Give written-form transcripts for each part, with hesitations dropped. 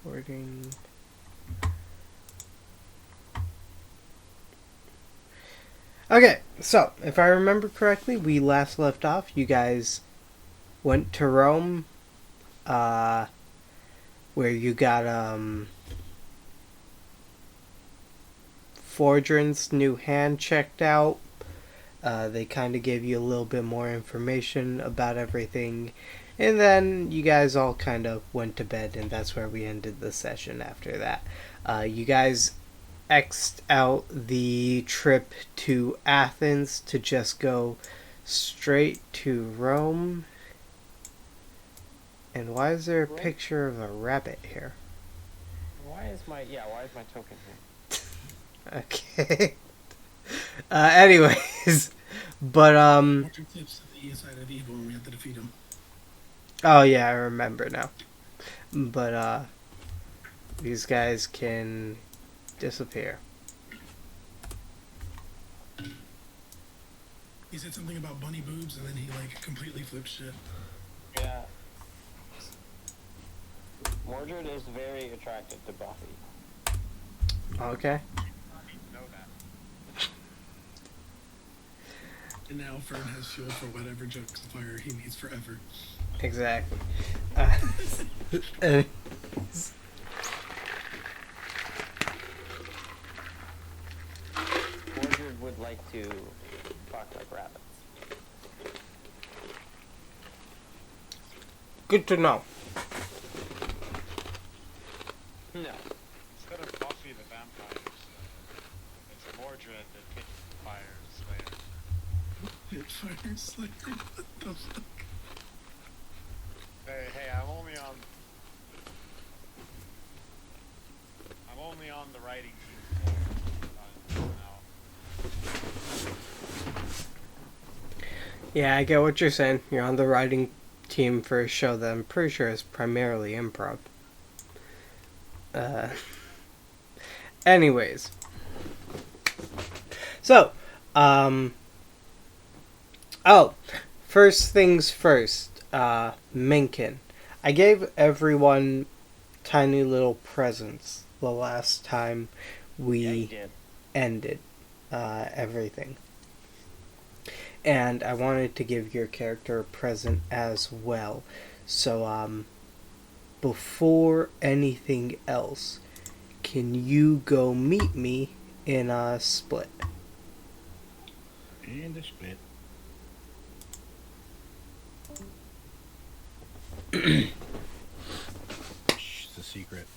Recording. Okay, so if I remember correctly, we last left off. You guys went to Rome, where you got Fordrin's new hand checked out. They kind of gave you a little bit more information about everything, and then you guys all kind of went to bed, and that's where we ended the session after that. You guys X'd out the trip to Athens to just go straight to Rome. And why is there a picture of a rabbit here? Why is my token here? Okay. Anyways, but Watching clips of the side of evil and we have to defeat him. oh yeah, I remember now. But these guys can disappear. He said something about bunny boobs and then he like completely flipped shit. Yeah. Mordred is very attracted to Buffy. Okay. Know that. And now Fern has fuel for whatever jokes of fire he needs forever. Exactly. Mordred would like to fuck like rabbits. Good to know. No. Instead of Buffy the Vampire it's Mordred the Fire Slayer. Fire Slayer? What the fuck? Hey, I'm only on the writing team now. Yeah, I get what you're saying. You're on the writing team for a show that I'm pretty sure is primarily improv. Anyways. So, first things first, Minkin. I gave everyone tiny little presents the last time we ended everything. And I wanted to give your character a present as well. So, before anything else, can you go meet me in a split? And a split. It's a secret.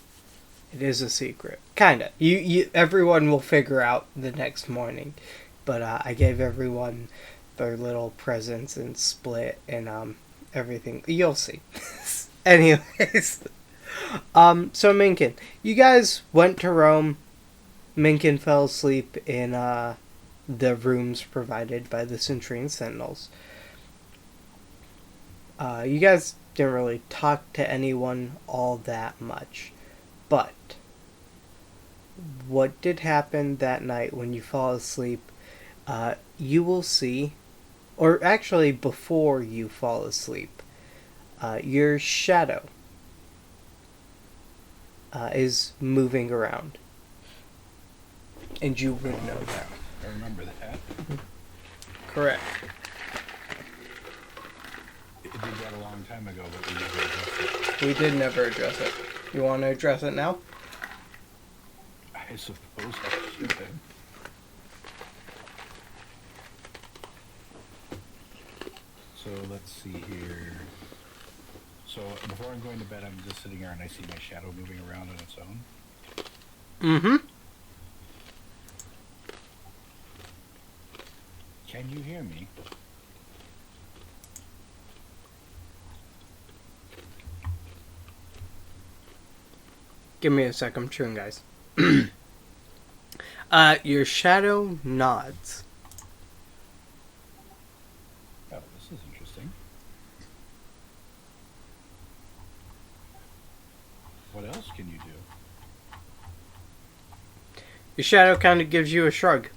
It is a secret. Kinda. Everyone will figure out the next morning. But I gave everyone their little presents and split and everything. You'll see. Anyways. So Minkin, you guys went to Rome. Minkin fell asleep in the rooms provided by the Sintrian Sentinels. You guys didn't really talk to anyone all that much. But what did happen that night when you fall asleep, you will see, or actually before you fall asleep, your shadow is moving around. And you would know that. I remember that. Correct. It did that a long time ago, but we never addressed it. We did never address it. You want to address it now? I suppose I should have. So let's see here. So before I'm going to bed, I'm just sitting here and I see my shadow moving around on its own. Mm-hmm. Can you hear me? Give me a sec, I'm chewing, guys. Your shadow nods. Oh, this is interesting. What else can you do? Your shadow kind of gives you a shrug.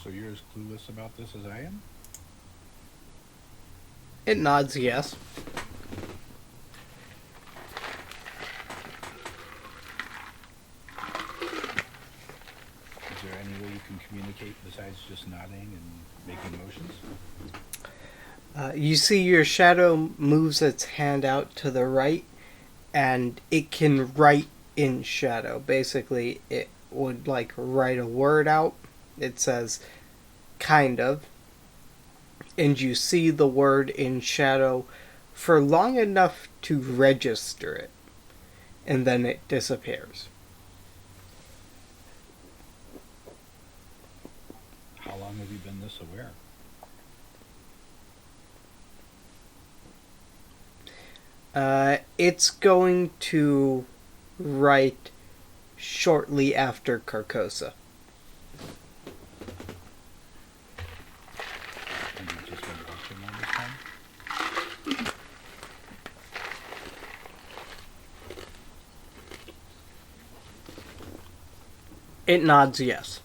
So you're as clueless about this as I am? It nods yes. Is there any way you can communicate besides just nodding and making motions? You see your shadow moves its hand out to the right, and it can write in shadow. Basically, it would like write a word out. It says, kind of. And you see the word in shadow for long enough to register it. And then it disappears. How long have you been this aware? It's going to write shortly after Carcosa. And you've just been watching all this time? It nods yes.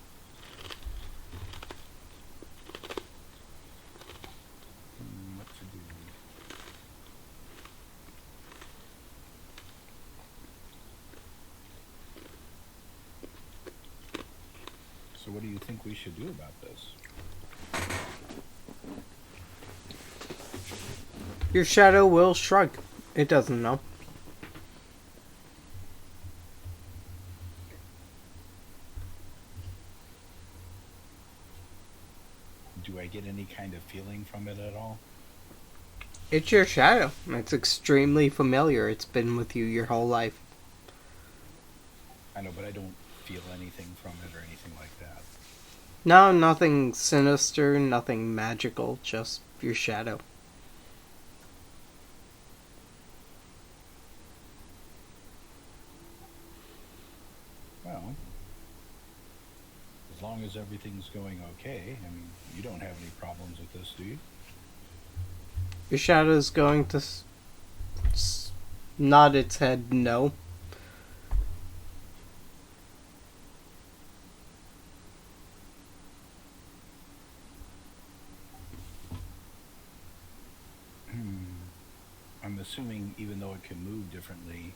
What to do? So what do you think we should do about this? Your shadow will shrug. It doesn't know. Do I get any kind of feeling from it at all? It's your shadow. It's extremely familiar. It's been with you your whole life. I know, but I don't feel anything from it or anything like that. No, nothing sinister, nothing magical, just your shadow. Well, as long as everything's going okay, I mean, you don't have any problems with this, do you? Your shadow's going to nod its head no. I'm assuming even though it can move differently,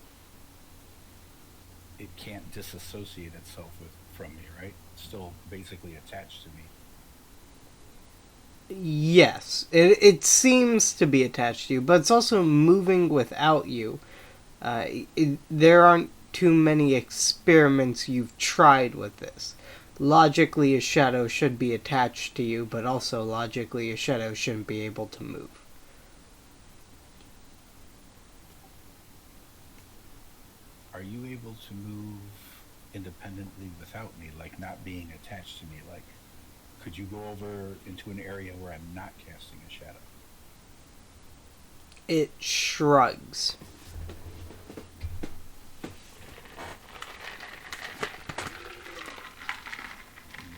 it can't disassociate itself from me, right? It's still basically attached to me. Yes, it seems to be attached to you, but it's also moving without you. There aren't too many experiments you've tried with this. Logically, a shadow should be attached to you, but also logically, a shadow shouldn't be able to move. Are you able to move independently without me, like not being attached to me? Like, could you go over into an area where I'm not casting a shadow? It shrugs. You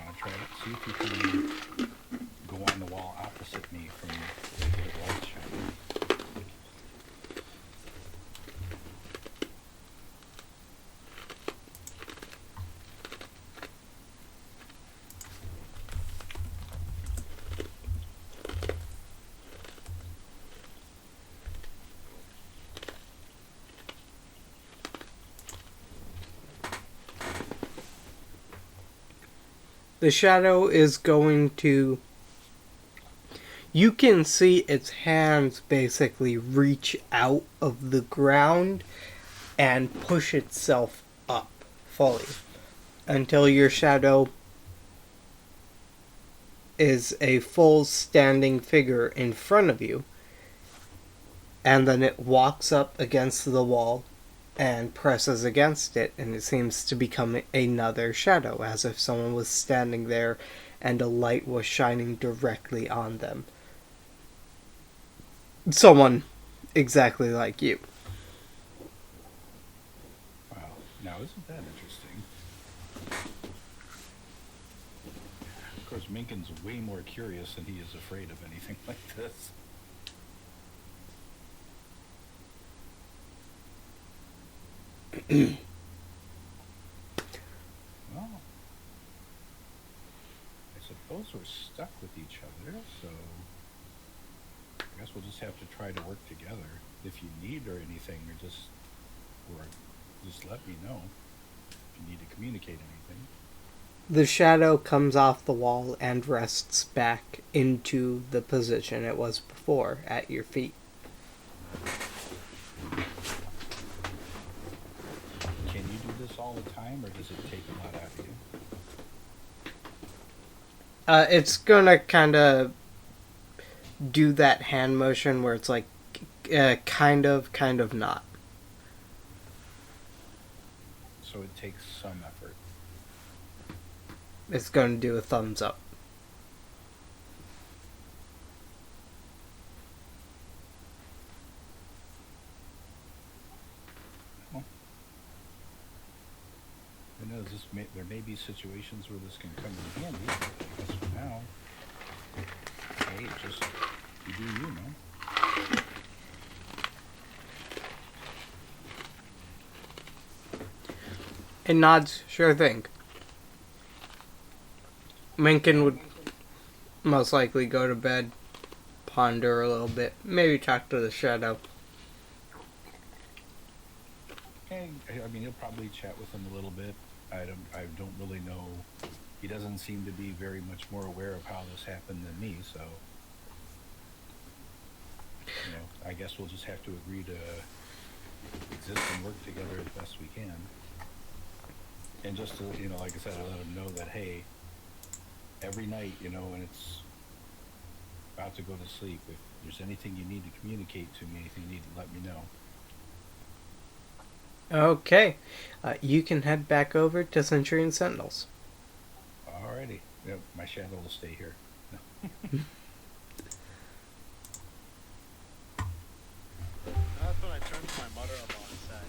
want to try it? See if you can go on the wall opposite me from where the light's shining. The shadow is going to... You can see its hands basically reach out of the ground and push itself up fully until your shadow is a full standing figure in front of you, and then it walks up against the wall and presses against it, and it seems to become another shadow, as if someone was standing there and a light was shining directly on them. Someone exactly like you. Wow. Now, isn't that interesting? Of course, Minkin's way more curious than he is afraid of anything like this. Well, I suppose we're stuck with each other, so I guess we'll just have to try to work together. If you need or anything, or just let me know if you need to communicate anything. The shadow comes off the wall and rests back into the position it was before, at your feet. Can you do this all the time, or does it take a lot out of you? It's gonna kind of do that hand motion where it's like, kind of not. So it takes some effort. It's gonna do a thumbs up. You know, there may be situations where this can come in handy. But I guess for now, hey, just you do you, man. It nods, sure thing. Mencken would most likely go to bed, ponder a little bit, maybe talk to the shadow. And, I mean, he'll probably chat with him a little bit. I don't really know. He doesn't seem to be very much more aware of how this happened than me, so you know, I guess we'll just have to agree to exist and work together as best we can. And just to, you know, like I said, I let him know that, hey, every night, you know, when it's about to go to sleep, if there's anything you need to communicate to me, anything you need to let me know. Okay, you can head back over to Sintrian Sentinels. Alrighty. Yep, my shadow will stay here. No. That's when I turned to my mother-in-law and said,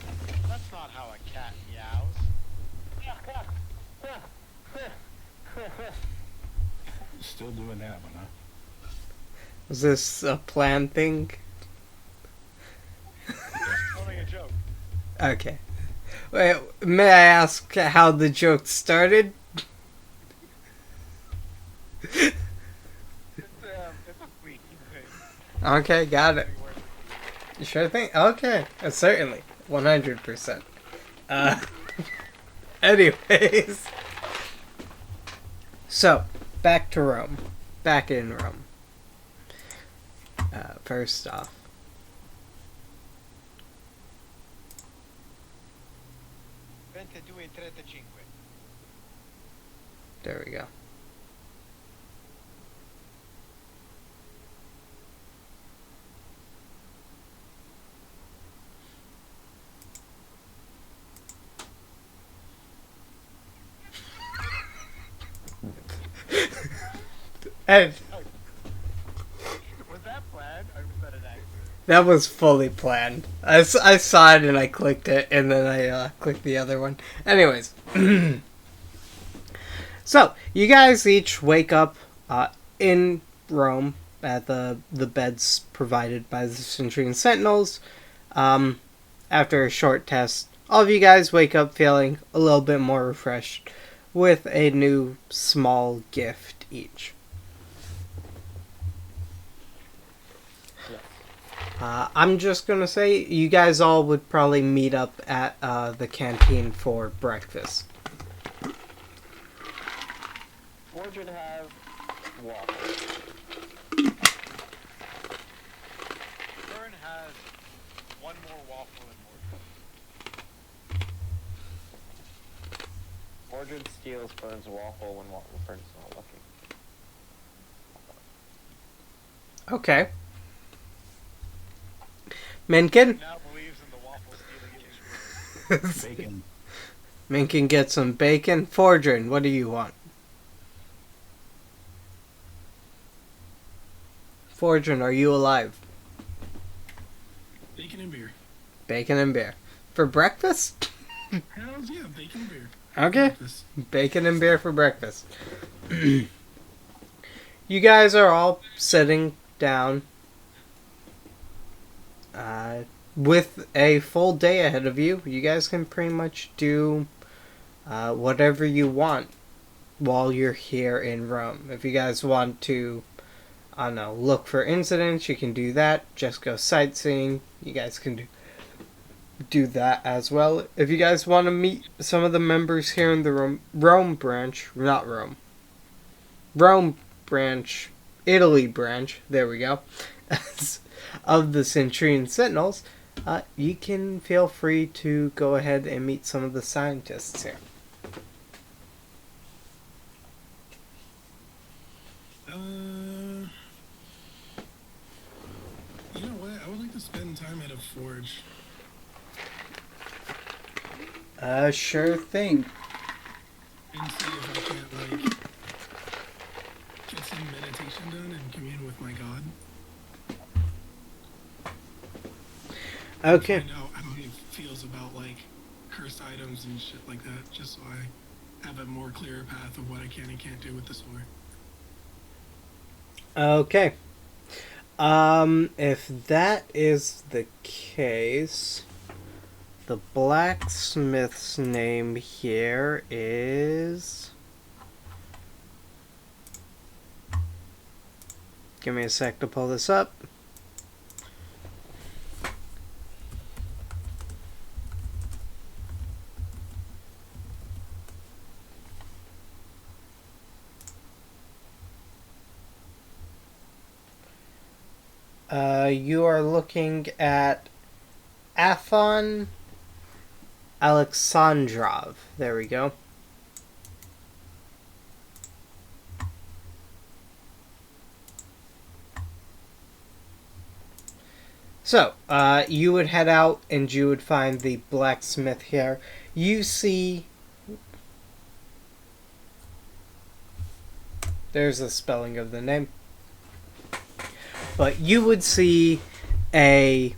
"That's not how a cat meows." Still doing that one, huh? Was this a planned thing? Telling a joke. Okay. Wait, may I ask how the joke started? It's a squeaky thing. Okay, got it. You sure thing? Okay, certainly. 100%. Anyways. So, back to Rome. Back in Rome. First off. There we go. And Was that planned, or was that an accident? that was fully planned. I saw it and I clicked it, and then I clicked the other one. Anyways. So, you guys each wake up in Rome at the beds provided by the Sintrian Sentinels. After a short test, all of you guys wake up feeling a little bit more refreshed with a new small gift each. I'm just going to say you guys all would probably meet up at the canteen for breakfast. Mordred have waffles. Vern has one more waffle than Mordred. Mordred steals Vern's waffle when Vern's not looking. Okay. Mencken? Now believes in the waffle stealing issue. Bacon. Mencken gets some bacon. Fordrin, what do you want? Fordrin, are you alive? Bacon and beer. Bacon and beer. For breakfast? Hells yeah, bacon and beer. Okay. Breakfast. Bacon and beer for breakfast. You guys are all sitting down with a full day ahead of you. You guys can pretty much do whatever you want while you're here in Rome. If you guys want to I don't know, look for incidents, you can do that. Just go sightseeing, you guys can do that as well. If you guys want to meet some of the members here in the Rome branch, not Rome, Rome branch, Italy branch, there we go, of the Sintrian Sentinels, you can feel free to go ahead and meet some of the scientists here. You know what? I would like to spend time at a forge. Sure thing. And see if I can't, like, get some meditation done and commune with my god. Okay. Find out how he feels about, like, cursed items and shit like that, just so I have a more clearer path of what I can and can't do with the sword. Okay. If that is the case, the blacksmith's name here is... Give me a sec to pull this up. You are looking at Afon Alexandrov. There we go. So, you would head out and you would find the blacksmith here. You see... There's the spelling of the name. But you would see a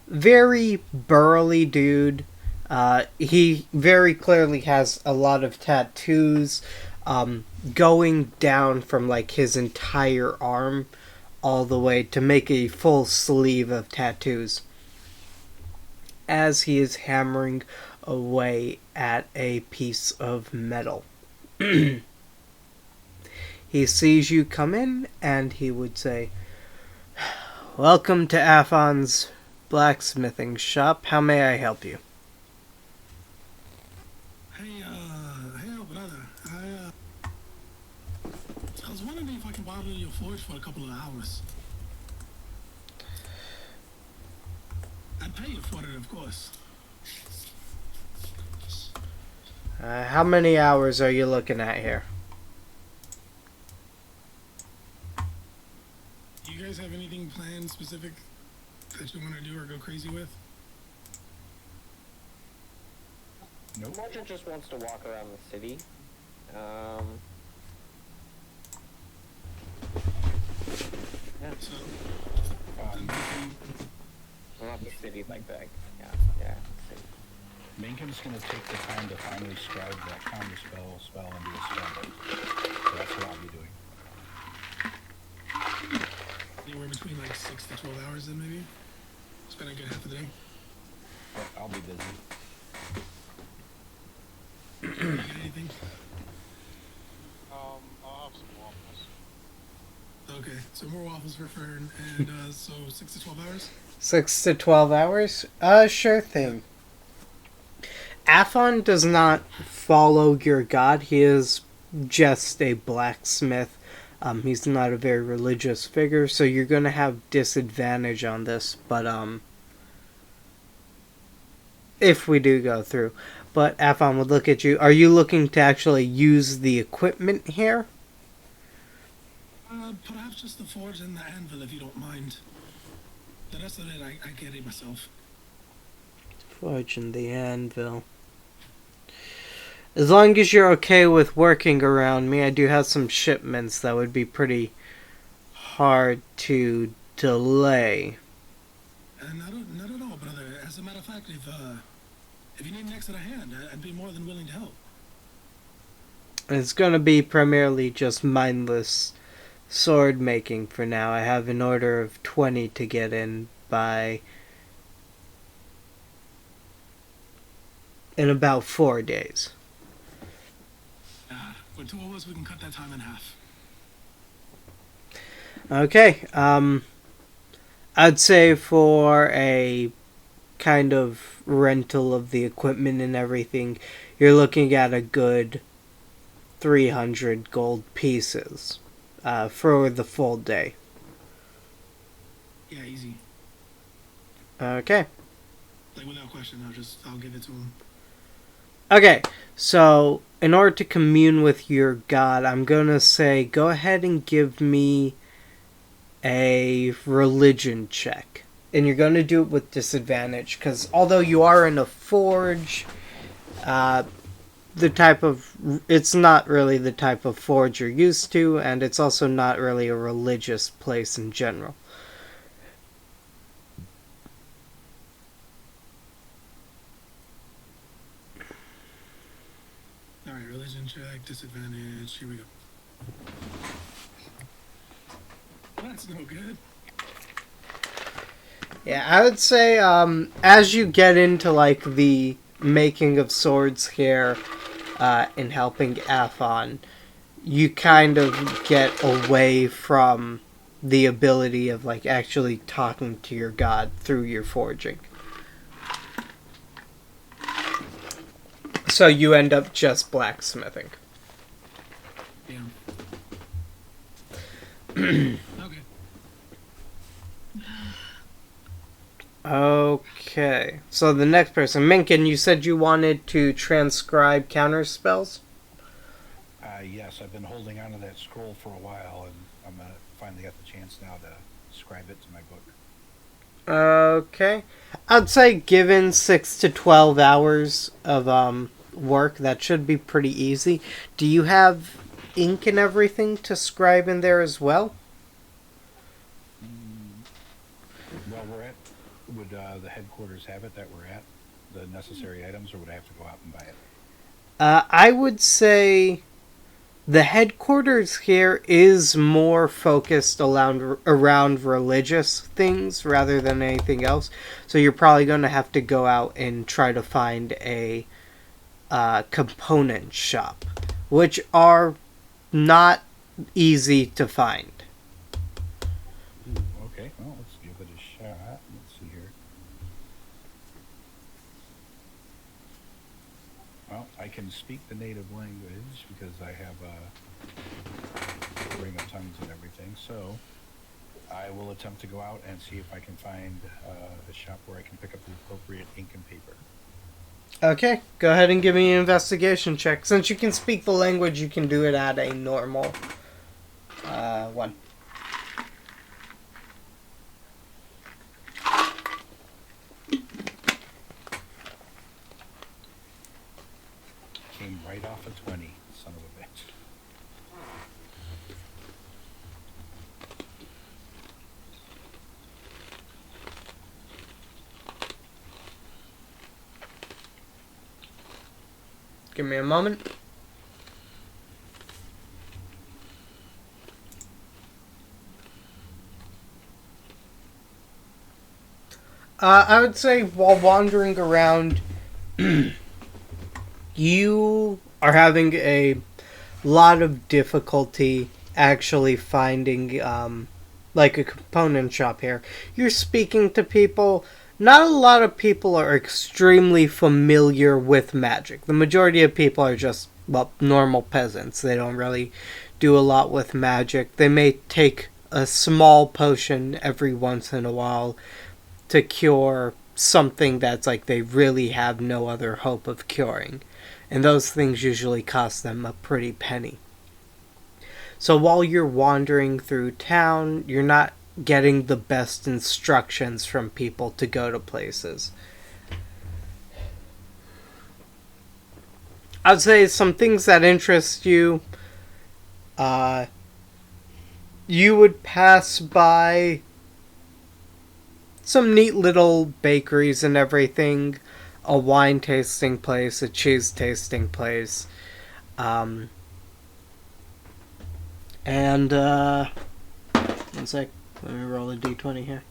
very burly dude. He very clearly has a lot of tattoos going down from like his entire arm all the way to make a full sleeve of tattoos as he is hammering away at a piece of metal. He sees you come in, and he would say, "Welcome to Afon's blacksmithing shop. How may I help you?" Hey, brother. I was wondering if I can borrow your forge for a couple of hours. I'd pay you for it, of course. How many hours are you looking at here? Do you guys have anything planned specific that you want to do or go crazy with? Nope. Mordred just wants to walk around the city. Yeah, So, well, not the city like that. Yeah, city. Minkin's gonna take the time to finally scribe that counter spell into a spell. So that's what I'll be doing. anywhere between like 6 to 12 hours then maybe? Spend a good half of the day. But I'll be busy. You got anything? I'll have some waffles. Okay, so more waffles for Fern, and so 6 to 12 hours? 6 to 12 hours? Sure thing. Afon does not follow your god. He is just a blacksmith. He's not a very religious figure, so you're going to have disadvantage on this, but if we do go through. But Afon would look at you. Are you looking to actually use the equipment here? Perhaps just the forge and the anvil, if you don't mind. The rest of it, I get it myself. Forge and the anvil. As long as you're okay with working around me, I do have some shipments that would be pretty hard to delay. Not at all, brother. As a matter of fact, if you need an extra hand, I'd be more than willing to help. It's going to be primarily just mindless sword making for now. I have an order of 20 to get in in about 4 days. With two of us, we can cut that time in half. Okay. I'd say for a kind of rental of the equipment and everything, you're looking at a good 300 gold pieces for the full day. Yeah, easy. Okay. Like without question, I'll give it to him. Okay, so in order to commune with your god, I'm gonna say go ahead and give me a religion check. And you're gonna do it with disadvantage, because although you are in a forge, it's not really the type of forge you're used to, and it's also not really a religious place in general. Alright, religion check, disadvantage, here we go. That's no good. Yeah, I would say as you get into like the making of swords here and helping Athon, you kind of get away from the ability of like actually talking to your god through your forging. So you end up just blacksmithing. Damn. Okay. Okay. So the next person, Minkin, you said you wanted to transcribe counter spells? Yes, I've been holding on to that scroll for a while, and I'm finally got the chance now to scribe it to my book. Okay. I'd say given 6 to 12 hours of work, that should be pretty easy. Do you have ink and everything to scribe in there as well? Well, would the headquarters have it that we're at, the necessary items, or would I have to go out and buy it? I would say the headquarters here is more focused around religious things rather than anything else. So you're probably going to have to go out and try to find a component shop, which are not easy to find. Okay, well, let's give it a shot. Let's see here. Well, I can speak the native language because I have ring of tongues and everything, so I will attempt to go out and see if I can find a shop where I can pick up the appropriate ink and paper. Okay, go ahead and give me an investigation check. Since you can speak the language, you can do it at a normal one. Came right off a 20, son of a bitch. Give me a moment. I would say while wandering around, you are having a lot of difficulty actually finding like a component shop here. You're speaking to people. Not a lot of people are extremely familiar with magic. The majority of people are just, well, normal peasants. They don't really do a lot with magic. They may take a small potion every once in a while to cure something that's like they really have no other hope of curing. And those things usually cost them a pretty penny. So while you're wandering through town, you're not getting the best instructions from people to go to places. I'd say some things that interest you. You would pass by some neat little bakeries and everything. A wine tasting place, a cheese tasting place. And, one sec. Let me roll a d20 here.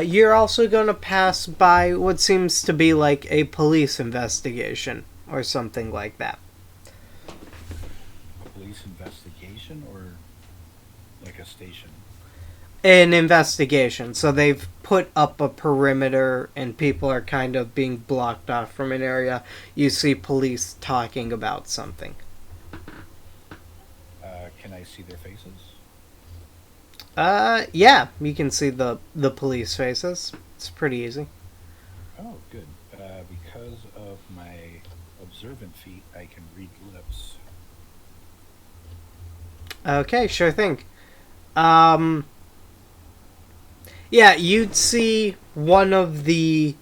You're also going to pass by what seems to be like a police investigation or something like that. A police investigation, or Like a station. An investigation. So they've put up a perimeter and people are kind of being blocked off from an area. You see police talking about something. Can I see their faces? Yeah, you can see the police faces. It's pretty easy. Oh, good. Because of my observant feat, I can read lips. Okay, sure thing. Yeah, you'd see one of the...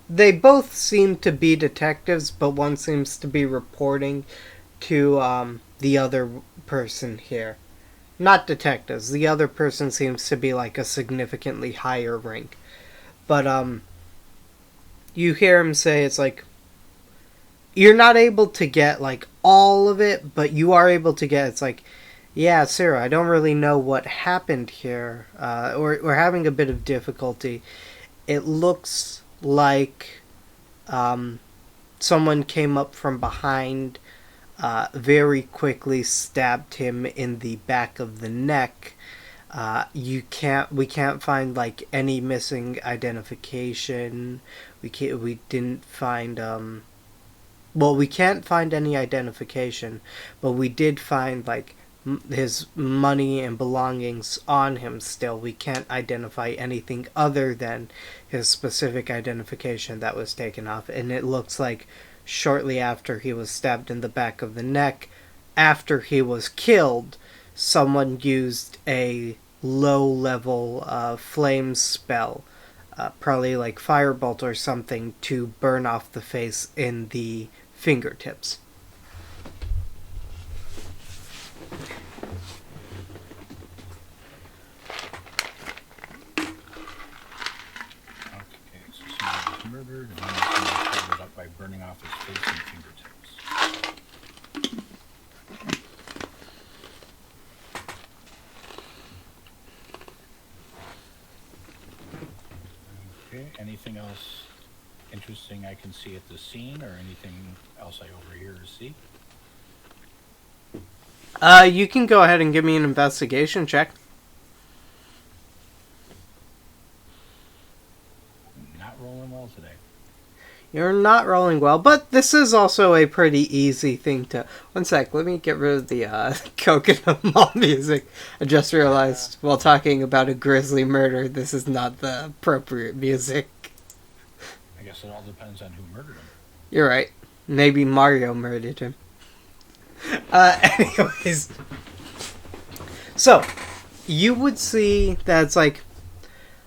They both seem to be detectives, but one seems to be reporting to the other person here. Not detectives. The other person seems to be like a significantly higher rank. But you hear him say it's like you're not able to get like all of it, but you are able to get it's like, yeah, Sarah, I don't really know what happened here. We're having a bit of difficulty. It looks like someone came up from behind, very quickly stabbed him in the back of the neck. We can't find like any missing identification. We didn't find we can't find any identification, but we did find like his money and belongings on him still. We can't identify anything other than his specific identification that was taken off, and it looks like shortly after he was stabbed in the back of the neck, after he was killed, someone used a low-level flame spell, probably like firebolt or something, to burn off the face in the fingertips. Okay, so someone was murdered, and then someone covered it up by burning off his face and fingertips. Okay, anything else interesting I can see at the scene, or anything else I overhear or see? You can go ahead and give me an investigation check. Not rolling well today. You're not rolling well, but this is also a pretty easy thing to... One sec, let me get rid of the coconut mall music. I just realized, while talking about a grisly murder, this is not the appropriate music. I guess it all depends on who murdered him. You're right. Maybe Mario murdered him. Anyways. So, you would see that it's like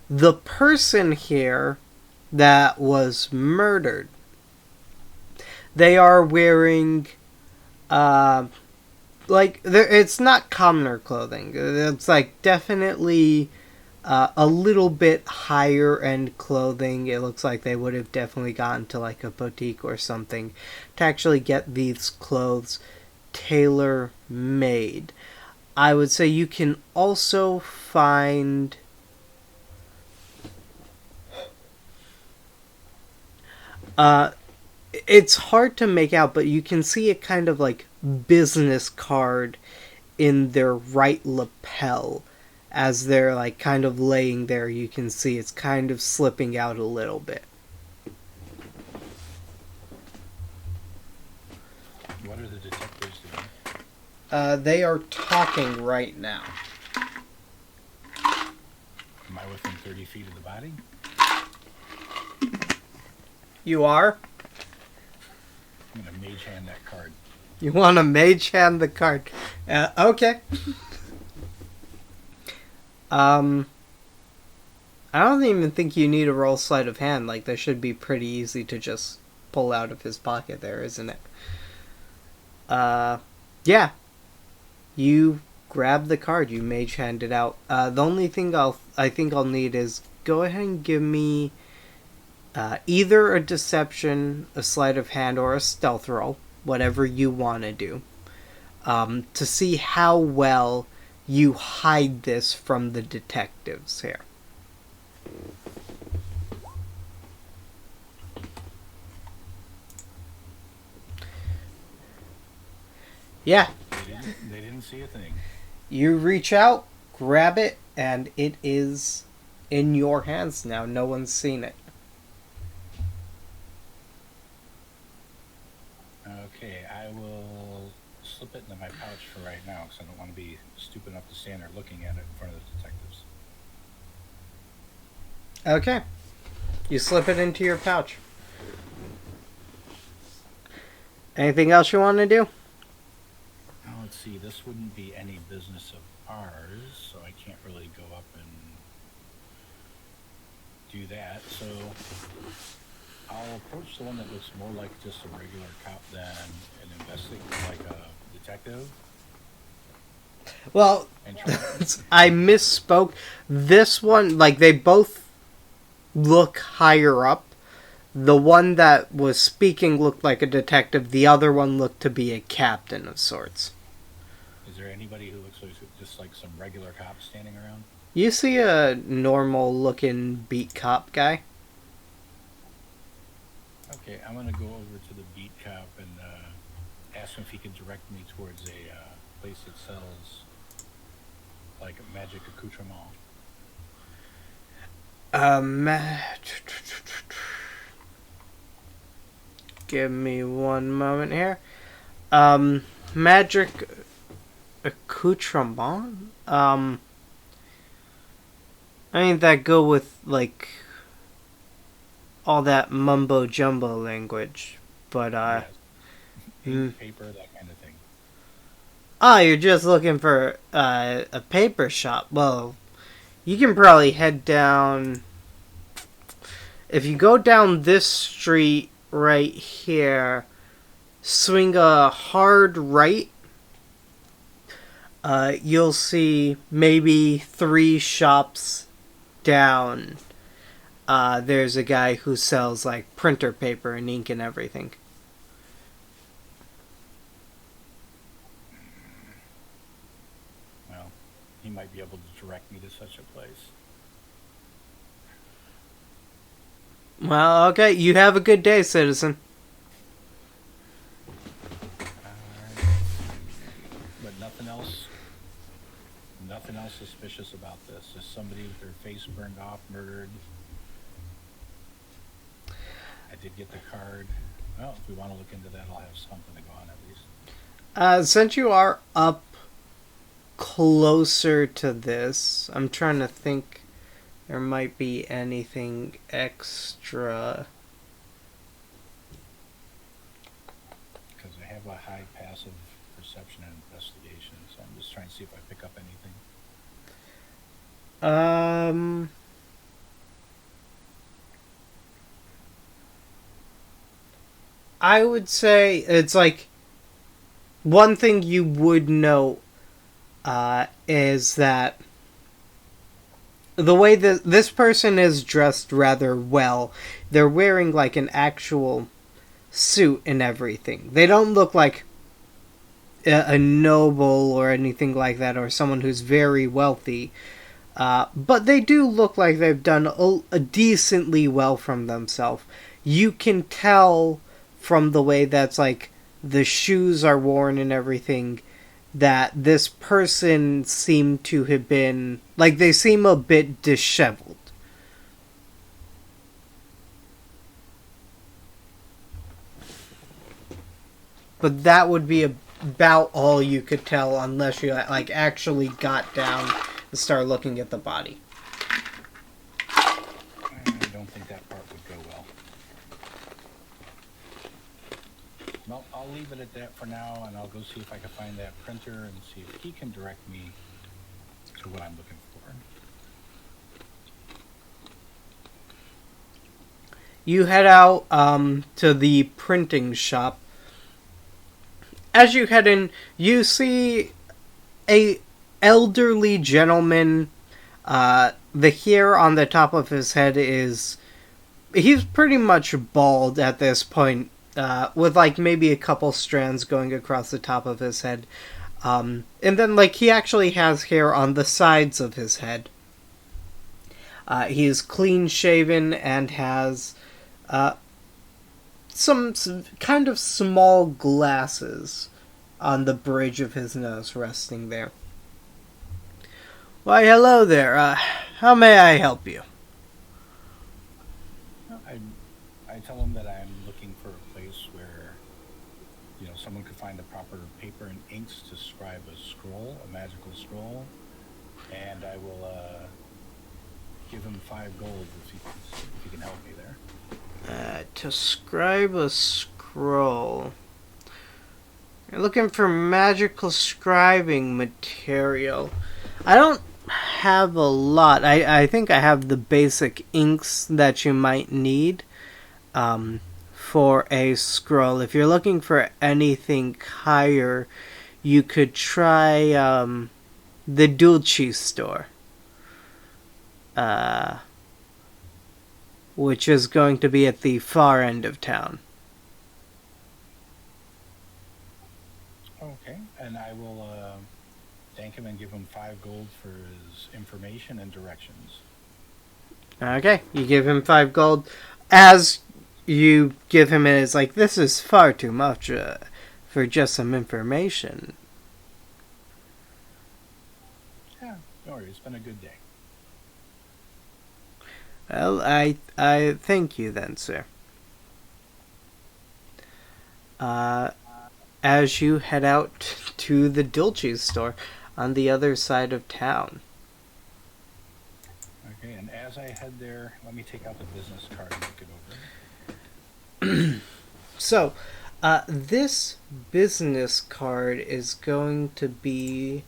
the person here that was murdered, they are wearing it's not commoner clothing. It's like definitely a little bit higher end clothing. It looks like they would have definitely gone to like a boutique or something to actually get these clothes tailor made. I would say you can also find it's hard to make out, but you can see a kind of like business card in their right lapel. As they're like kind of laying there, you can see it's kind of slipping out a little bit. What are the detectives doing? They are talking right now. Am I within 30 feet of the body? You are? I'm going to mage hand that card. You want to mage hand the card? Okay. I don't even think you need a roll sleight of hand. Like, that should be pretty easy to just pull out of his pocket there, isn't it? Yeah. You grab the card, you mage hand it out. The only thing I think I'll need is go ahead and give me either a deception, a sleight of hand, or a stealth roll, whatever you want to do, to see how well you hide this from the detectives here. Yeah. They didn't see a thing. You reach out, grab it, and it is in your hands now. No one's seen it. Okay, I will slip it into my pouch for right now because I don't want to be stupid enough to stand there looking at it in front of the detectives. Okay. You slip it into your pouch. Anything else you want to do? Now, let's see, this wouldn't be any business of ours, so I can't really go up and do that. So I'll approach the one that looks more like just a regular cop than an investigator, like a detective. Well, And try I misspoke. This one, like, they both look higher up. The one that was speaking looked like a detective. The other one looked to be a captain of sorts. Is there anybody who looks like just like some regular cop standing around? You see a normal-looking beat cop guy? Okay, I'm gonna go over to the beat cop and ask him if he can direct me towards a place that sells like a magic accoutrement. Give me one moment here. Magic accoutrement? Ain't that go with, like, all that mumbo-jumbo language, but, Yes. hmm. Paper, that kind of thing. Oh, you're just looking for, a paper shop. Well, you can probably head down... If you go down this street right here, swing a hard right, you'll see maybe 3 shops down. There's a guy who sells, like, printer paper and ink and everything. Well, he might be able to direct me to such a place. Well, okay, you have a good day, citizen. Alright. But nothing else. Nothing else suspicious about this. Just somebody with their face burned off, murdered. I did get the card. Well, if we want to look into that, I'll have something to go on at least. Since you are up closer to this, I'm trying to think there might be anything extra. Because I have a high passive perception and investigation, so I'm just trying to see if I pick up anything. I would say it's like one thing you would know is that the way that this person is dressed rather well, they're wearing like an actual suit and everything. They don't look like a noble or anything like that, or someone who's very wealthy. But they do look like they've done a decently well from themselves. You can tell from the way that's like the shoes are worn and everything that this person seemed to have been, like, they seem a bit disheveled. But that would be about all you could tell unless you, like, actually got down and started looking at the body. I don't think that part would go well. Well, I'll leave it at that for now, and I'll go see if I can find that printer and see if he can direct me to what I'm looking for. You head out to the printing shop. As you head in, you see a elderly gentleman. The hair on the top of his head is... He's pretty much bald at this point, with like maybe a couple strands going across the top of his head. And then like he actually has hair on the sides of his head. He is clean shaven and has some kind of small glasses on the bridge of his nose resting there. Why, hello there. How may I help you? I tell them that I'm looking for a place where, someone could find the proper paper and inks to scribe a scroll, a magical scroll, and I will give him 5 gold if he can help me there. To scribe a scroll. You're looking for magical scribing material. I don't have a lot. I think I have the basic inks that you might need for a scroll. If you're looking for anything higher, you could try the Dulce store. Which is going to be at the far end of town. Okay, and I will thank him and give him 5 gold for his information and directions. Okay, you give him 5 gold. As you give him it, it's like, this is far too much for just some information. Yeah, don't worry, it's been a good day. Well, I thank you then, sir. As you head out to the Dulce store on the other side of town. Okay, and as I head there, let me take out the business card and look it over. So, this business card is going to be...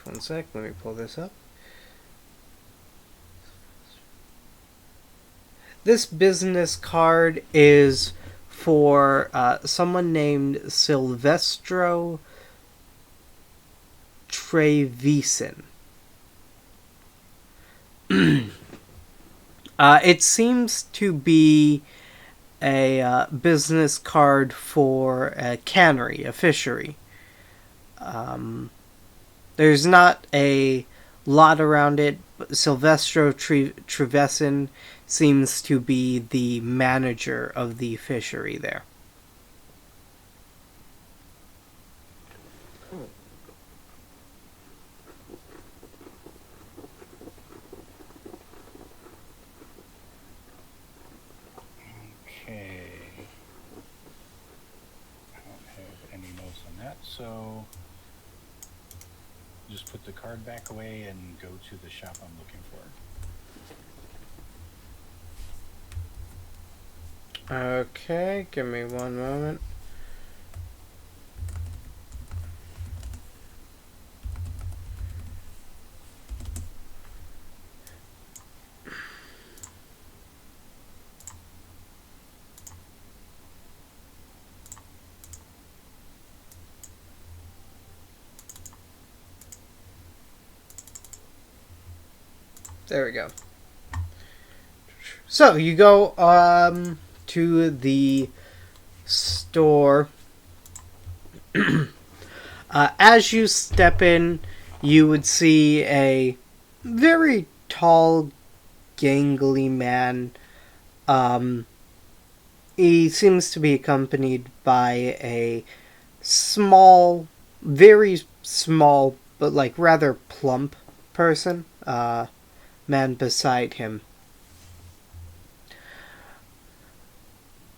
One sec, let me pull this up. This business card is for someone named Silvestro Trevisan. It seems to be a business card for a cannery, a fishery. There's not a lot around it, but Silvestro Trevisan seems to be the manager of the fishery there. Okay. I don't have any notes on that, so just put the card back away and go to the shop I'm looking for. Okay, give me one moment. There we go. So, you go to the store. As you step in, you would see a very tall, gangly man. He seems to be accompanied by a small, very small, but like rather plump person. Man beside him.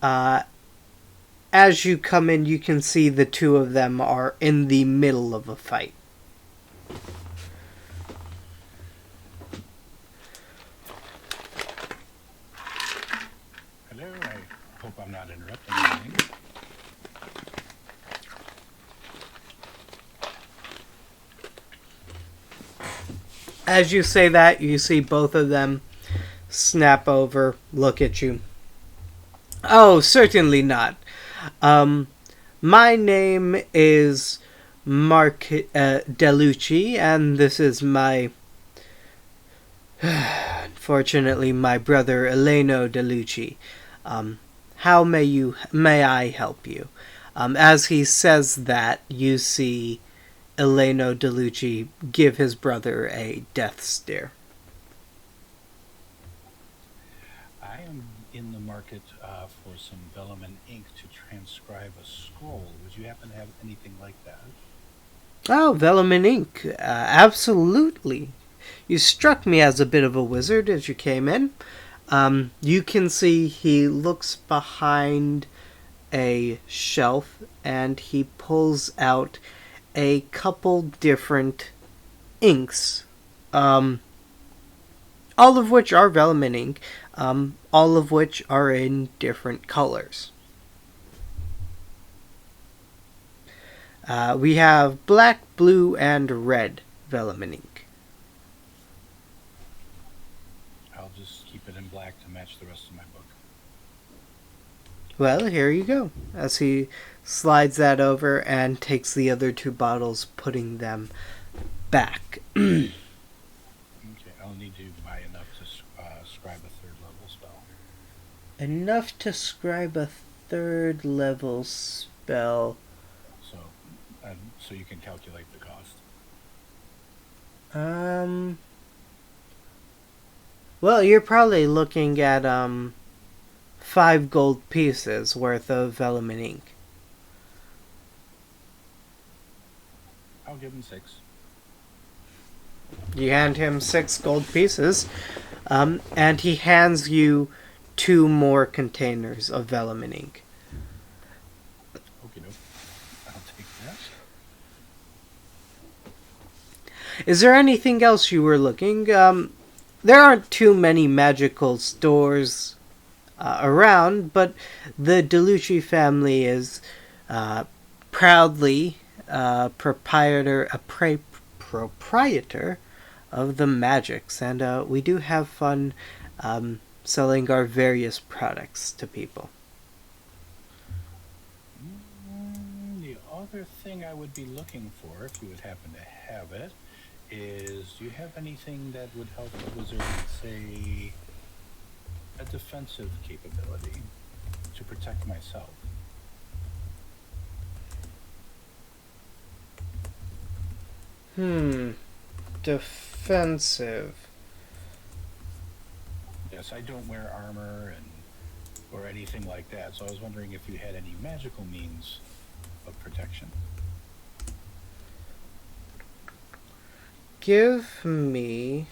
As you come in, you can see the two of them are in the middle of a fight. Hello, I hope I'm not interrupting anything. As you say that, you see both of them snap over, look at you. Oh, certainly not. My name is Mark Delucci, and this is my... unfortunately, my brother Eleno Delucci. How may I help you? As he says that, you see Eleno Delucci give his brother a death stare. I am in the market for some vellum and ink to transcribe a scroll. Would you happen to have anything like that? Oh, vellum and ink. Absolutely. You struck me as a bit of a wizard as you came in. You can see he looks behind a shelf and he pulls out a couple different inks. All of which are vellum and ink. All of which are in different colors. We have black, blue, and red vellum and ink. I'll just keep it in black to match the rest of my book. Well, here you go. As he slides that over and takes the other two bottles, putting them back. Okay, I'll need to buy enough to scribe a third level spell. Enough to scribe a third level spell. So you can calculate the cost. Well, you're probably looking at 5 gold pieces worth of vellum and ink. I'll give him 6. You hand him 6 gold pieces, and he hands you 2 more containers of vellum and ink. Okay, no. I'll take that. Is there anything else you were looking? There aren't too many magical stores around, but the DeLucci family is proudly proprietor of the magics, and we do have fun selling our various products to people. The other thing I would be looking for, if you would happen to have it, is do you have anything that would help a wizard with, say, a defensive capability to protect myself? Defensive. Yes, I don't wear armor or anything like that, so I was wondering if you had any magical means of protection. Give me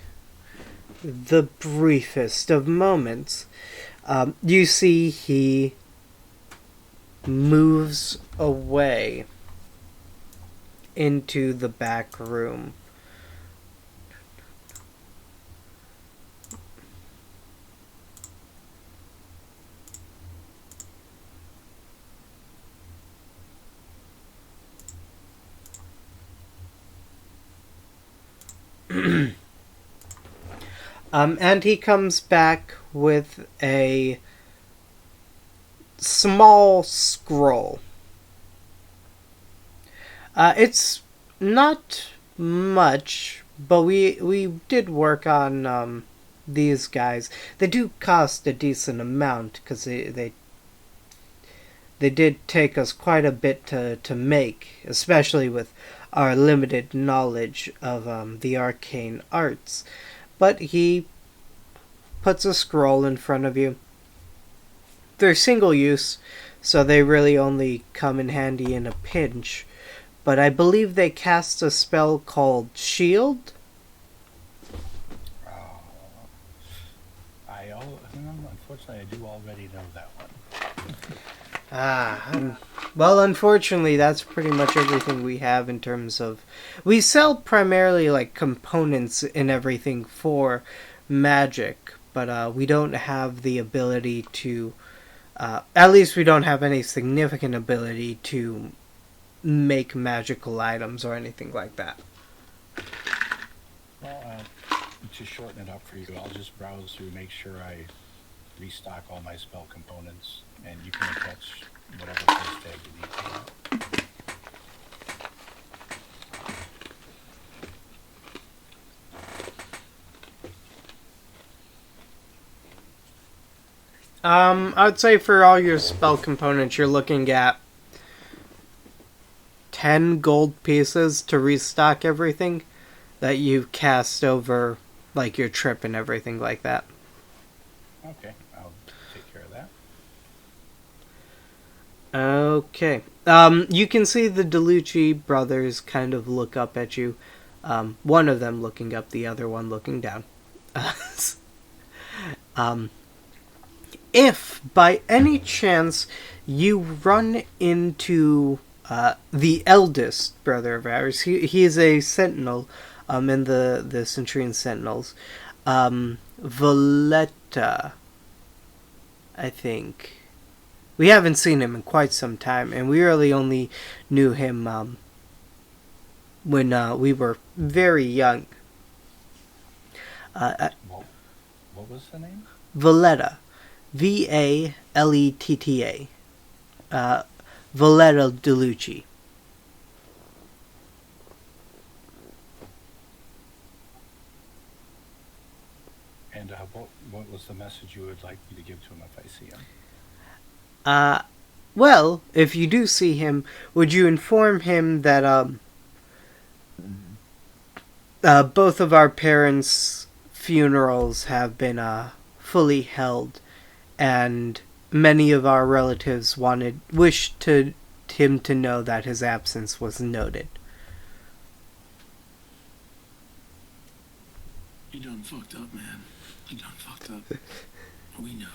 the briefest of moments. You see he moves away into the back room. And he comes back with a small scroll. It's not much, but we did work on these guys. They do cost a decent amount because they did take us quite a bit to make, especially with our limited knowledge of the arcane arts. But he puts a scroll in front of you. They're single use, so they really only come in handy in a pinch. But I believe they cast a spell called Shield. Unfortunately, I do already know that one. Well, unfortunately, that's pretty much everything we have in terms of... We sell primarily, like, components and everything for magic, but we don't have the ability to... at least we don't have any significant ability to make magical items or anything like that. Well, to shorten it up for you, I'll just browse through, make sure I restock all my spell components, and you can attach whatever price tag you need for that. I'd say for all your spell components, you're looking at 10 gold pieces to restock everything that you cast over, like, your trip and everything like that. Okay, I'll take care of that. Okay. You can see the DeLucci brothers kind of look up at you. One of them looking up, the other one looking down. If by any chance you run into the eldest brother of ours, he is a sentinel in the Sintrian Sentinels. Valletta, I think. We haven't seen him in quite some time, and we really only knew him when we were very young. What was the name? Valletta. Valletta. Valletta DeLucci. And what was the message you would like me to give to him if I see him? Well, if you do see him, would you inform him that both of our parents' funerals have been fully held, and many of our relatives wished him to know that his absence was noted. You done fucked up, man. You done fucked up. We know.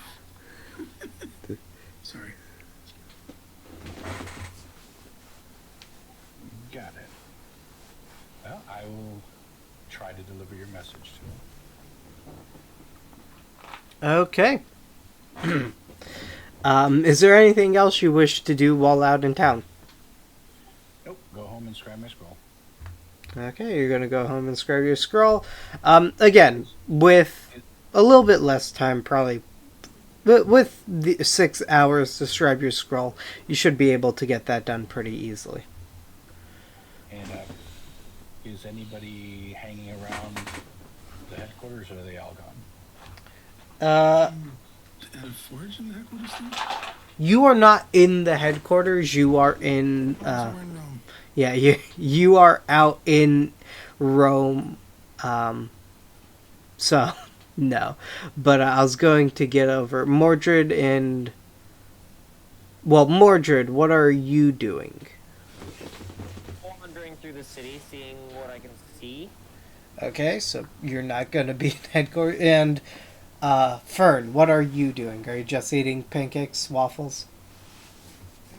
Sorry. Got it. Well, I will try to deliver your message to him. Okay. Is there anything else you wish to do while out in town? Nope. Go home and scribe my scroll. Okay, you're gonna go home and scribe your scroll. Again, with a little bit less time, probably. But with the 6 hours to scribe your scroll, you should be able to get that done pretty easily. And is anybody hanging around the headquarters, or are they all gone? At a forge in the headquarters thing? You are not in the headquarters. You are in. Somewhere in Rome. Yeah, you are out in Rome. So no, but I was going to get over Mordred and. Well, Mordred, what are you doing? Wandering through the city, seeing what I can see. Okay, so you're not going to be in headquarters. And Fern, what are you doing? Are you just eating pancakes, waffles?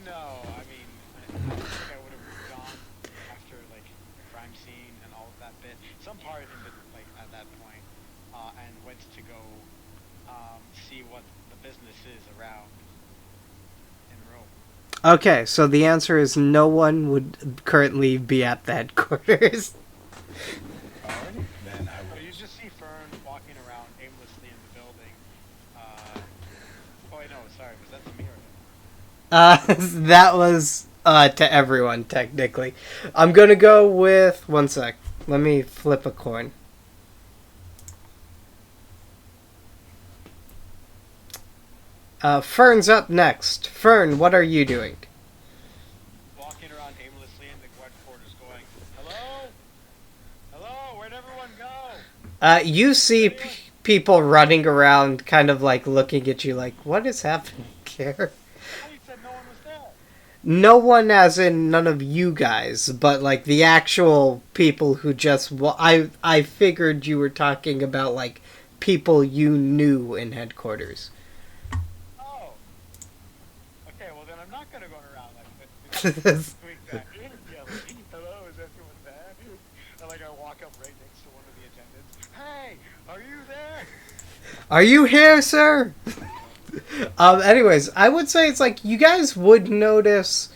No, I mean, I think I would have gone after like the crime scene and all of that bit, some part in the, like at that point, and went to go see what the business is around in Rome. Okay, so the answer is no one would currently be at the headquarters. Alrighty. Then I So will. you just see Fern walking around aimlessly in the building. Oh wait, no, sorry, was that to me or? That was to everyone, technically. I'm gonna go with... One sec. Let me flip a coin. Fern's up next. Fern, what are you doing? Walking around aimlessly in the headquarters going, hello? Hello, where'd everyone go? You see people running around, kind of like looking at you like, what is happening here? Oh, you said no one was there. No one as in none of you guys, but like the actual people who just... I figured you were talking about like people you knew in headquarters. Oh. Okay, well then I'm not gonna go around like this. Doing that. Yelling, hello, is everyone there? And like I walk up right next to one of the attendants. Hey, are you there? Are you here, sir? Anyways, I would say it's like you guys would notice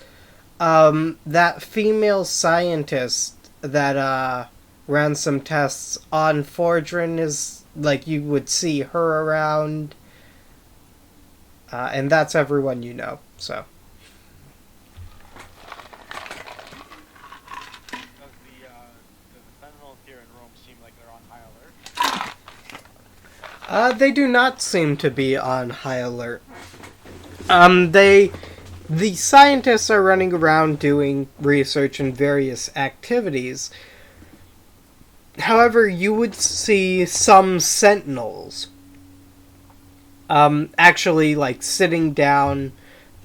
that female scientist that ran some tests on Fordrin is like you would see her around, and that's everyone you know. So Does the Sentinels here in Rome seem like they're on high alert? they do not seem to be on high alert. The scientists are running around doing research and various activities. However, you would see some sentinels actually like sitting down,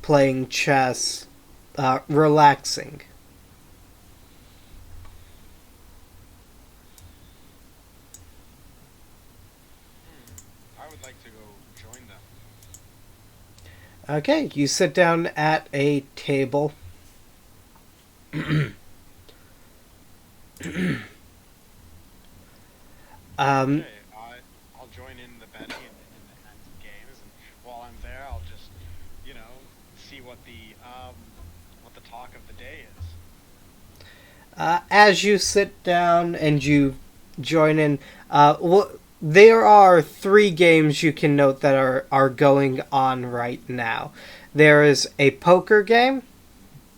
playing chess, relaxing. I would like to go join them. Okay, you sit down at a table. um, Okay, I'll join in the betting and games, and while I'm there, I'll just, see what the talk of the day is. as you sit down and you join in, there are 3 games you can note that are going on right now. There is a poker game,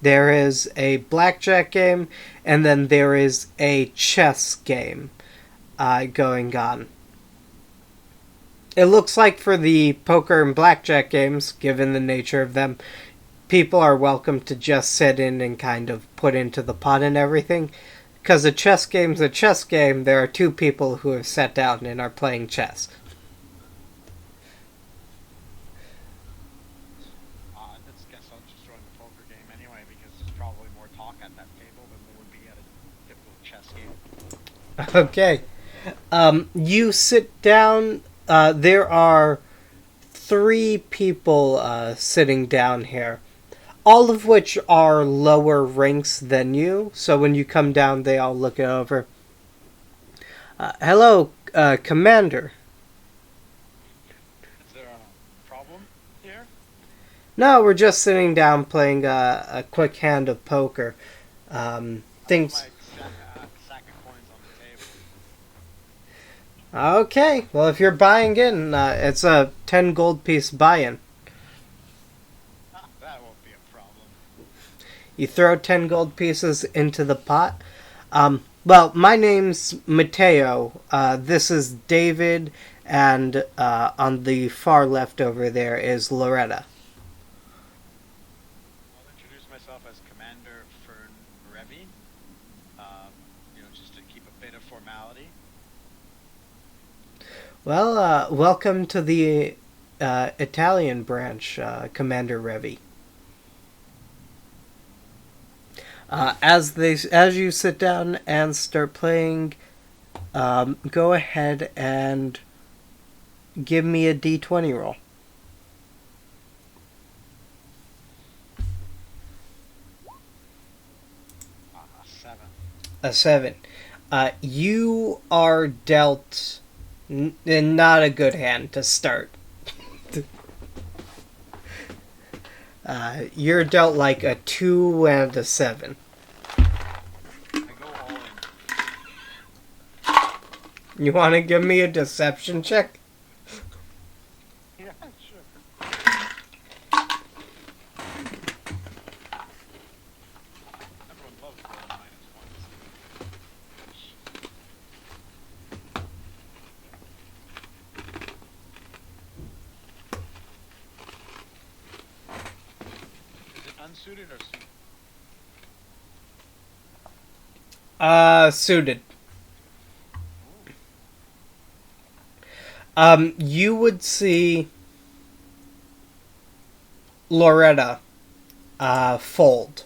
there is a blackjack game, and then there is a chess game going on. It looks like for the poker and blackjack games, given the nature of them, people are welcome to just sit in and kind of put into the pot and everything. Because a chess game's a chess game, there are 2 people who have sat down and are playing chess. I just guess I'll just join the poker game anyway, because there's probably more talk at that table than there would be at a typical chess game. Okay. You sit down. There are 3 people sitting down here, all of which are lower ranks than you. So when you come down, they all look it over. Hello, Commander. Is there a problem here? No, we're just sitting down playing a quick hand of poker. Things. My sack of coins on the table. Okay, well, if you're buying in, it's a 10 gold piece buy-in. That won't be a problem. You throw 10 gold pieces into the pot. Well, my name's Mateo. This is David, and on the far left over there is Loretta. I'll introduce myself as Commander Fern Revi. Just to keep a bit of formality. Well, welcome to the Italian branch, Commander Revi. As you sit down and start playing, go ahead and give me a d20 roll. 7. A 7. You are dealt not a good hand to start. You're dealt like a 2 and a 7. I go all in. You want to give me a deception check? Yeah, sure. Everyone loves rolling -1s. Is it unsuited or suited? Suited. You would see Loretta, fold.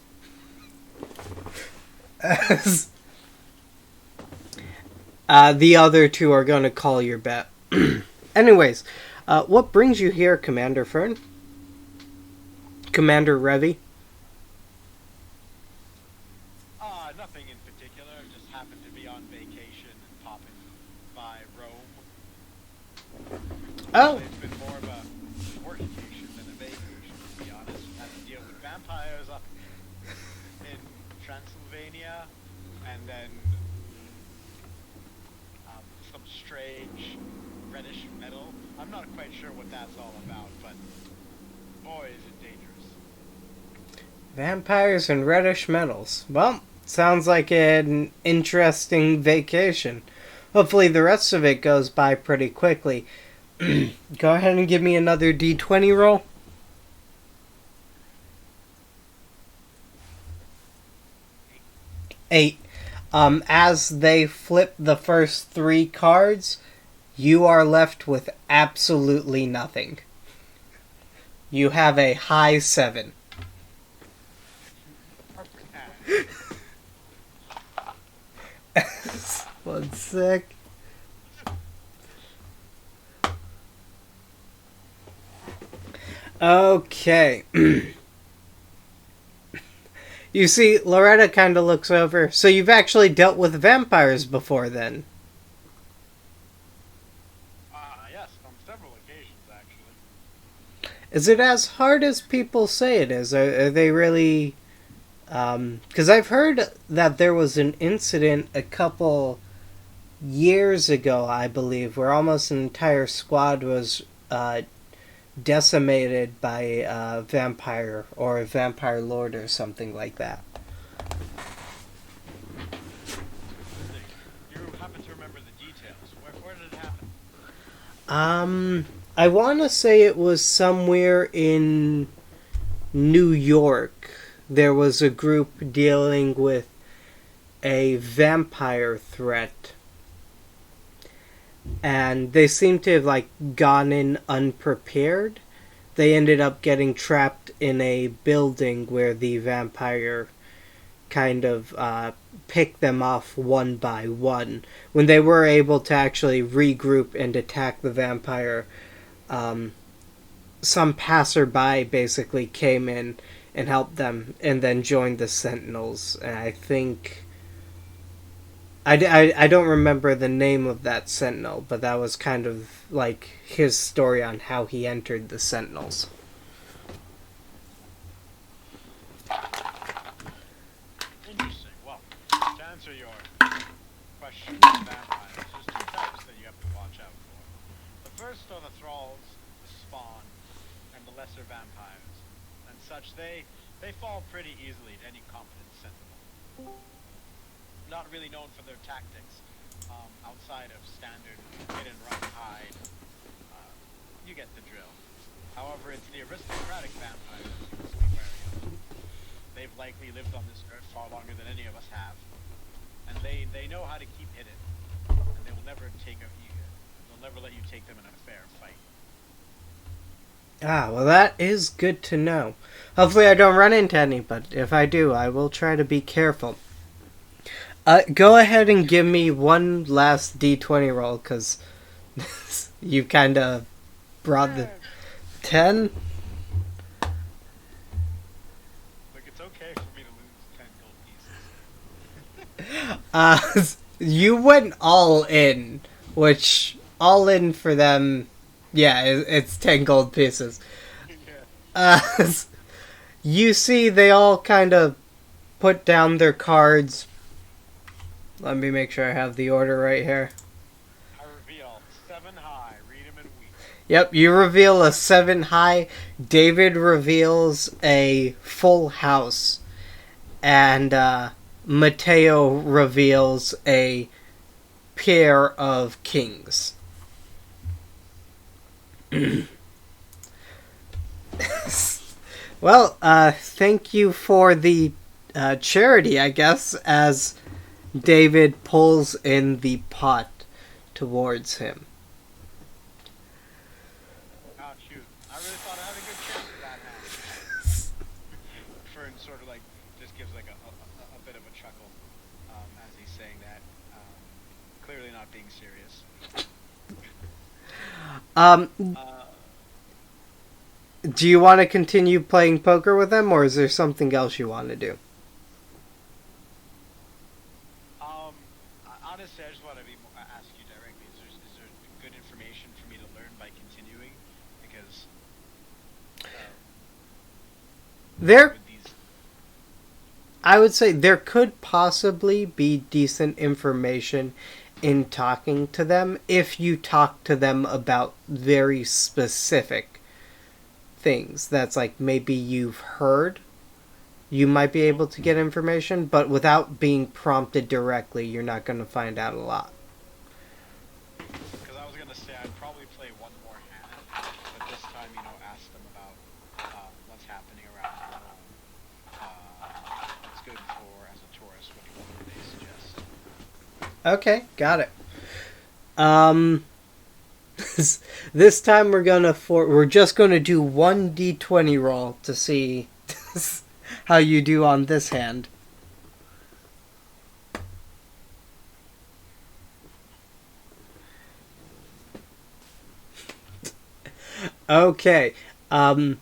As, the other 2 are going to call your bet. Anyways, what brings you here, Commander Fern? Commander Revi? Nothing in particular. Just happened to be on vacation and popping by Rome. Oh. It's been more of a workcation than a vacation, to be honest. Had to deal with vampires up in Transylvania, and then some strange reddish metal. I'm not quite sure what that's all about, but boy, is it dangerous. Vampires and reddish metals. Well, sounds like an interesting vacation. Hopefully the rest of it goes by pretty quickly. Go ahead and give me another d20 roll. 8. As they flip the first 3 cards, you are left with absolutely nothing. You have a high 7. One sec. Okay. You see, Loretta kind of looks over. So you've actually dealt with vampires before then? Yes, on several occasions, actually. Is it as hard as people say it is? Are they really... Because I've heard that there was an incident a couple years ago, I believe, where almost an entire squad was decimated by a vampire or a vampire lord or something like that. You happen to remember the details. Where did it happen? I want to say it was somewhere in New York. There was a group dealing with a vampire threat. And they seemed to have, like, gone in unprepared. They ended up getting trapped in a building where the vampire kind of picked them off one by one. When they were able to actually regroup and attack the vampire, some passerby basically came in and helped them and then joined the Sentinels. And I think... I don't remember the name of that Sentinel, but that was kind of like his story on how he entered the Sentinels. Interesting. Well, to answer your question about vampires, there's two types that you have to watch out for. The first are the thralls, the spawn, and the lesser vampires. And such, they fall pretty easily to any competent sentinel. Not really known for their tactics, outside of standard hit and run hide. You get the drill. However, it's the aristocratic vampires you must be wary of. They've likely lived on this earth far longer than any of us have, and they know how to keep hidden, and they will never they'll never let you take them in a fair fight. Ah, well, that is good to know. Hopefully I don't run into any, but if I do, I will try to be careful. Go ahead and give me one last D20 roll, because you kind of brought the 10. Look, it's okay for me to lose 10 gold pieces. You went all in, which all in for them, yeah, it's 10 gold pieces. You see they all kind of put down their cards. Let me make sure I have the order right here. I reveal 7 high, read 'em and weep. Yep, you reveal a 7 high. David reveals a full house. And Mateo reveals a pair of kings. Well, thank you for the charity, I guess, as David pulls in the pot towards him. Oh, shoot. I really thought I had a good chance with that hand. Fern sort of like, just gives like a bit of a chuckle as he's saying that. Clearly not being serious. Do you want to continue playing poker with them, or is there something else you want to do? Honestly, I just want to ask you directly, is there good information for me to learn by continuing? Because I would say there could possibly be decent information in talking to them if you talk to them about very specific things that's like maybe you've heard. You might be able to get information, but without being prompted directly, you're not going to find out a lot. Because I was going to say I'd probably play one more hand, but this time, ask them about what's happening around the world. What's good for, as a tourist, what do they suggest? Okay, got it. This time we're just gonna do one d20 roll to see how you do on this hand. Okay. By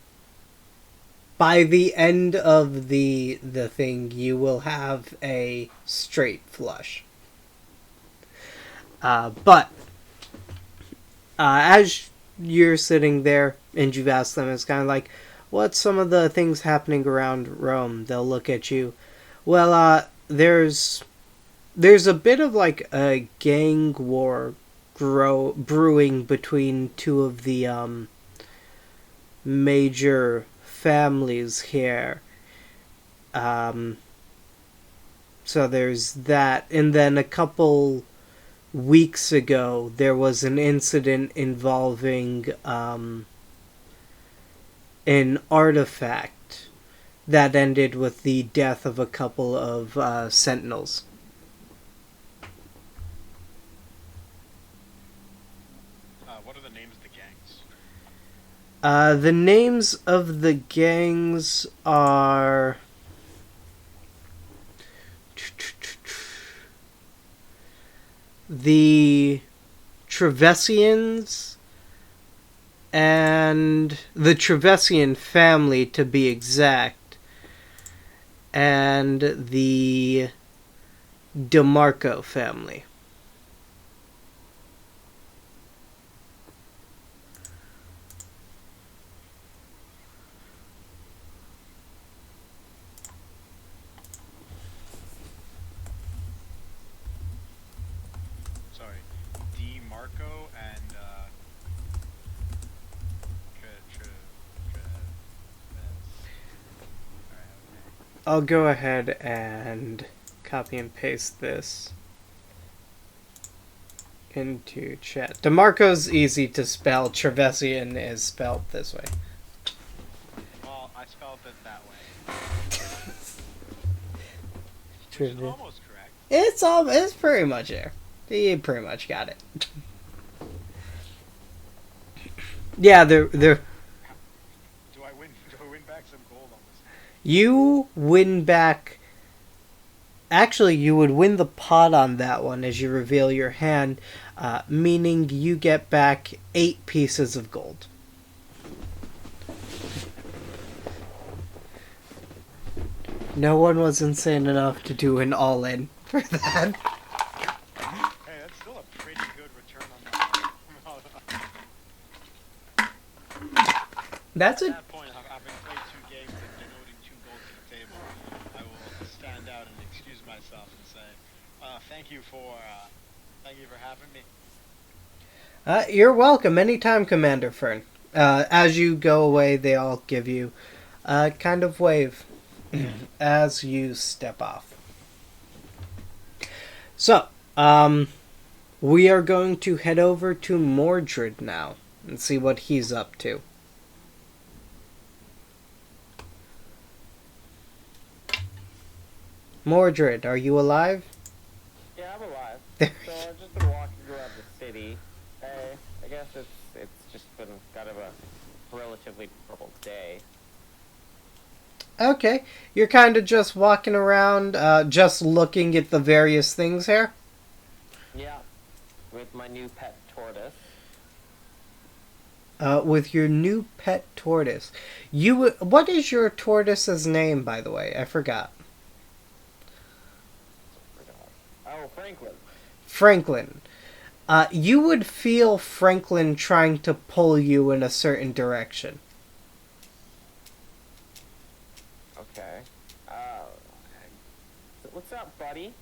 the end of the thing, you will have a straight flush. But as you're sitting there and you've asked them, it's kind of like, what's some of the things happening around Rome? They'll look at you. Well, there's a bit of like a gang war brewing between two of the major families here. So there's that, and then a couple weeks ago there was an incident involving an artifact that ended with the death of a couple of Sentinels. What are the names of the gangs? The names of the gangs are... the Trevesians and the Trevesian family, to be exact, and the DeMarco family. Sorry, DeMarco and I'll go ahead and copy and paste this into chat. DeMarco's easy to spell. Trevesian is spelled this way. Well, I spelled it that way. Which is Trivia. almost correct. It's pretty much there. You pretty much got it. Yeah, they're Do I win back some gold on this? you win back. Actually, you would win the pot on that one as you reveal your hand, meaning you get back 8 pieces of gold. No one was insane enough to do an all-in for that. Hey, that's still a pretty good return on that. That's At a that point, having played 2 games and denoting 2 gold to the table, I will stand out and excuse myself and say, thank you for having me. You're welcome anytime, Commander Fern. As you go away, they all give you a kind of wave as you step off. So, we are going to head over to Mordred now and see what he's up to. Mordred, are you alive? Yeah, I'm alive. There So I've just been walking around the city. I guess it's just been kind of a relatively troubled day. Okay, you're kind of just walking around, just looking at the various things here? Yeah, with my new pet tortoise. With your new pet tortoise. What is your tortoise's name, by the way? I forgot. Oh, Franklin. Franklin. You would feel Franklin trying to pull you in a certain direction. Okay. What's up, buddy?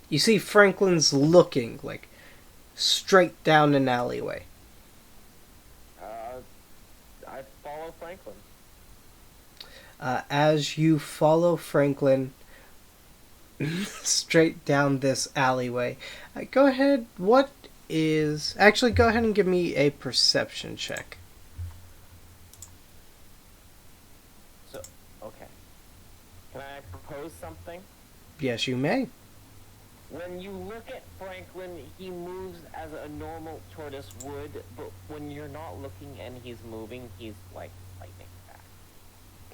You see Franklin's looking, like, straight down an alleyway. I follow Franklin. As you follow Franklin straight down this alleyway, go ahead, actually, go ahead and give me a perception check. So, okay. Can I propose something? Yes, you may. When you look at Franklin, he moves as a normal tortoise would, but when you're not looking and he's moving, he's like lightning fast.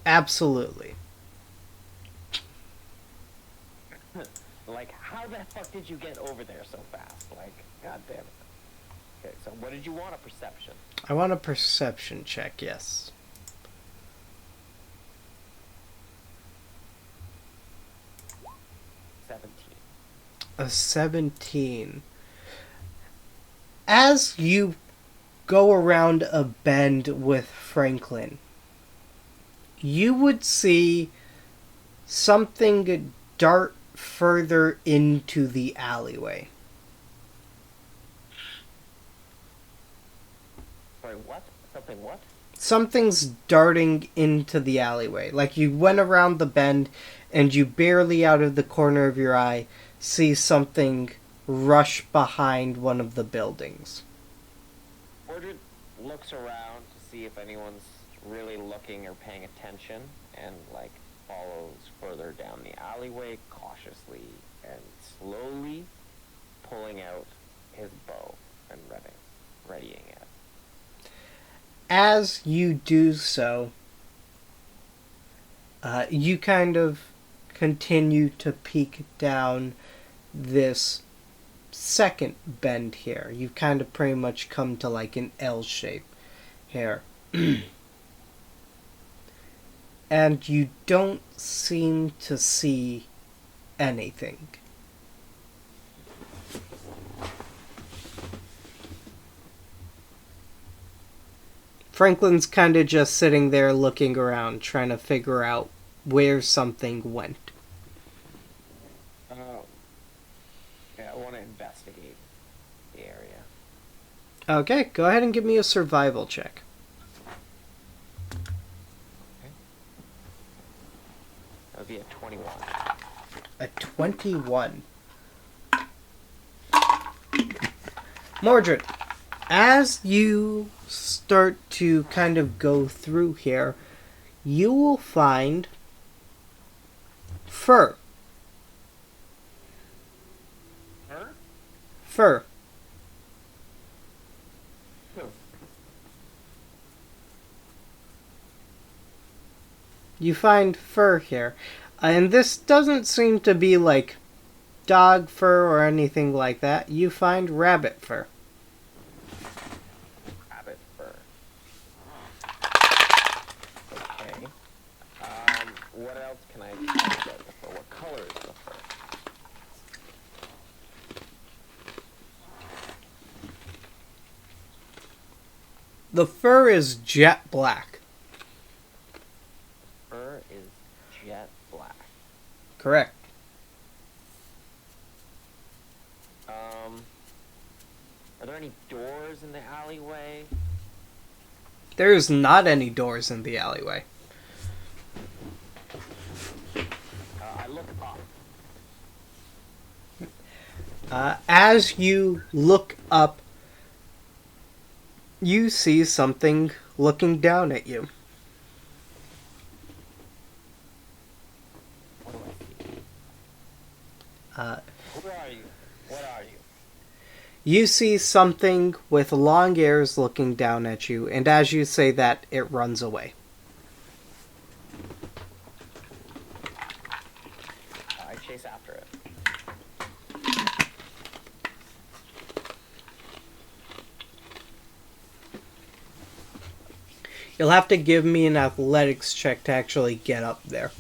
Absolutely. Like, how the fuck did you get over there so fast? Like, god damn it. Okay, so what did you want? A perception? I want a perception check, yes. 17. A 17. As you go around a bend with Franklin, you would see something dart further into the alleyway. Sorry, what? Something what? Something's darting into the alleyway. Like you went around the bend and you barely out of the corner of your eye see something rush behind one of the buildings. Mordred looks around to see if anyone's really looking or paying attention, and like follows further down the alleyway cautiously and slowly, pulling out his bow and readying it. As you do so, you kind of continue to peek down this second bend here. You've kind of pretty much come to like an L shape here. And you don't seem to see anything. Franklin's kind of just sitting there looking around, trying to figure out where something went. Yeah, I want to investigate the area. Okay, go ahead and give me a survival check. That would be a 21. A 21. Mordred, as you start to kind of go through here, you will find fur. Her? Fur. Who? You find fur here. And this doesn't seem to be like dog fur or anything like that. You find rabbit fur. Rabbit fur. Okay. What else can I tell about the fur? What color is the fur? The fur is jet black. Fur is jet black. Correct. Are there any doors in the alleyway? There's not any doors in the alleyway. I look up. As you look up, you see something looking down at you. What do I see? Who are you? What are you? You see something with long ears looking down at you, and as you say that, it runs away. I chase after it. You'll have to give me an athletics check to actually get up there.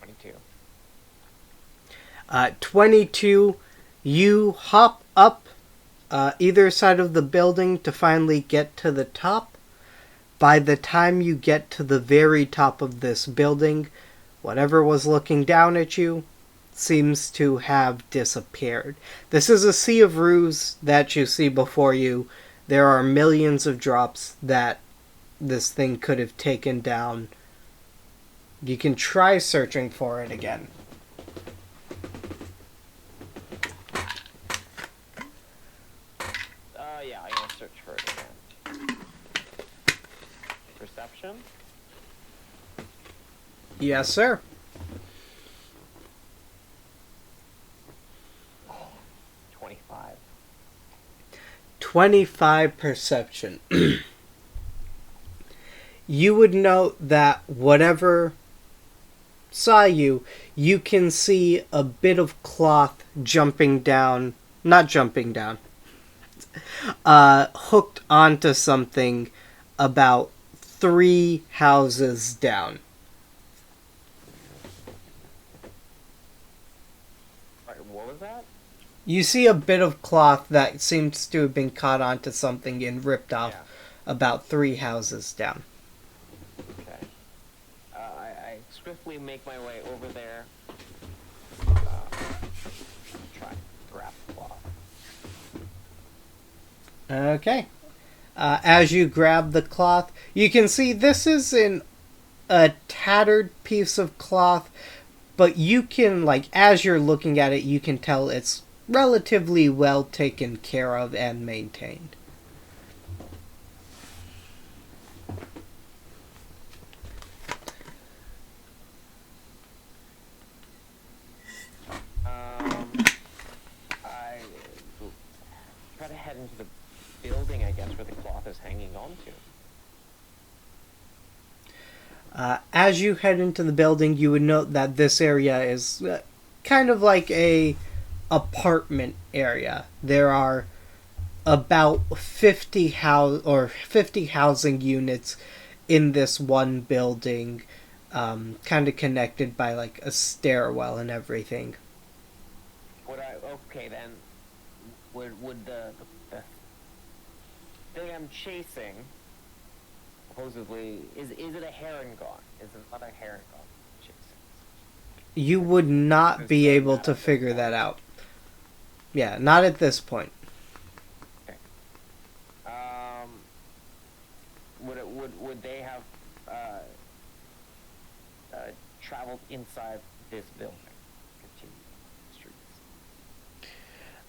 22. 22, you hop up either side of the building to finally get to the top. By the time you get to the very top of this building, whatever was looking down at you seems to have disappeared. This is a sea of ruse that you see before you. There are millions of drops that this thing could have taken down. You can try searching for it again. Yeah, I'm gonna search for it again. Perception? Yes, sir. 25. 25 perception. You would note that whatever saw you, you can see a bit of cloth jumping down, not jumping down, hooked onto something about 3 houses down. Right, what was that? You see a bit of cloth that seems to have been caught onto something and ripped off about 3 houses down. Okay. I swiftly make my way over there. Try and grab the cloth. Okay. As you grab the cloth, you can see this is a tattered piece of cloth, but you can, like, as you're looking at it, you can tell it's relatively well taken care of and maintained. I try to head into the building, I guess, where the cloth is hanging on to. As you head into the building, you would note that this area is kind of like a apartment area. There are about 50 housing units in this one building, kind of connected by like a stairwell and everything. Okay then, would the thing I'm chasing supposedly is it a Harengon? Is it not a Harengon chasing? You would not be able to figure that out. Yeah, not at this point. Okay. Would they have traveled inside this building? Continue the streets.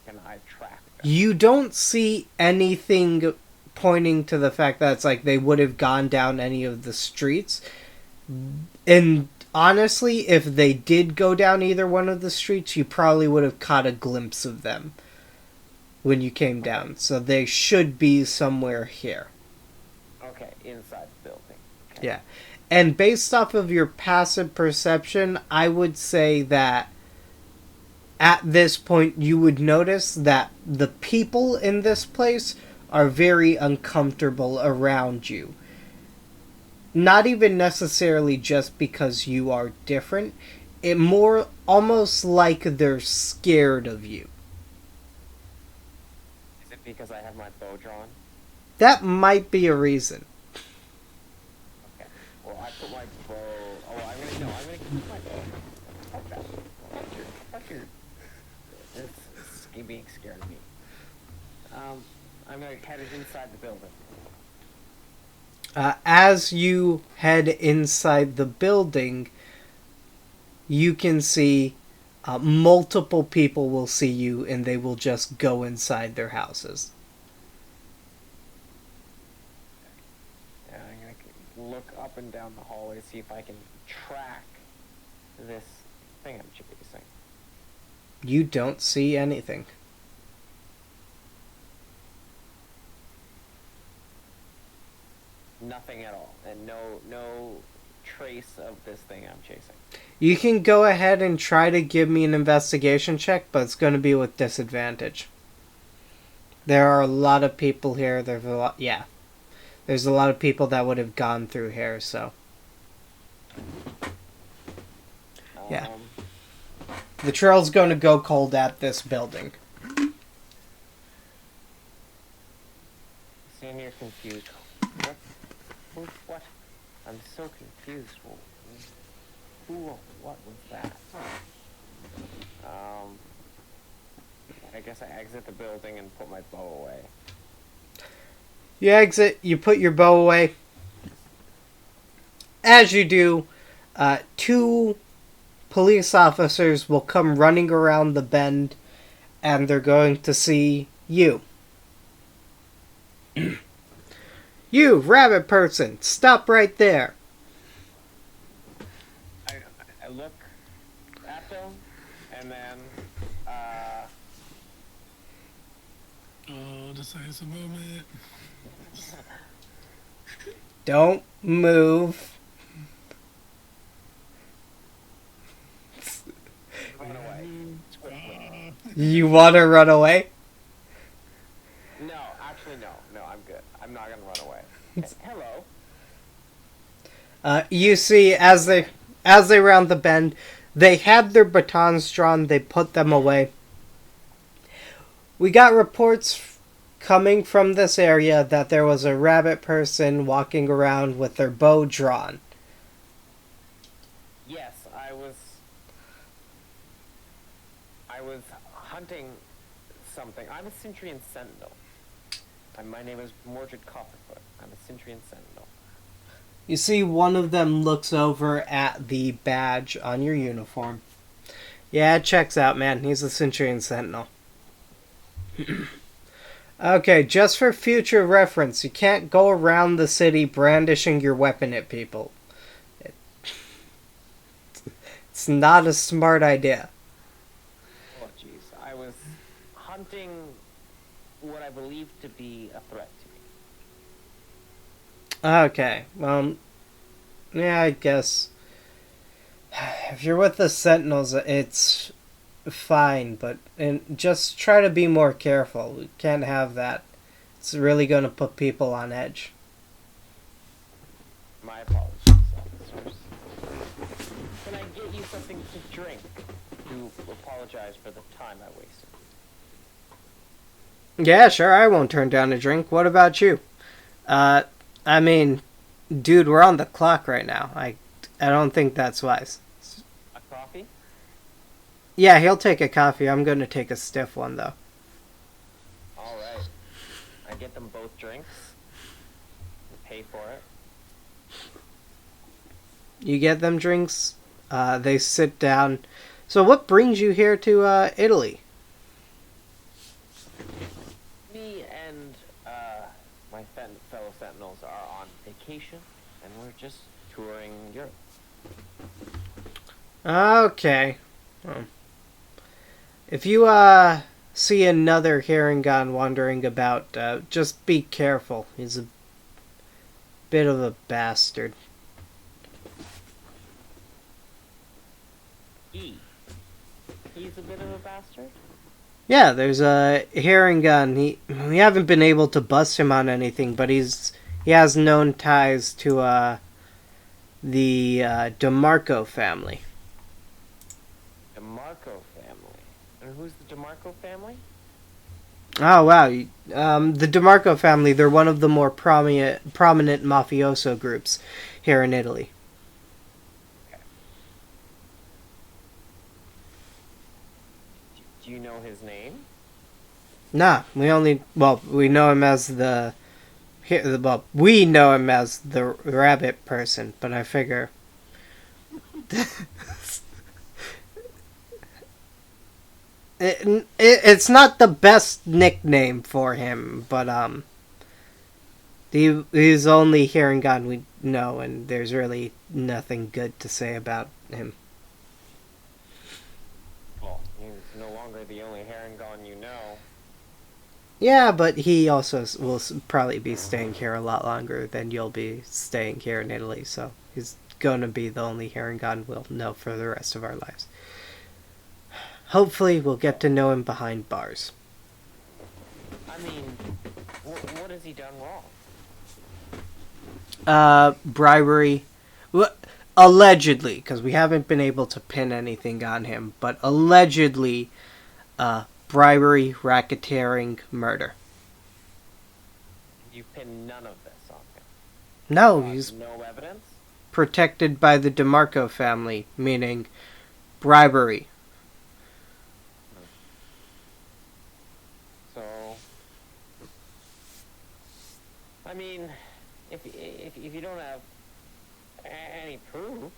Can I track them? You don't see anything pointing to the fact that it's like they would have gone down any of the streets. And honestly, if they did go down either one of the streets, you probably would have caught a glimpse of them when you came down. So they should be somewhere here. Okay, inside the building. Okay. Yeah. And based off of your passive perception, I would say that at this point you would notice that the people in this place are very uncomfortable around you. Not even necessarily just because you are different. It more almost like they're scared of you. Is it because I have my bow drawn? That might be a reason. Okay. Well, I put my bow. Oh, I'm gonna keep my bow. Fuck that. Fuck your. It's being scared of me. I'm gonna head inside the building. As you head inside the building, you can see multiple people will see you and they will just go inside their houses. And I'm gonna look up and down the hallway, see if I can track this thing I'm chasing. You don't see anything. Nothing at all, and no trace of this thing I'm chasing. You can go ahead and try to give me an investigation check, but it's going to be with disadvantage. There are a lot of people here. There's a lot of people that would have gone through here, so. Yeah. The trail's going to go cold at this building. Stand here confused. What? I'm so confused. What was that? I guess I exit the building and put my bow away. You exit, you put your bow away. As you do, 2 police officers will come running around the bend, and they're going to see you. You, rabbit person, stop right there. I look at them, and then, Oh, decisive moment. Don't move. Run away. Swiftly. You want to run away? No, actually, no. No, I'm good. I'm not gonna run away. Hello. You see, as they round the bend, they had their batons drawn. They put them away. We got reports coming from this area that there was a rabbit person walking around with their bow drawn. Yes, I was hunting something. I'm a Sintrian Sentinel. And my name is Mordred Copperfoot. I'm a Sintrian Sentinel. You see, one of them looks over at the badge on your uniform. Yeah, it checks out, man. He's a Sintrian Sentinel. Okay, just for future reference, you can't go around the city brandishing your weapon at people. It's not a smart idea. Oh, jeez. I was hunting what I believe to be a threat to me. Okay, well, yeah, I guess. If you're with the Sentinels, it's fine, but just try to be more careful. We can't have that. It's really going to put people on edge. My apologies, officers. Can I get you something to drink? To apologize for the time I wasted. Yeah, sure, I won't turn down a drink. What about you? I mean, dude, we're on the clock right now. I don't think that's wise. A coffee? Yeah, he'll take a coffee. I'm going to take a stiff one, though. Alright. I get them both drinks. And pay for it. You get them drinks. They sit down. So what brings you here to Italy? Me and my fellow Sentinels are on vacation, and we're just touring Europe. Okay. Well, if you see another Harengon wandering about, just be careful. He's a bit of a bastard. He's a bit of a bastard? Yeah, there's a Harengon. We haven't been able to bust him on anything, but he has known ties to the DeMarco family. DeMarco family. And who's the DeMarco family? Oh wow, the DeMarco family. They're one of the more prominent mafioso groups here in Italy. Okay. Do you know his name? Nah, we know him as we know him as the rabbit person, but I figure it's not the best nickname for him, but he's only Harengon we know, and there's really nothing good to say about him. Well, he's no longer the only Harengon you know. Yeah, but he also will probably be staying here a lot longer than you'll be staying here in Italy, so he's going to be the only Harengon we'll know for the rest of our lives. Hopefully, we'll get to know him behind bars. I mean, what has he done wrong? Bribery. Allegedly, because we haven't been able to pin anything on him, but allegedly, bribery, racketeering, murder. You pin none of this on him? No, he's no evidence? protected by the DeMarco family, meaning bribery. So, I mean, if you don't have any proof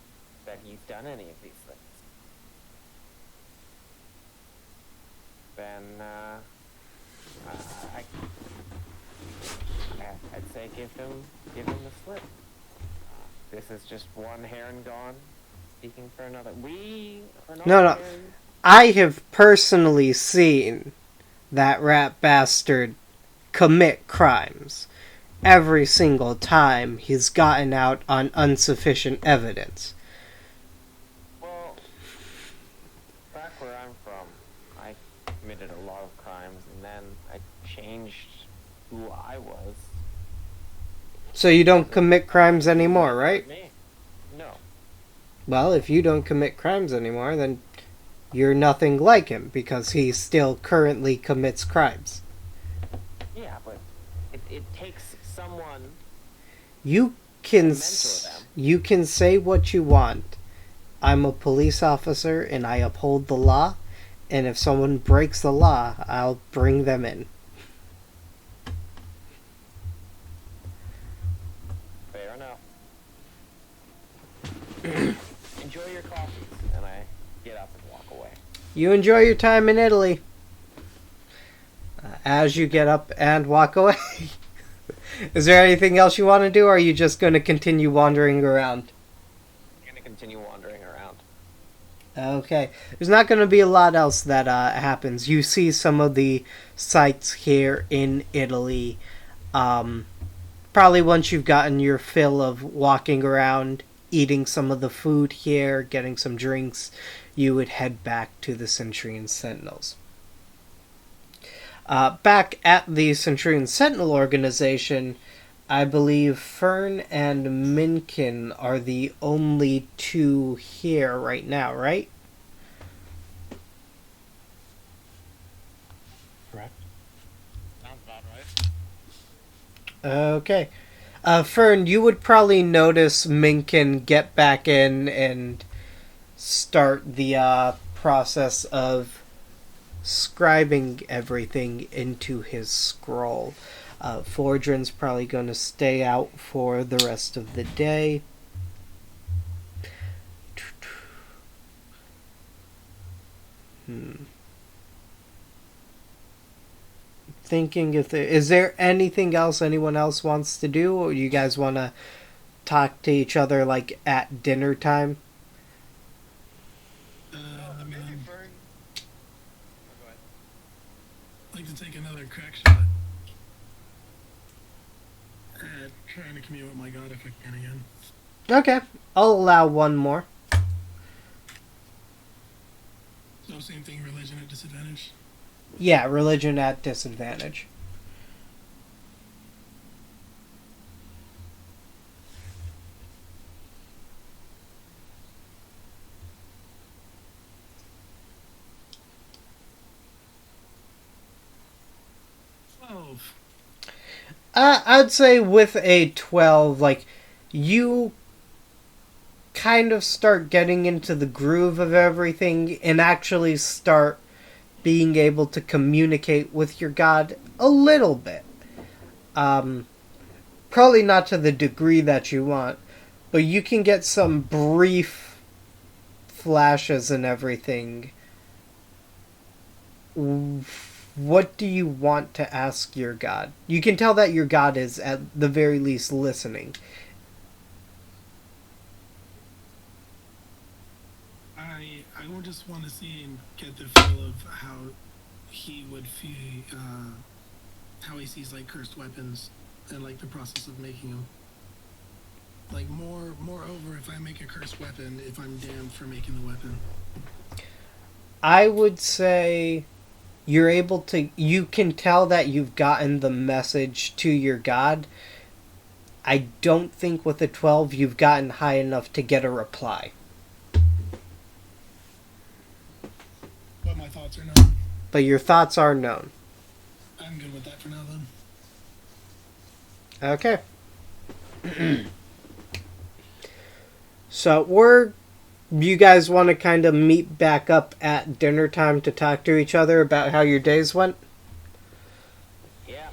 that he's done any of these things, then I'd say give him the slip. This is just one Harengon speaking for another. We are not No. very... I have personally seen that rat bastard commit crimes every single time he's gotten out on insufficient evidence. Well, back where I'm from, I committed a lot of crimes, and then I changed who I was. So you don't commit crimes anymore, right? Me? No. Well, if you don't commit crimes anymore, then you're nothing like him, because he still currently commits crimes. Yeah, but it takes someone. You can mentor them. you can say what you want. I'm a police officer and I uphold the law, and if someone breaks the law, I'll bring them in. Fair enough. Enjoy your coffees, and I get up and walk away. You enjoy your time in Italy. As you get up and walk away. Is there anything else you want to do, or are you just going to continue wandering around? I'm gonna continue wandering around. Okay. There's not going to be a lot else that happens. You see some of the sights here in Italy. Probably once you've gotten your fill of walking around, eating some of the food here, getting some drinks, you would head back to the Sintrian Sentinels. Back at the Sintrian Sentinel organization, I believe Fern and Minkin are the only two here right now, right? Correct. Sounds about right. Okay. Fern, you would probably notice Minkin get back in and start the process of scribing everything into his scroll. Fordrin's probably going to stay out for the rest of the day. Thinking if is there anything else anyone else wants to do, or you guys want to talk to each other like at dinner time? Maybe Fern. Oh, go ahead. I'd like to take another crack shot at trying to commune with my god if I can again. Okay, I'll allow one more. So same thing, religion at disadvantage. Yeah, religion at disadvantage. I'd say with a 12, like, you kind of start getting into the groove of everything and actually start being able to communicate with your god a little bit. Probably not to the degree that you want, but you can get some brief flashes and everything. What do you want to ask your god? You can tell that your god is at the very least listening. I would just want to see and get the feel of how he would feel, how he sees like cursed weapons and like the process of making them. Like moreover, if I make a cursed weapon, if I'm damned for making the weapon. I would say you can tell that you've gotten the message to your god. I don't think with a 12 you've gotten high enough to get a reply. But my thoughts are known. But your thoughts are known. I'm good with that for now then. Okay. So you guys want to kind of meet back up at dinner time to talk to each other about how your days went? Yeah.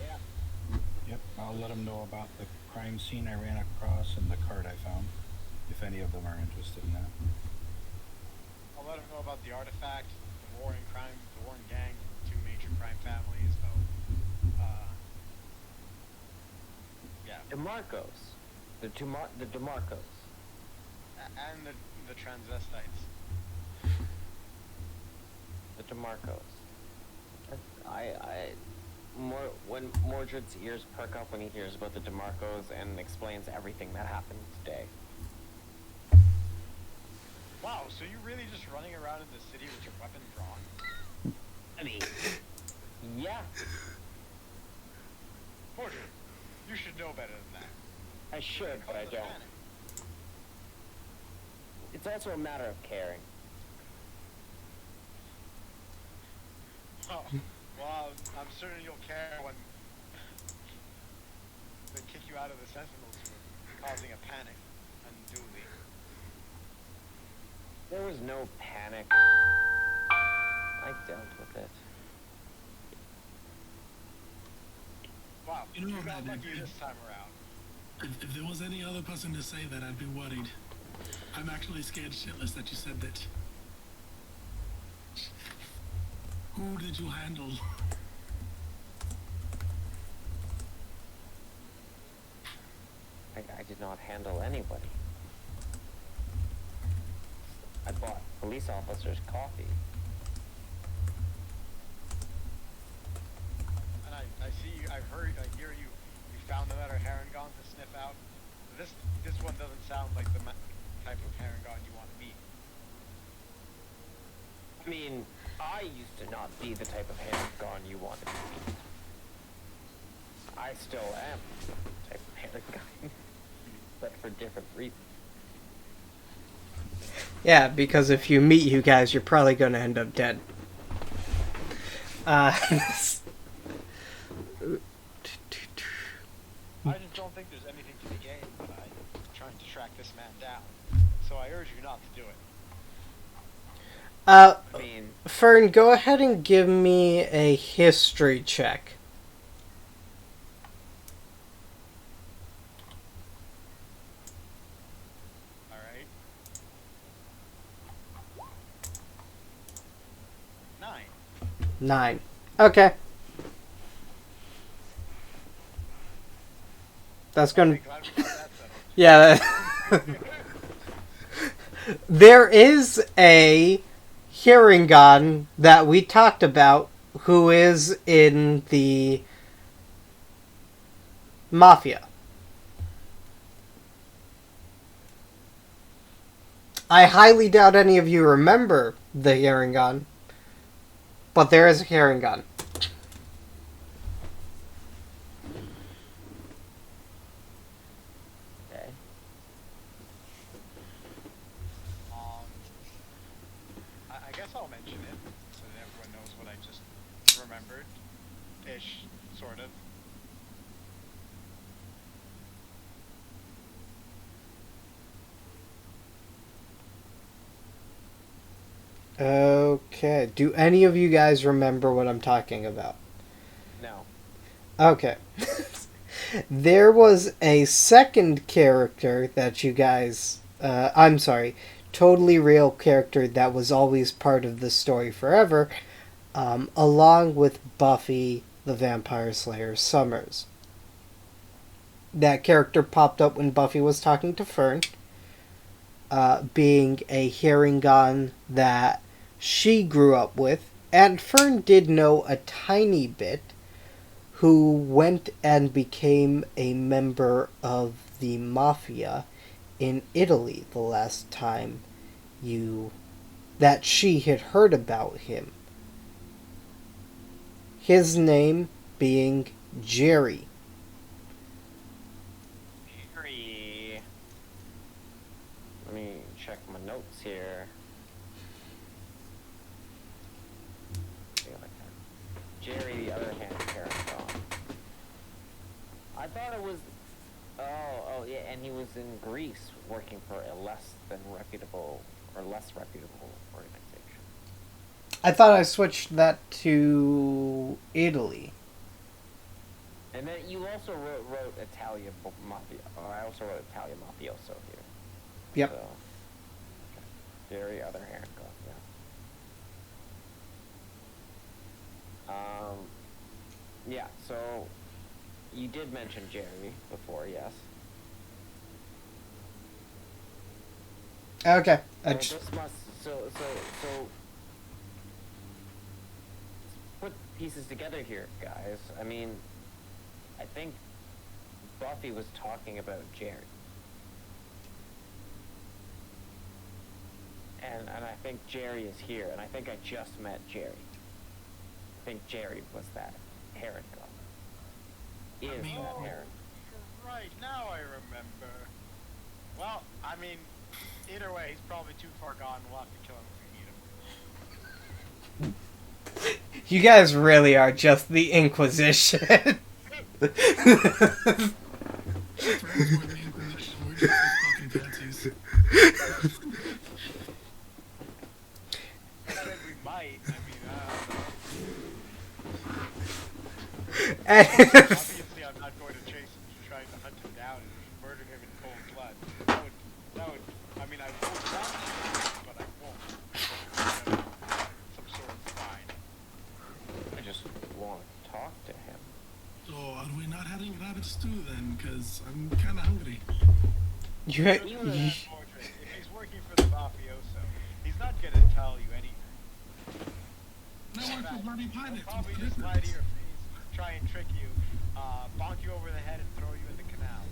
Yep, I'll let them know about the crime scene I ran across and the card I found, if any of them are interested in that. I'll let him know about the artifact, the warring gang, two major crime families. So, yeah, DeMarcos. The DeMarcos. and the transvestites. The DeMarcos. When Mordred's ears perk up when he hears about the DeMarcos and explains everything that happened today. Wow, so you're really just running around in the city with your weapon drawn? I mean, yeah, Portrait, you should know better than that. I should, but I Cause a don't. panic. It's also a matter of caring. Oh, well, I'm certain you'll care when they kick you out of the Sentinels for causing a panic unduly. There was no panic. I dealt with it. Wow, You know, you got man, lucky this time around. If there was any other person to say that, I'd be worried. I'm actually scared shitless that you said that. Who did you handle? I did not handle anybody. I bought police officers coffee. And I see you, I've heard, I hear you, you found another Harengons to sniff out. This one doesn't sound like the type of Harengon you want to meet. I mean, I used to not be the type of Harengon you wanted to meet. I still am the type of Harengon, but for different reasons. Yeah, because if you meet you guys, you're probably going to end up dead. I just don't think there's anything to be gained by trying to track this man down. So I urge you not to do it. I mean, Fern, go ahead and give me a history check. Alright? 9. 9. Okay. That's I'm going to... glad we got that settled. Yeah. There is a Harengon that we talked about who is in the Mafia. I highly doubt any of you remember the Harengon, but there is a Harengon. okay. I guess I'll mention it so that everyone knows what I just remembered. Ish, sort of. Okay. Do any of you guys remember what I'm talking about? No. Okay. There was a second character that you guys... I'm sorry. Totally real character that was always part of the story forever, along with Buffy the Vampire Slayer Summers. That character popped up when Buffy was talking to Fern, being a Harengon that she grew up with, and Fern did know a tiny bit, who went and became a member of the Mafia in Italy the last time that she had heard about him. His name being Jerry. Jerry. Let me check my notes here. See like that. Jerry, the other hand, Harengon. I thought it was. Oh, yeah, and he was in Greece working for a less reputable organization. I thought I switched that to Italy. And then you also wrote Italia Mafia. Oh, I also wrote Italia Mafioso here. Yep. So, okay. Jerry, other Harengon, yeah. Yeah, so you did mention Jerry before, yes. Okay. So this must so put pieces together here, guys. I mean, I think Buffy was talking about Jerry. and I think Jerry is here, and I think I just met Jerry. I think Jerry was that Harengon. Is that Harengon. Right, now I remember. Well, I mean, either way, he's probably too far gone. We'll have to kill him if we need him. You guys really are just the Inquisition. Friends with the Inquisition, we're just fucking pansies. I said we might. I mean, And- obviously I'm not going to chase him to try to hunt him down and murder him in cold blood. That would, I mean, I would want to, but I won't. Some sort of fine. I just want to talk to him. So, are we not having rabbit stew then? Because I'm kind of hungry. you, Look at you, that portrait. If he's working for the mafioso, he's not going to tell you anything. I work for bloody He'll pirates. probably What just is lie to this? your face, try and trick you, bonk you over the head and throw you in the canal.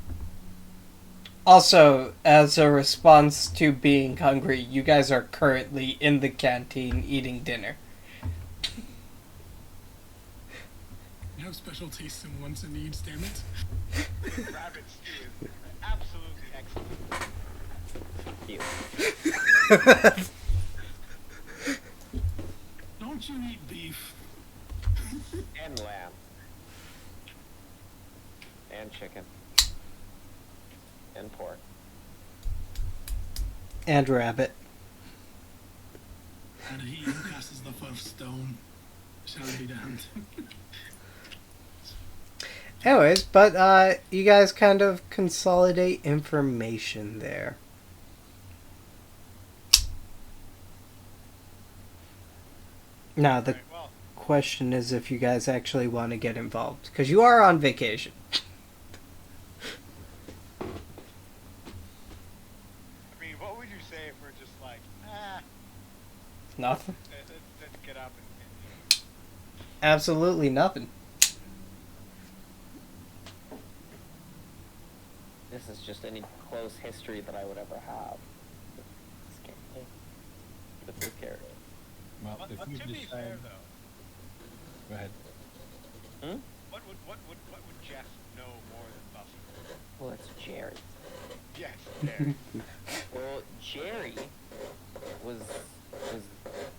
also, as a response to being hungry, you guys are currently in the canteen eating dinner. You have special taste in wants and needs, damn it. Rabbit stew is absolutely excellent. You. Don't you eat beef? And lamb. And chicken. And pork. And rabbit. And he who casts the first stone shall be damned. Anyways, but you guys kind of consolidate information there. Now, the Right, well, question is if you guys actually want to get involved. Because you are on vacation. I mean, what would you say if we're just like, Nothing. let's get up and Absolutely nothing. This is just any close history that I would ever have. With this character. Well, But if to you be decide, fair, though, go ahead. what would Jeff know more than Buffy? Well, it's Jerry. Yes, there. Well, Jerry was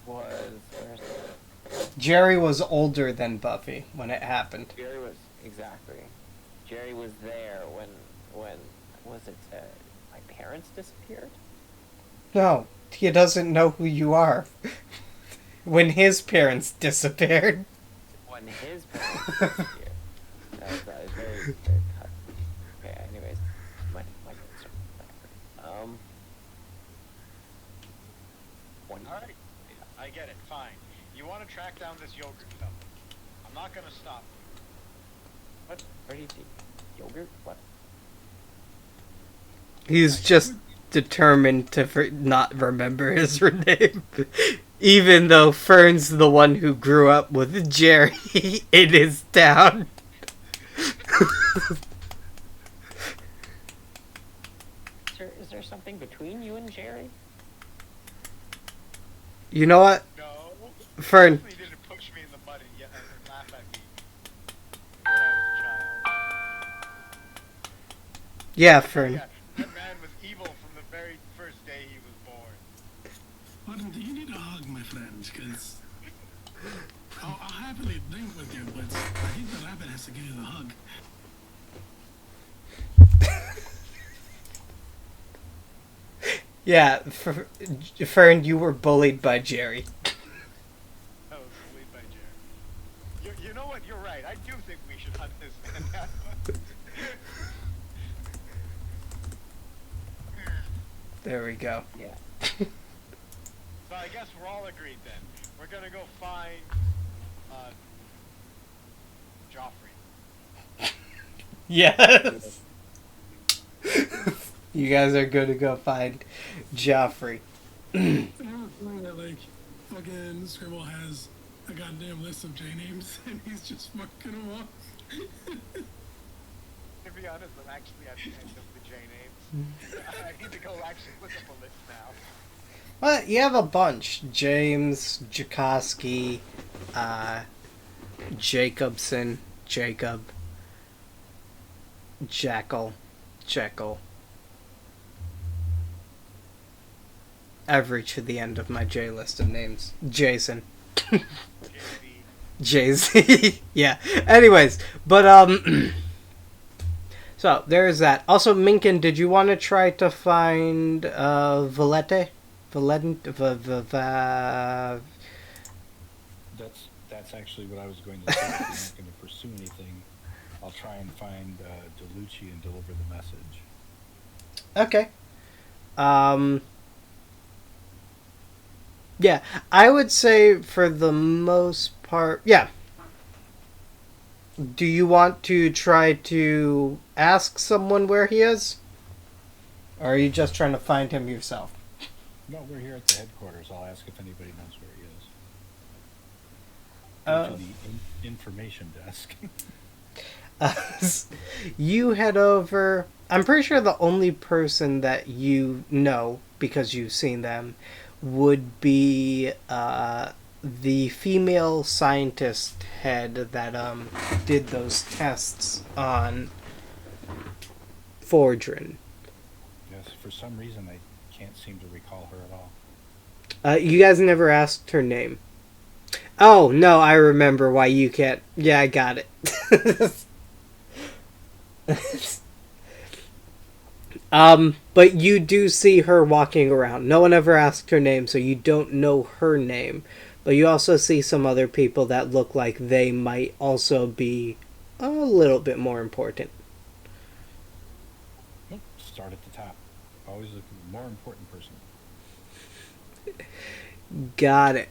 where's it? Jerry was older than Buffy when it happened. Jerry was exactly. Jerry was there when was it? My parents disappeared. No, he doesn't know who you are. When his parents disappeared. When his parents disappeared. That was very very cut. Okay. Anyways, my notes are One. All right, I get it. Fine. You want to track down this yogurt fellow? I'm not gonna stop you. What? Where do you see yogurt? What? He's just determined to not remember his name. Even though Fern's the one who grew up with Jerry in his town. Is there something between you and Jerry? You know what? No. Fern, He didn't push me in the mud and yet and laugh at me when I was a child. yeah, Fern. Yeah, that man was evil from the very first day he was born. Martin, do you need a hug, my friend? Because I'll happily drink with you, but I think the rabbit has to give you the hug. Yeah, Fern, you were bullied by Jerry. I was bullied by Jerry. You know what? You're right. I do think we should hunt this man down. There we go. Yeah. So I guess we're all agreed then. We're gonna go find Joffrey. Yes. You guys are going to go find Joffrey. Like, fucking Scribble has a goddamn list of J names, and he's just marking them off. To be honest, I'm actually at the end of the J names. I need to go actually look up a list now. Well, you have a bunch. James, Jakoski, Jacobson, Jacob, Jekyll. I've reached to the end of my J list of names. Jason. JV. Jay-Z. Yeah. Anyways, but, so, there's that. Also, Minkin, did you want to try to find, Valette? That's actually what I was going to say. If you're not going to pursue anything, I'll try and find DeLucci and deliver the message. Okay. Yeah, I would say for the most part, yeah. Do you want to try to ask someone where he is? Or are you just trying to find him yourself? No, we're here at the headquarters. I'll ask if anybody knows where he is. Go to the information desk. You head over. I'm pretty sure the only person that you know, because you've seen them, would be the female scientist head that did those tests on Fordrin. Yes, for some reason I can't seem to recall her at all. You guys never asked her name. Oh, no, I remember why you can't. Yeah, I got it. But you do see her walking around. No one ever asked her name, so you don't know her name. But you also see some other people that look like they might also be a little bit more important. Nope, start at the top. Always look for the more important person. Got it.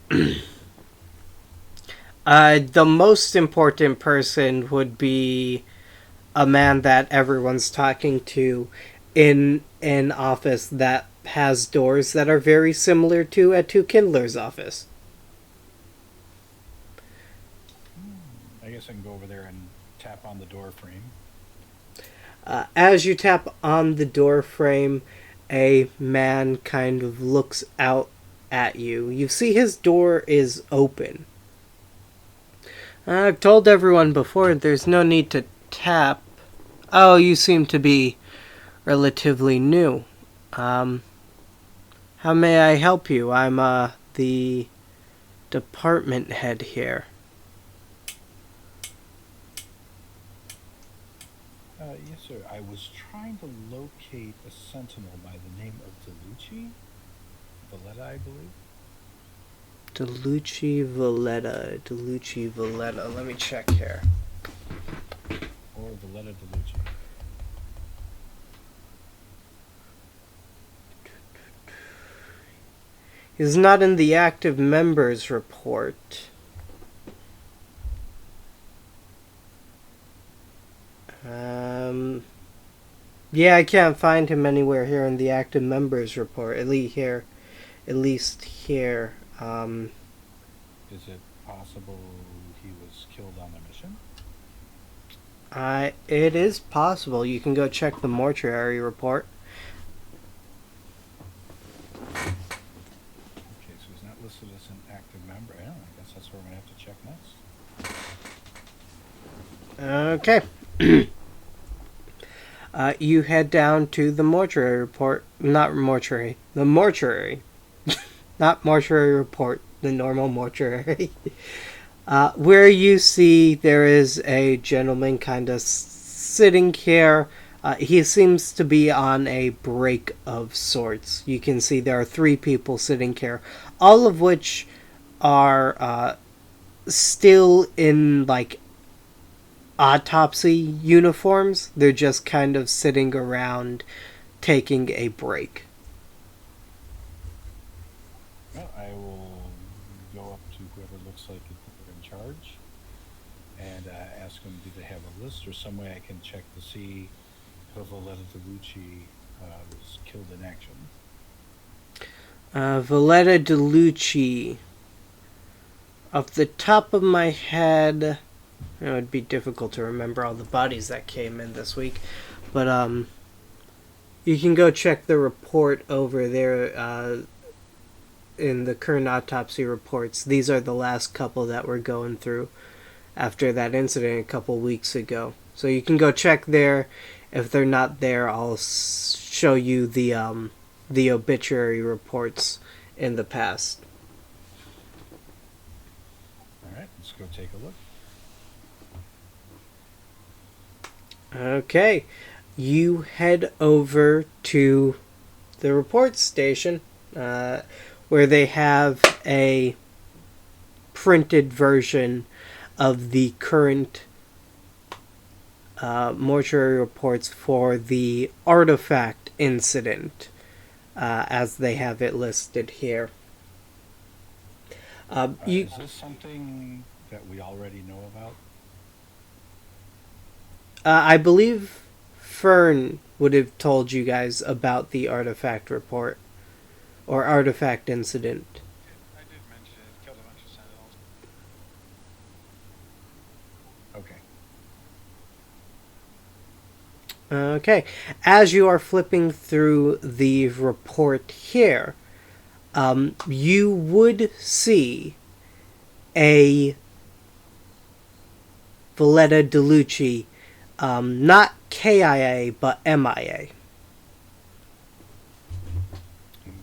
The most important person would be a man that everyone's talking to in an office that has doors that are very similar to a Two Kindler's office. I guess I can go over there and tap on the door frame. As you tap on the door frame, a man kind of looks out at you. You see his door is open. I've told everyone before there's no need to tap. Oh, you seem to be relatively new. How may I help you? I'm the department head here. Yes, sir. I was trying to locate a sentinel by the name of DeLucci? Valletta, I believe. DeLucci Valletta. Let me check here. Or Valletta DeLucci. He's not in the active members report. Yeah, I can't find him anywhere here in the active members report. At least here. Is it possible he was killed on a mission? It is possible. You can go check the mortuary report. Okay, so he's not listed as an active member. I guess that's where we're going to have to check next. Okay. You head down to the mortuary report. Not mortuary. The mortuary. Not mortuary report. The normal mortuary. Where you see there is a gentleman kind of sitting here. He seems to be on a break of sorts. You can see there are 3 people sitting here. All of which are still in, like, autopsy uniforms. They're just kind of sitting around taking a break. Well, I will go up to whoever looks like they're in charge and ask them, do they have a list or some way I can check to see if Valletta DeLucci was killed in action? Valletta DeLucci. Off the top of my head, it would be difficult to remember all the bodies that came in this week, but you can go check the report over there. in the current autopsy reports, these are the last couple that we're going through after that incident a couple weeks ago. So you can go check there. If they're not there, I'll show you the obituary reports in the past. All right, let's go take a look. Okay, you head over to the report station, where they have a printed version of the current mortuary reports for the artifact incident, as they have it listed here. Is this something that we already know about? I believe Fern would have told you guys about the artifact report, or artifact incident. I did mention it killed a bunch of Sentinels. Okay, as you are flipping through the report here, you would see a Valletta DeLucci, not KIA, but MIA.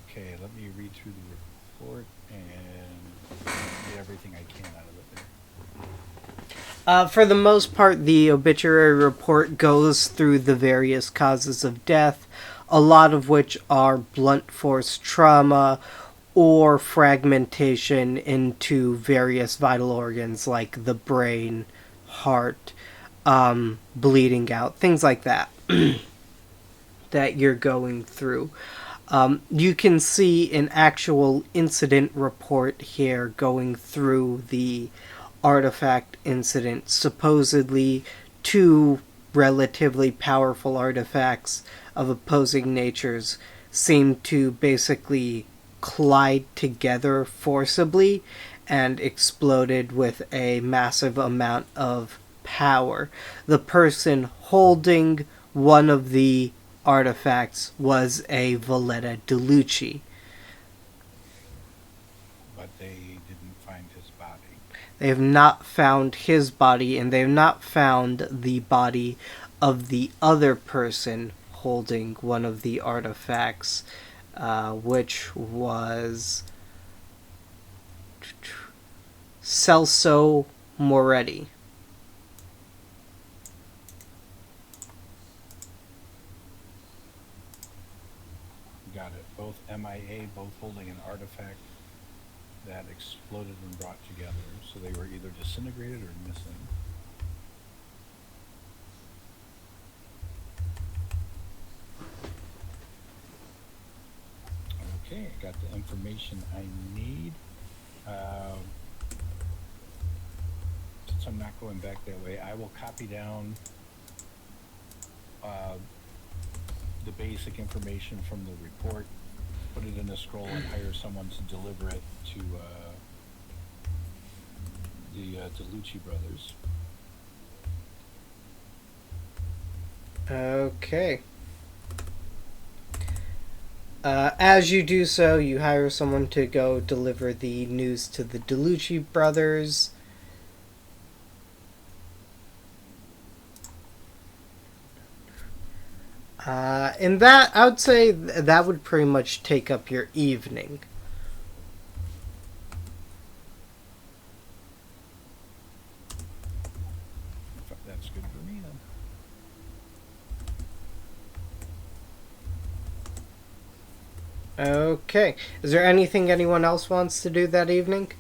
Okay, let me read through the report and get everything I can out of it there. For the most part, the obituary report goes through the various causes of death, a lot of which are blunt force trauma or fragmentation into various vital organs like the brain, heart, bleeding out, things like that that you're going through. You can see an actual incident report here going through the artifact incident. Supposedly, two relatively powerful artifacts of opposing natures seem to basically collide together forcibly and exploded with a massive amount of power. The person holding one of the artifacts was a Valletta DeLucci. But they didn't find his body. They have not found his body, and they have not found the body of the other person holding one of the artifacts, which was Celso Moretti. Got it. Both MIA, both holding an artifact that exploded and brought together. So they were either disintegrated or missing. Okay, I got the information I need. Since I'm not going back that way, I will copy down the basic information from the report, put it in a scroll, and hire someone to deliver it to the DeLucci brothers. Okay. As you do so, you hire someone to go deliver the news to the DeLucci brothers. And that, I would say that would pretty much take up your evening. That's good for me then. Okay. Is there anything anyone else wants to do that evening?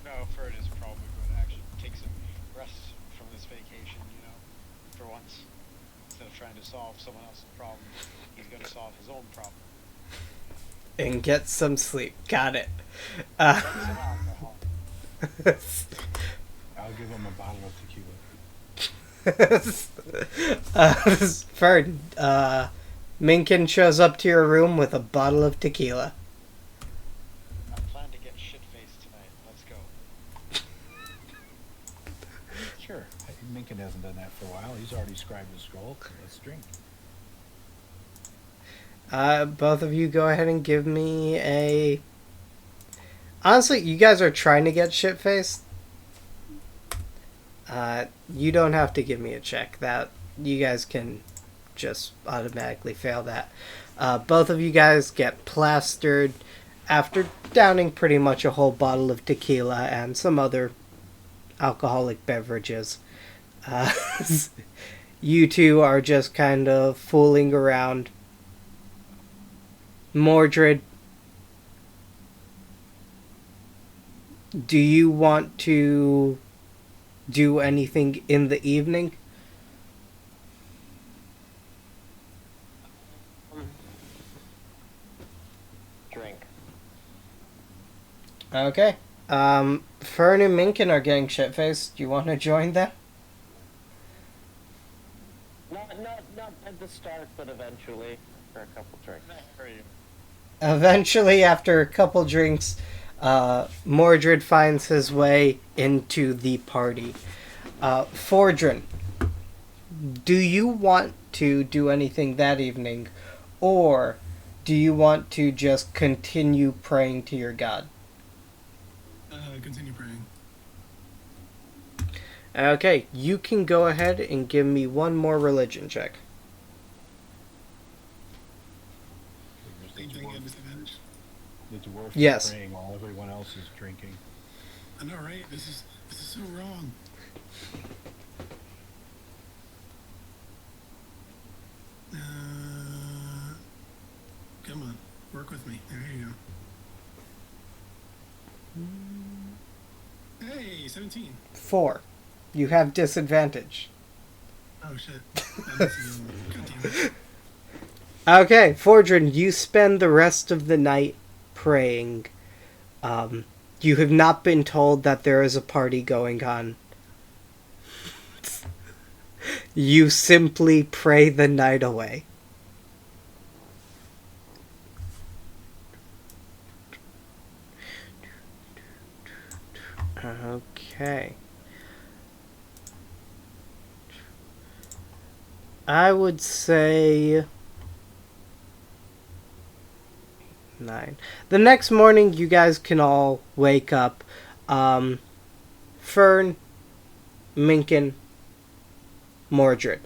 No, Ferd is probably going to actually take some rest from this vacation, for once. Instead of trying to solve someone else's problem, he's going to solve his own problem. And get some sleep. Got it. He's an alcoholic. I'll give him a bottle of tequila. Fern, Minkin shows up to your room with a bottle of tequila. I plan to get shit-faced tonight. Let's go. Sure. Minkin hasn't done that for a while. He's already scribed the scroll. Let's drink. Both of you go ahead and give me a... Honestly, you guys are trying to get shit-faced. You don't have to give me a check. That you guys can just automatically fail that. Both of you guys get plastered after downing pretty much a whole bottle of tequila and some other alcoholic beverages. You two are just kind of fooling around. Mordred, do you want to do anything in the evening? Drink. Okay. Fern and Minkin are getting shit-faced. Do you want to join them? Not at the start, but eventually, for a couple drinks. For you. Eventually, after a couple drinks, Mordred finds his way into the party. Fordrin, do you want to do anything that evening, or do you want to just continue praying to your god? Continue praying. Okay, you can go ahead and give me one more religion check. Same thing at disadvantage. The dwarf Yes. is praying while everyone else is drinking. I know, right? This is so wrong. Come on, work with me. There you go. Hey, 17. 4. You have disadvantage. Oh shit. God damn it. Okay, Fordrin, you spend the rest of the night praying. You have not been told that there is a party going on. You simply pray the night away. Okay. I would say 9. The next morning, you guys can all wake up. Fern, Minkin, Mordred.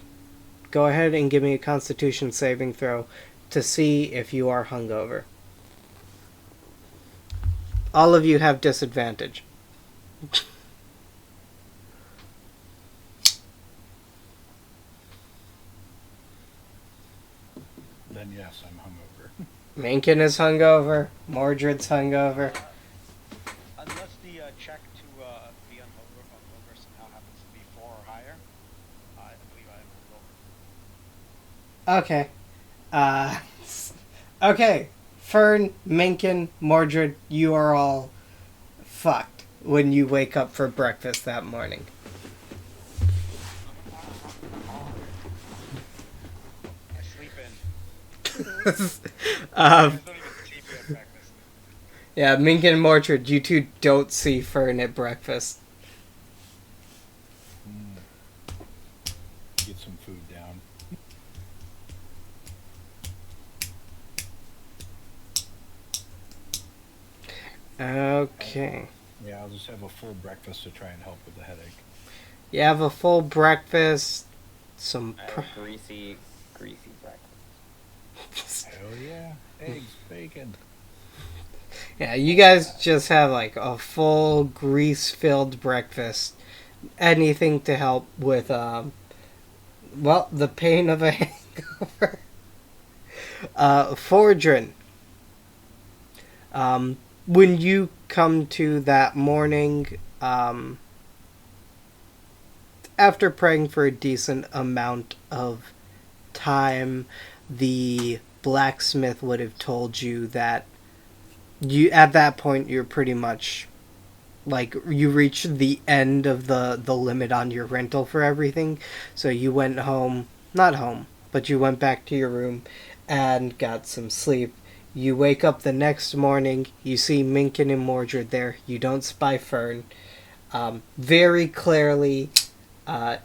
Go ahead and give me a Constitution saving throw to see if you are hungover. All of you have disadvantage. Then yes, I'm hungover. Minkin is hungover. Mordred's hungover. Unless the check to be hungover somehow happens to be 4 or higher, I believe I am hungover. Okay. Okay. Fern, Minkin, Mordred, you are all fucked when you wake up for breakfast that morning. I sleep in. um, I don't even see you at breakfast. yeah, Minkin and Mordred, you two don't see Fern at breakfast. Get some food down. Okay. Yeah, I'll just have a full breakfast to try and help with the headache. You have a full breakfast, some... I have greasy breakfast. Hell yeah. Eggs, bacon. Yeah, you guys just have like a full grease-filled breakfast. Anything to help with, the pain of a hangover. Fordrin. When you come to that morning, after praying for a decent amount of time, the blacksmith would have told you that at that point you're pretty much like you reached the end of the limit on your rental for everything. So you went home, not home, but you went back to your room and got some sleep. You wake up the next morning, you see Minkin and Mordred there. You don't spy Fern. Very clearly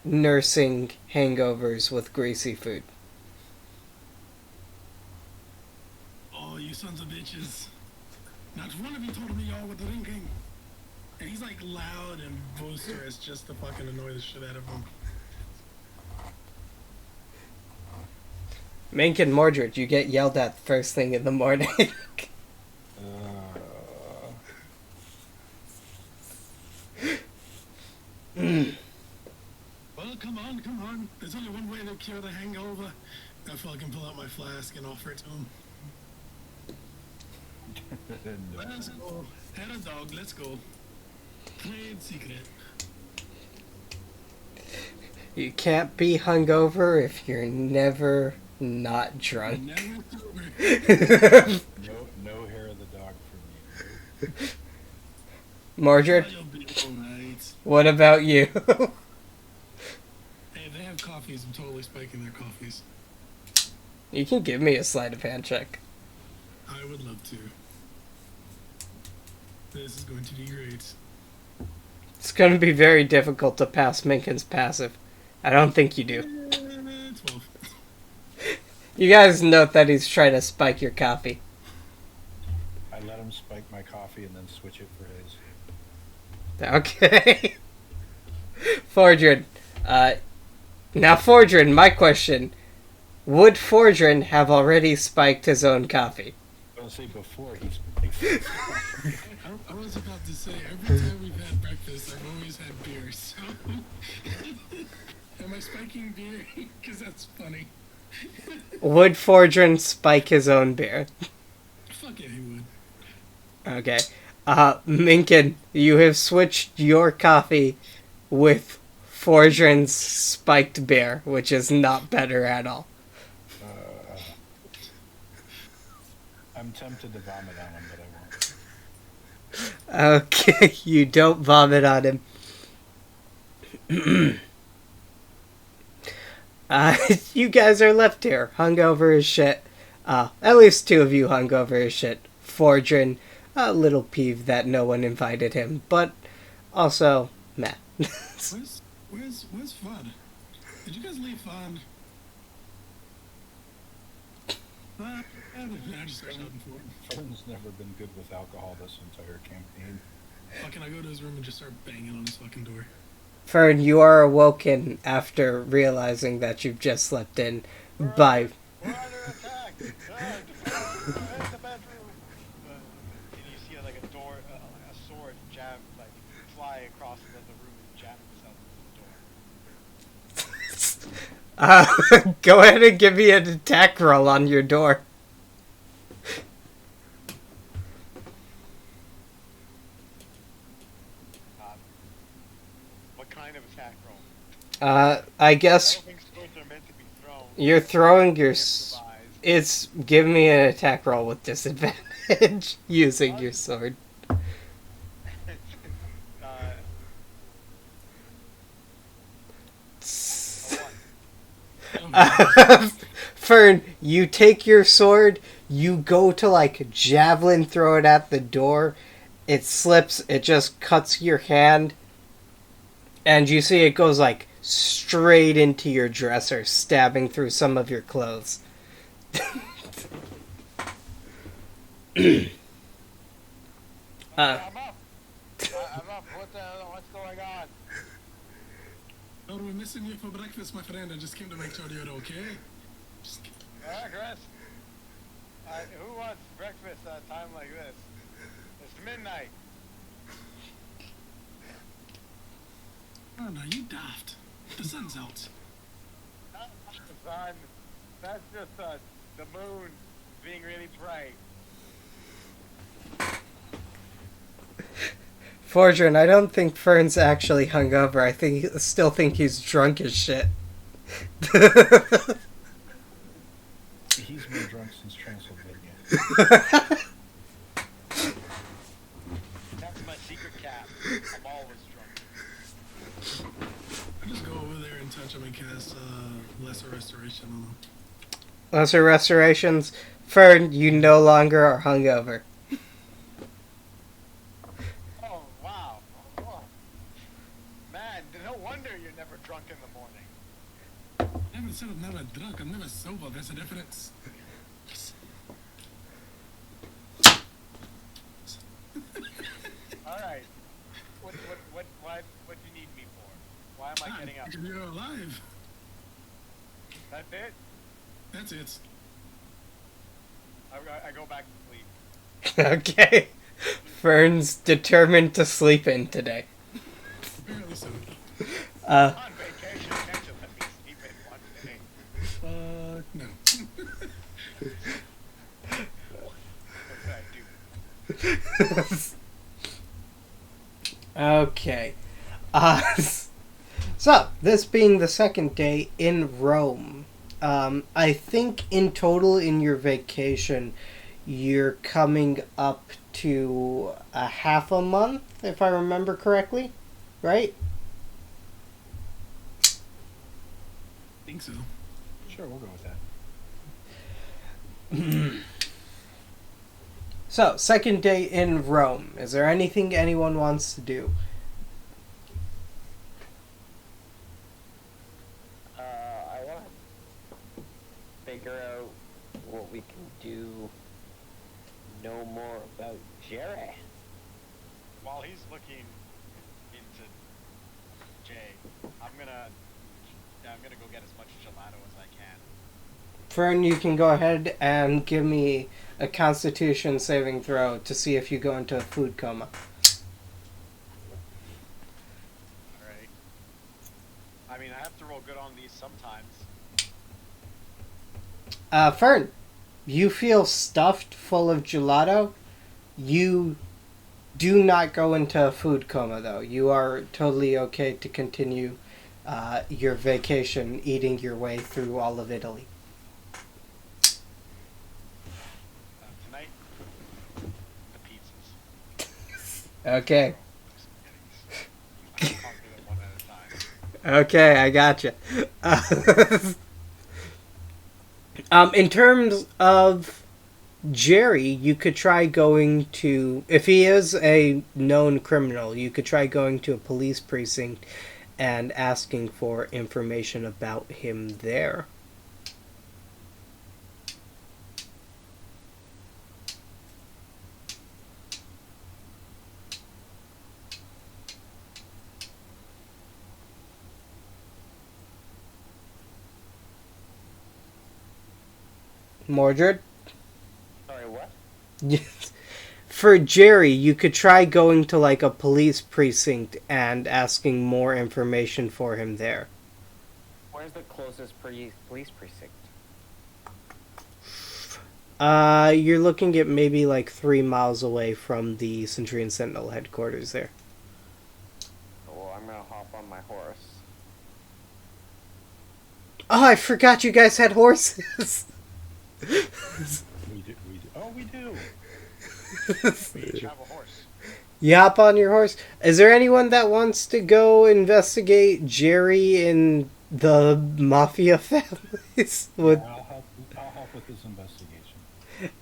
nursing hangovers with greasy food. sons of bitches. Not one of you told me y'all were drinking. And he's like loud and boisterous just to fucking annoy the shit out of him. Mink and Mordred, you get yelled at first thing in the morning. Well, come on. There's only one way to cure the hangover. I fucking pull out my flask and offer it to him. Let's go. Had a dog, let's go. Played secret. You can't be hungover if you're never not drunk. Never sober. No hair of the dog for me. Mordred, You'll be alright. what about you? Hey, if they have coffees, I'm totally spiking their coffees. You can give me a sleight of hand check. I would love to. This is going to be great. It's going to be very difficult to pass Minkin's passive. I don't think you do. 12. You guys note that he's trying to spike your coffee. I let him spike my coffee and then switch it for his. Okay. Fordrin. Now, Fordrin, my question. Would Fordrin have already spiked his own coffee? I was going to say before he spikes. I was about to say, every time we've had breakfast, I've always had beer, so... Am I spiking beer? Because that's funny. Would Fordrin spike his own beer? Fuck yeah, he would. Okay. Minkin, you have switched your coffee with Fordrin's spiked beer, which is not better at all. I'm tempted to vomit on him, but I won't. Okay, you don't vomit on him. You guys are left here, hungover as shit. At least two of you hungover as shit. Fordrin, a little peeved that no one invited him, but also meh. Where's Fud? Did you guys leave Fud? I just started looking for him. Fern's never been good with alcohol this entire campaign. Fucking, I go to his room and just start banging on his fucking door. Fern, you are awoken after realizing that you've just slept in by... We're under attack! Hit the bedroom! And you see like a door, a sword jab, like fly across the room and jab itself into the door. Go ahead and give me an attack roll on your door. What kind of attack roll? I guess I don't think swords are meant to be thrown. you're throwing your... Improvised. It's... Give me an attack roll with disadvantage using your sword. Fern, you take your sword, you go to like javelin throw it at the door, it slips, it just cuts your hand, and you see it goes like straight into your dresser, stabbing through some of your clothes. I'm up. I'm up. What's going on? Oh, we're missing you for breakfast, my friend. I just came to make sure you're okay. Just... Chris. Who wants breakfast at a time like this? It's midnight. Oh no, you daft. The sun's out. Son, that's just the moon being really bright. Fordrin, I don't think Fern's actually hungover. I still think he's drunk as shit. He's been drunk since Transylvania. That's my secret cap. I'm always drunk. I just go over there and touch him and cast Lesser Restoration on him. Lesser restorations. Fern, you no longer are hungover. Oh, wow. Oh. Man, no wonder you're never drunk in the morning. I never said I'm never drunk. I'm never sober. There's a difference. What do you need me for? Why am I getting up? You're alive. That's it. That's it. I go back to sleep. Okay. Fern's determined to sleep in today. Apparently so. On vacation, can't you let me sleep in one day? No. What did I do? Okay. So, this being the second day in Rome, I think in total in your vacation, you're coming up to a half a month, if I remember correctly, right? Think so. Sure, we'll go with that. So, second day in Rome. Is there anything anyone wants to do? I want to figure out what we can do. Know more about Jerry. While he's looking into Jay, I'm gonna go get as much gelato as I can. Fern, you can go ahead and give me a Constitution saving throw to see if you go into a food coma. Alright. I mean, I have to roll good on these sometimes. Fern, you feel stuffed full of gelato. You do not go into a food coma, though. You are totally okay to continue your vacation eating your way through all of Italy. Tonight, the pizzas. Okay. I'll conquer them one at a time. Okay, I gotcha. In terms of Jerry, you could try going to, if he is a known criminal, you could try going to a police precinct and asking for information about him there. Mordred? Sorry, what? For Jerry, you could try going to like a police precinct and asking more information for him there. Where's the closest police precinct? You're looking at maybe like 3 miles away from the Sintrian Sentinel headquarters there. Well, I'm gonna hop on my horse. Oh, I forgot you guys had horses. We do. Oh, we do. We each have a horse. You hop on your horse. Is there anyone that wants to go investigate Jerry and the mafia families? With... I'll help with this investigation.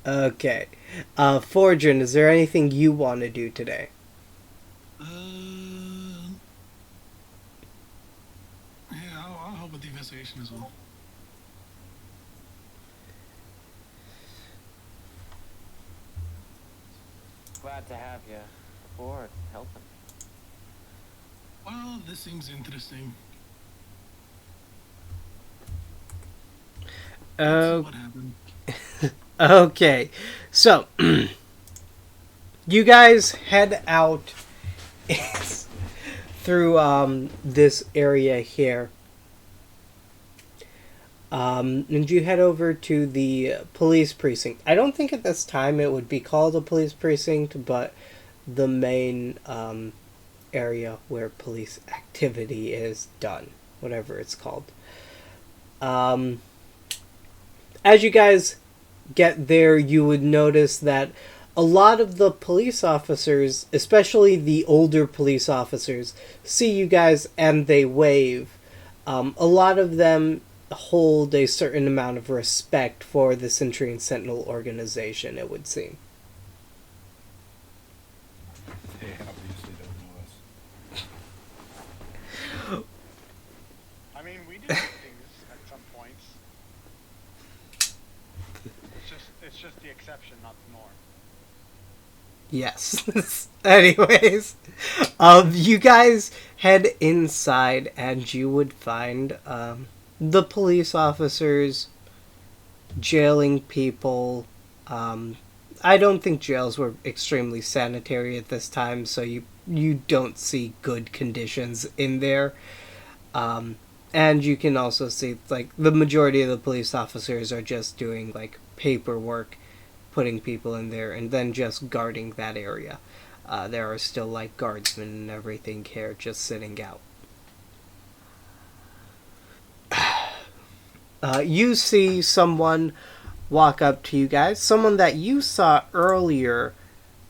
Okay. Fortune, is there anything you want to do today? Yeah, I'll help with the investigation as well. Glad to have you aboard, helping. Well, this seems interesting. Let's see what happened. Okay. So, you guys head out through this area here. And you head over to the police precinct. I don't think at this time it would be called a police precinct, but the main area where police activity is done, whatever it's called. As you guys get there, you would notice that a lot of the police officers, especially the older police officers, see you guys and they wave. A lot of them hold a certain amount of respect for the Sintrian Sentinel organization, it would seem. They obviously don't know us. I mean, we do things at some points. It's just the exception, not the norm. Yes. Anyways, you guys head inside and you would find the police officers jailing people. I don't think jails were extremely sanitary at this time, so you don't see good conditions in there. And you can also see, like, the majority of the police officers are just doing, like, paperwork, putting people in there, and then just guarding that area. There are still, like, guardsmen and everything here just sitting out. You see someone walk up to you guys. Someone that you saw earlier,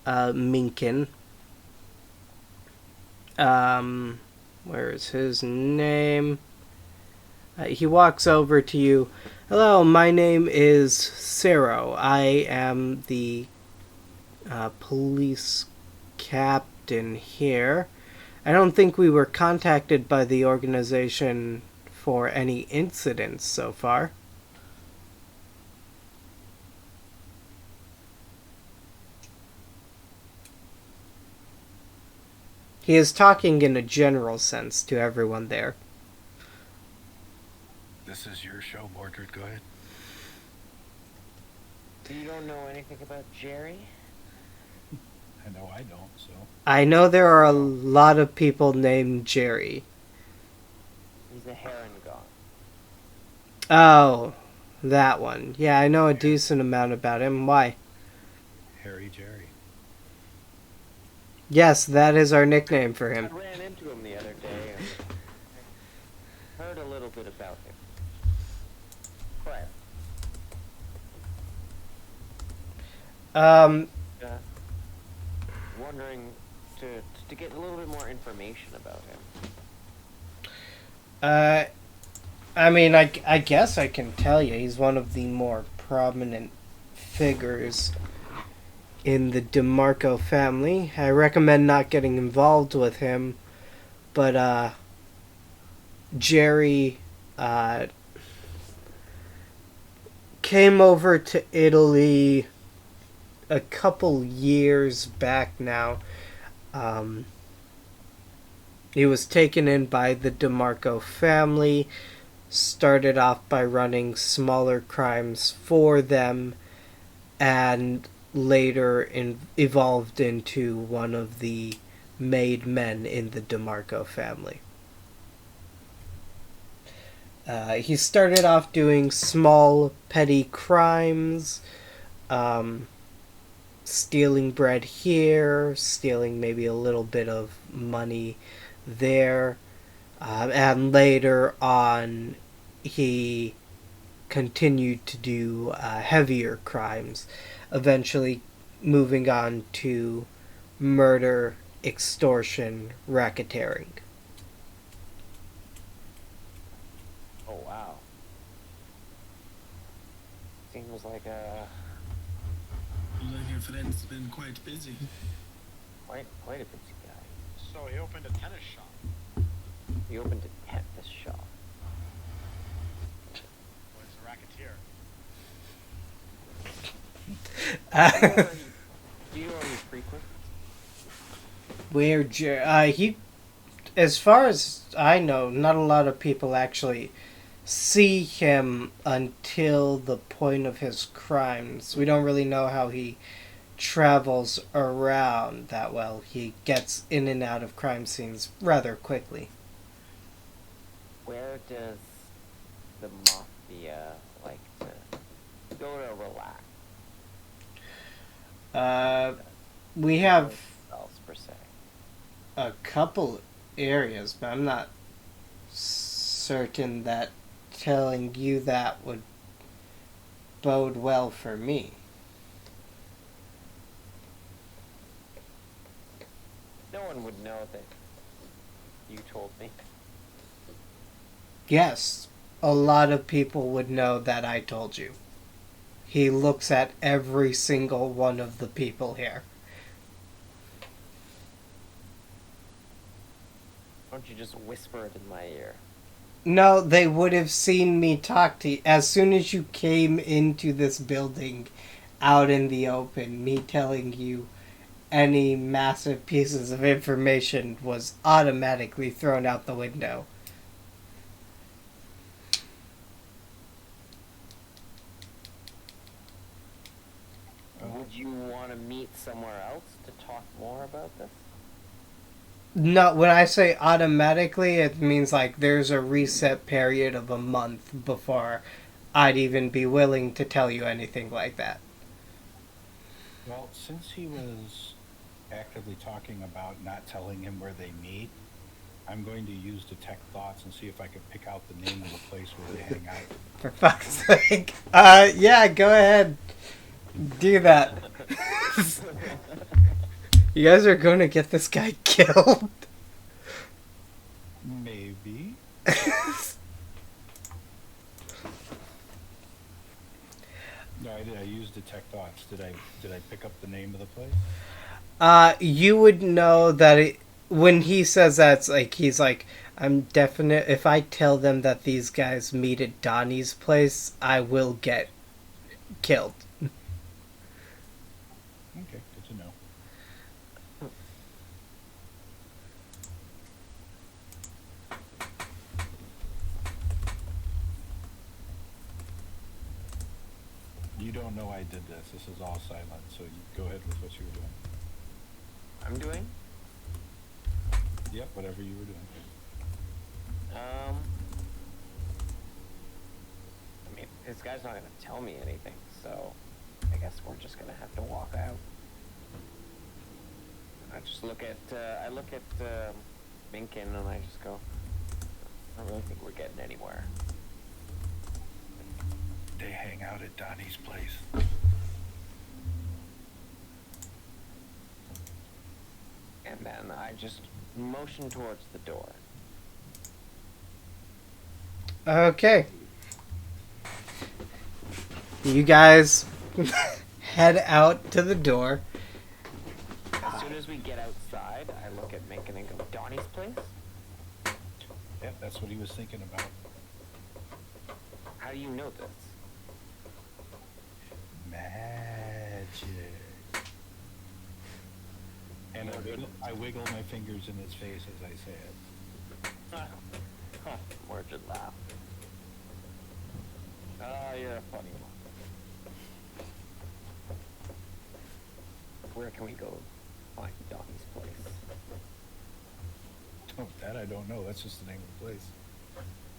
Minkin. Where is his name? He walks over to you. Hello, my name is Cero. I am the police captain here. I don't think we were contacted by the organization for any incidents so far. He is talking in a general sense to everyone there. This is your show, Mordred. Go ahead. You don't know anything about Jerry? I know I don't, so. I know there are a lot of people named Jerry. He's a Harengon. Oh, that one. Yeah, I know a decent amount about him. Why? Harry Jerry. Yes, that is our nickname for him. I ran into him the other day and heard a little bit about him. But, wondering to get a little bit more information about him. I mean, I guess I can tell you he's one of the more prominent figures in the DeMarco family. I recommend not getting involved with him, but Jerry came over to Italy a couple years back now. He was taken in by the DeMarco family, started off by running smaller crimes for them, and later evolved into one of the made men in the DeMarco family. He started off doing small, petty crimes, stealing bread here, stealing maybe a little bit of money there, and later on he continued to do heavier crimes, eventually moving on to murder, extortion, racketeering. Oh, wow. Seems like Like your friend's been quite busy. quite a busy guy. So he opened a tennis shop. He opened a tennis shop. Well, it's a racketeer. Do you know where he frequent? He, as far as I know, not a lot of people actually see him until the point of his crimes. We don't really know how he travels around that well. He gets in and out of crime scenes rather quickly. Where does the mafia like to go to relax? We have Themselves, per se. a couple areas, but I'm not certain that telling you that would bode well for me. No one would know that you told me. Yes, a lot of people would know that I told you. He looks at every single one of the people here. Why don't you just whisper it in my ear? No, they would have seen me talk to you. As soon as you came into this building out in the open, me telling you any massive pieces of information was automatically thrown out the window. Would you want to meet somewhere else to talk more about this? No, when I say automatically, it means like there's a reset period of a month before I'd even be willing to tell you anything like that. Well, since he was actively talking about not telling him where they meet, I'm going to use detect thoughts and see if I can pick out the name of the place where they hang out. For fuck's sake. Yeah, go ahead. Do that. You guys are going to get this guy killed. Maybe. No, I did. I used detect thoughts. Did I pick up the name of the place? You would know that when he says that, it's like he's like, I'm definite. If I tell them that these guys meet at Donnie's place, I will get killed. Okay, good to know. You don't know I did this. This is all silent, so you go ahead with what you were doing. I'm doing? Yep, whatever you were doing. I mean, this guy's not going to tell me anything, so I guess we're just going to have to walk out. I just look at, Minkin and I just go, I don't really think we're getting anywhere. They hang out at Donnie's place. And then I just motion towards the door. Okay. You guys head out to the door. As soon as we get outside, I look at Minkin and go, Donnie's place? Yep, that's what he was thinking about. How do you know this? Magic. And I wiggle my fingers in his face as I say it. Mordred laugh. Ah, you're a funny one. Where can we go find Donnie's place? Oh, that I don't know. That's just the name of the place.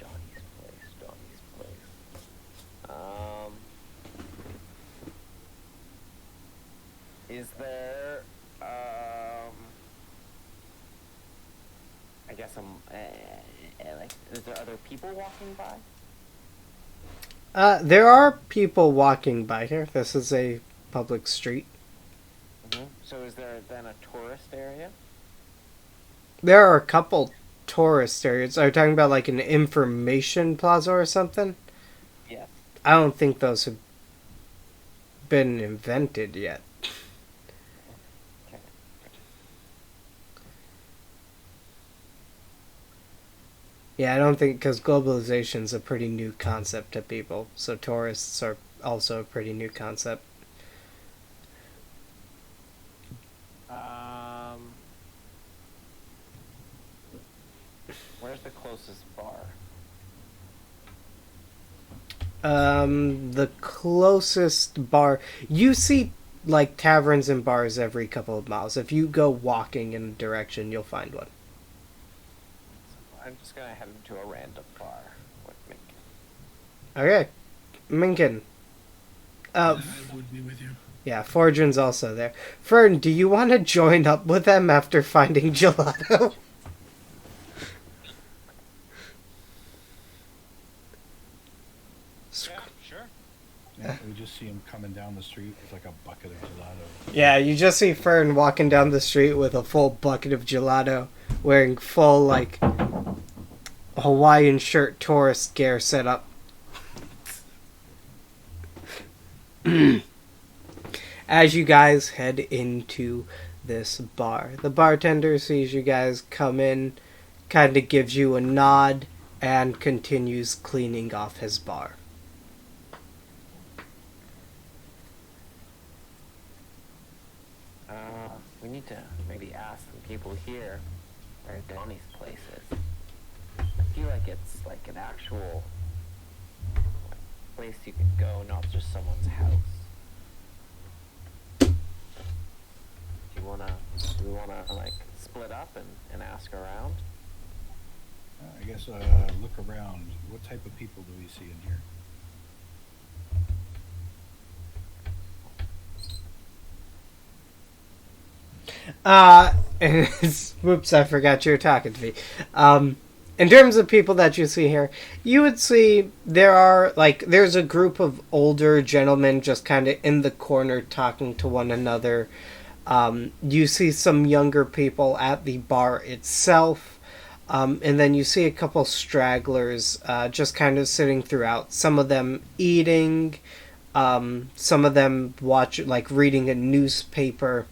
Donnie's place. Is there, I guess is there other people walking by? There are people walking by here. This is a public street. Mm-hmm. So is there then a tourist area? There are a couple tourist areas. Are you talking about like an information plaza or something? Yes. I don't think those have been invented yet. Okay. Yeah, I don't think, because globalization's a pretty new concept to people, so tourists are also a pretty new concept. Where's the closest bar? The closest bar, you see like taverns and bars every couple of miles. If you go walking in a direction, you'll find one. I'm just gonna head to a random bar with Minkin. Okay, Minkin. I would be with you. Yeah, Fortran's also there. Fern, do you want to join up with them after finding gelato? Yeah, sure. Yeah, we just see him coming down the street with like a bucket of gelato. Yeah, you just see Fern walking down the street with a full bucket of gelato, wearing full, like, Hawaiian shirt tourist gear set up. As you guys head into this bar, the bartender sees you guys come in, kind of gives you a nod, and continues cleaning off his bar. We need to maybe ask some people here where Donnie's place is. I feel like it's like an actual place you can go, not just someone's house. Do we wanna like split up and ask around? I guess look around. What type of people do we see in here? Whoops, I forgot you were talking to me. In terms of people that you see here, you would see there's a group of older gentlemen just kind of in the corner talking to one another. You see some younger people at the bar itself. And then you see a couple stragglers just kind of sitting throughout. Some of them eating, some of them reading a newspaper,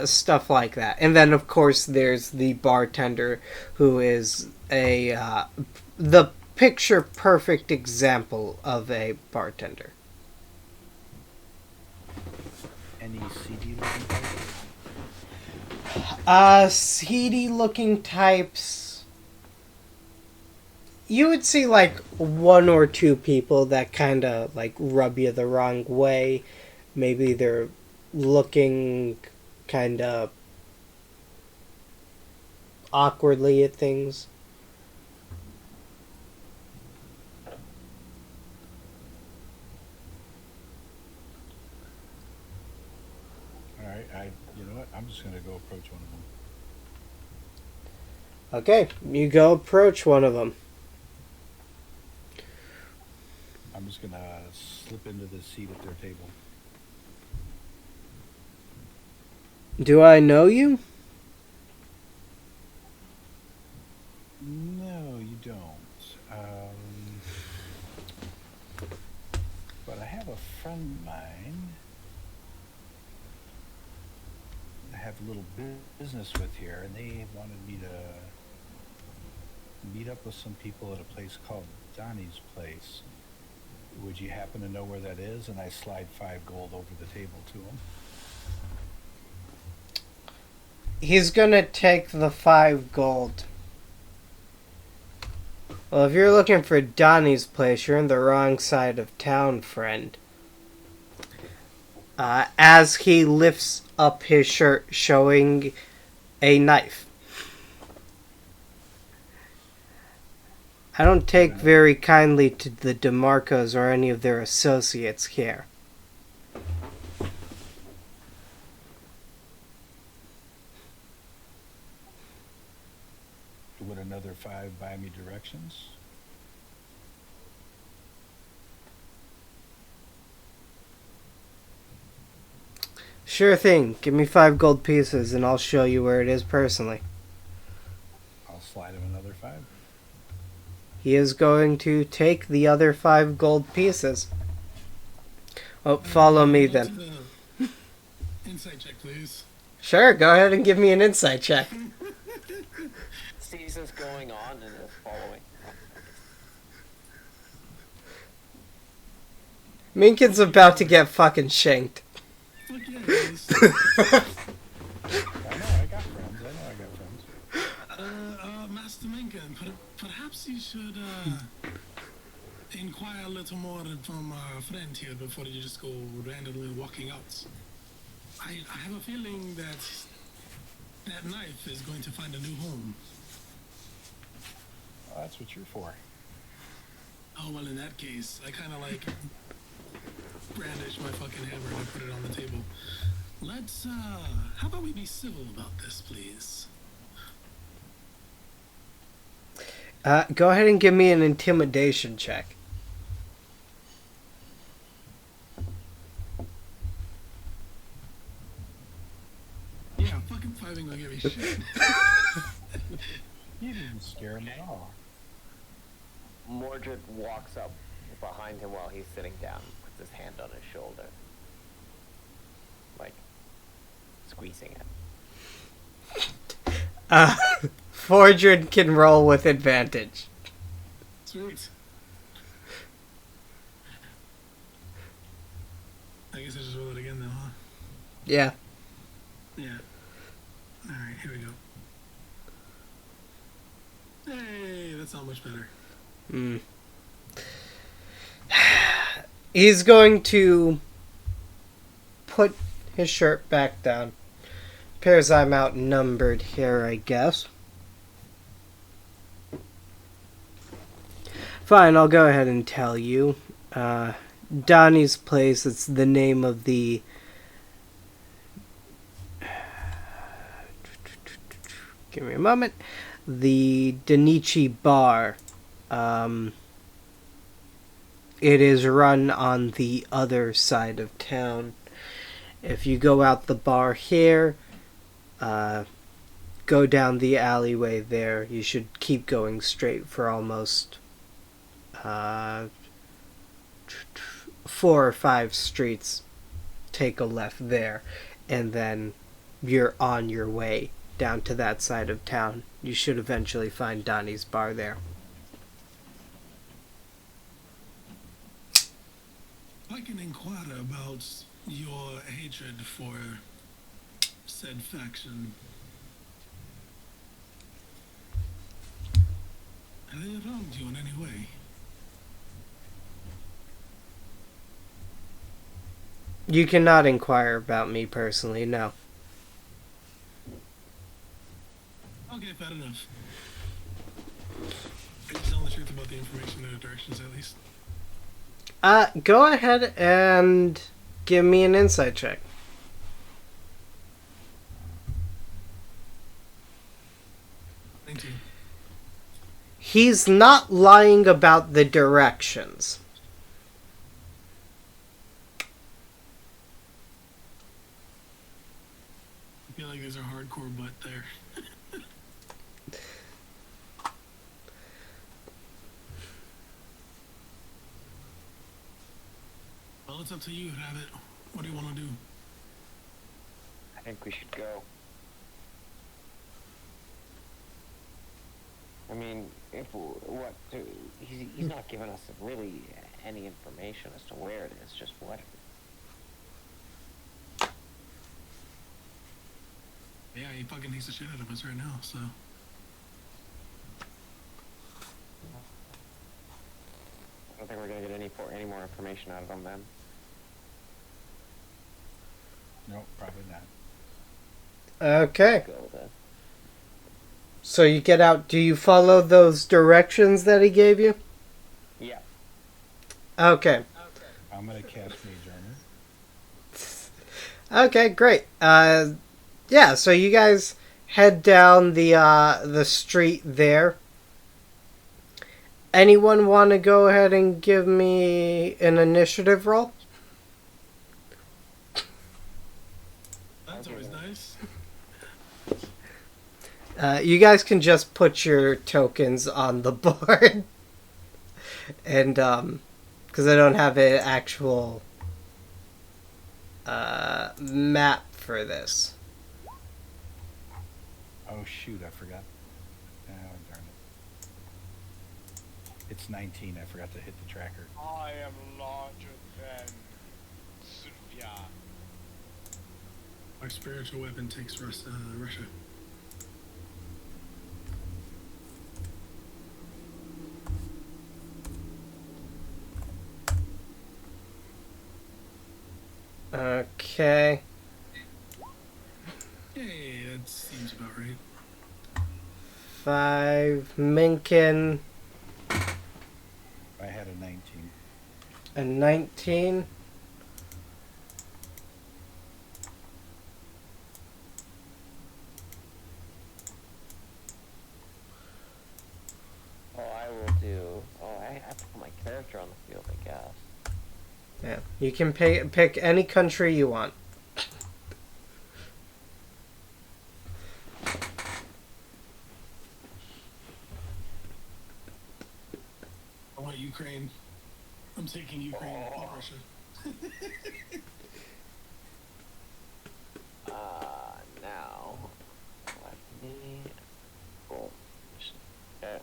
stuff like that. And then, of course, there's the bartender, who is the picture-perfect example of a bartender. Any seedy looking types? Seedy looking types. You would see one or two people that kind of rub you the wrong way. Maybe they're looking kind of awkwardly at things. Alright, you know what? I'm just gonna go approach one of them. Okay, you go approach one of them. I'm just gonna slip into the seat at their table. Do I know you? No, you don't. But I have a friend of mine I have a little business with here, and they wanted me to meet up with some people at a place called Donnie's Place. Would you happen to know where that is? And I slide 5 gold over the table to him. He's gonna take the 5 gold. Well, if you're looking for Donnie's Place, you're in the wrong side of town, friend. As he lifts up his shirt, showing a knife. I don't take very kindly to the DeMarcos or any of their associates here. Would another 5 buy me directions? Sure thing. Give me 5 gold pieces and I'll show you where it is personally. I'll slide him another 5. He is going to take the other 5 gold pieces. Oh, follow me then. Insight check, please. Sure, go ahead and give me an insight check. Sees us going on and is following. Minkin's about to get fucking shanked. Fuck yeah, guys. I got friends. Master Minkin, perhaps you should inquire a little more from our friend here before you just go randomly walking out. I have a feeling that that knife is going to find a new home. Well, that's what you're for. Oh, well, in that case, I kind of brandish my fucking hammer and I put it on the table. Let's, how about we be civil about this, please? Go ahead and give me an intimidation check. Yeah, fucking 5 ain't gonna give me shit. You didn't scare him at all. Mordred walks up behind him while he's sitting down, puts his hand on his shoulder. Like, squeezing it. Fordred can roll with advantage. Sweet. I guess I just roll it again now, huh? Yeah. Yeah. Alright, here we go. Hey, that's not much better. Mm. He's going to put his shirt back down. Appears I'm outnumbered here, I guess. Fine, I'll go ahead and tell you. Donnie's Place, it's the name of the... Give me a moment. The Danichi Bar. It is run on the other side of town. If you go out the bar here, go down the alleyway there. You should keep going straight for almost 4 or 5 streets. Take a left there, and then you're on your way down to that side of town. You should eventually find Donnie's Bar there. I can inquire about your hatred for said faction. Have they wronged you in any way? You cannot inquire about me personally, no. Okay, fair enough. I just tell the truth about the information in the directions, at least. Go ahead and give me an insight check. Thank you. He's not lying about the directions. I feel like there's a hardcore butt there. Well, it's up to you, Rabbit. What do you want to do? I think we should go. I mean, he's not giving us really any information as to where it is, just what it is. Yeah, he fucking hates the shit out of us right now, so. I don't think we're gonna get any more information out of them then. No, probably not. Okay. Go with it. So you get out. Do you follow those directions that he gave you? Yeah. Okay. I'm gonna cast Mage Armor. Okay, great. Yeah, so you guys head down the street there. Anyone want to go ahead and give me an initiative roll? That's always nice. You guys can just put your tokens on the board. And, because I don't have an actual map for this. Oh shoot, I forgot. Oh darn it. It's 19, I forgot to hit the tracker. I am larger than Sintrian. Our spiritual weapon takes Russia. Okay. Hey, that seems about right. 5. Minkin. I had a 19. A 19. Oh, I will do. Oh, I have to put my character on the field, I guess. Yeah. You can pick any country you want. I want Ukraine. I'm taking Ukraine, not Russia. Now, let me. Boom. Okay.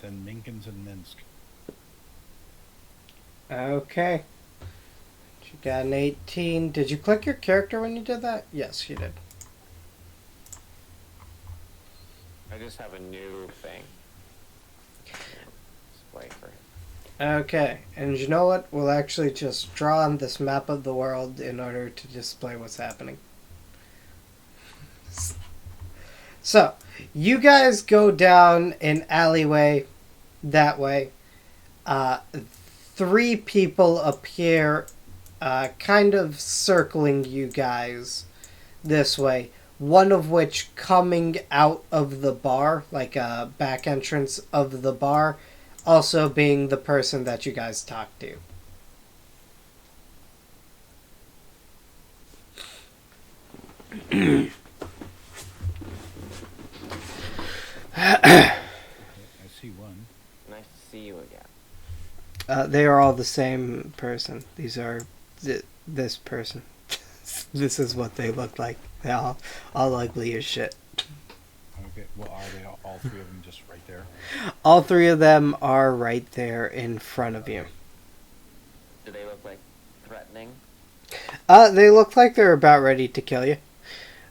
Then Minkins and Minsk. Okay. She got an 18. Did you click your character when you did that? Yes, you did. I just have a new thing. Display for him. Okay, and you know what? We'll actually just draw on this map of the world in order to display what's happening. So, you guys go down an alleyway that way. 3 people appear kind of circling you guys this way. One of which coming out of the bar, like a back entrance of the bar, also being the person that you guys talked to. I see one. Nice to see you again. They are all the same person. These are this person. This is what they look like. They're all ugly as shit. Okay. Well, are they all 3 of them just right there? All 3 of them are right there in front of you. Do they look like threatening? They look like they're about ready to kill you.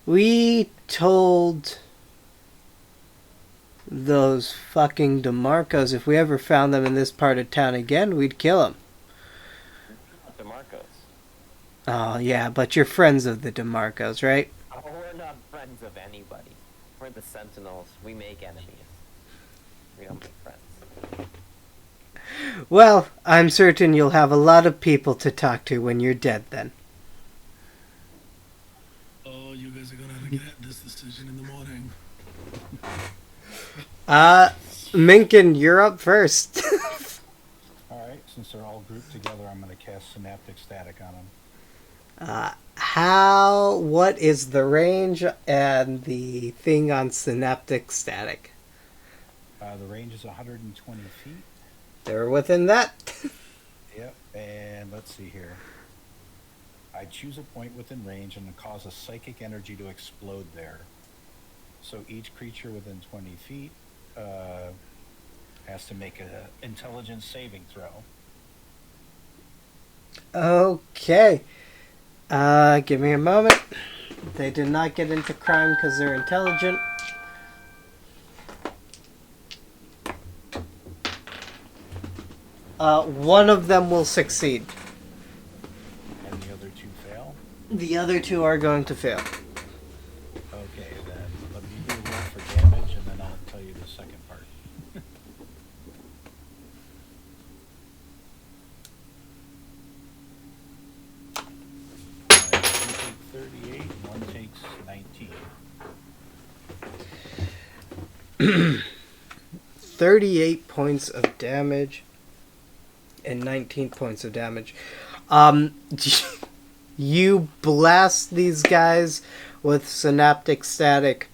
We told those fucking DeMarcos if we ever found them in this part of town again, we'd kill them. DeMarcos. Oh, yeah, but you're friends of the DeMarcos, right? Oh, we're not friends of anybody. We're the Sentinels. We make enemies. We don't make friends. Well, I'm certain you'll have a lot of people to talk to when you're dead then. Oh, you guys are gonna regret this decision in the morning. Minkin, you're up first. Alright, since they're all grouped together, I'm going to cast Synaptic Static on them. What is the range and the thing on Synaptic Static? The range is 120 feet. They're within that. Yep, and let's see here. I choose a point within range and cause a psychic energy to explode there. So each creature within 20 feet has to make an intelligence saving throw. Okay. Give me a moment. They did not get into crime because they're intelligent. One of them will succeed. And the other 2 fail? The other 2 are going to fail. Okay, then let me do a roll for damage and then I'll tell you the second part. 38, one takes 19. 38 points of damage and 19 points of damage. You blast these guys with Synaptic Static.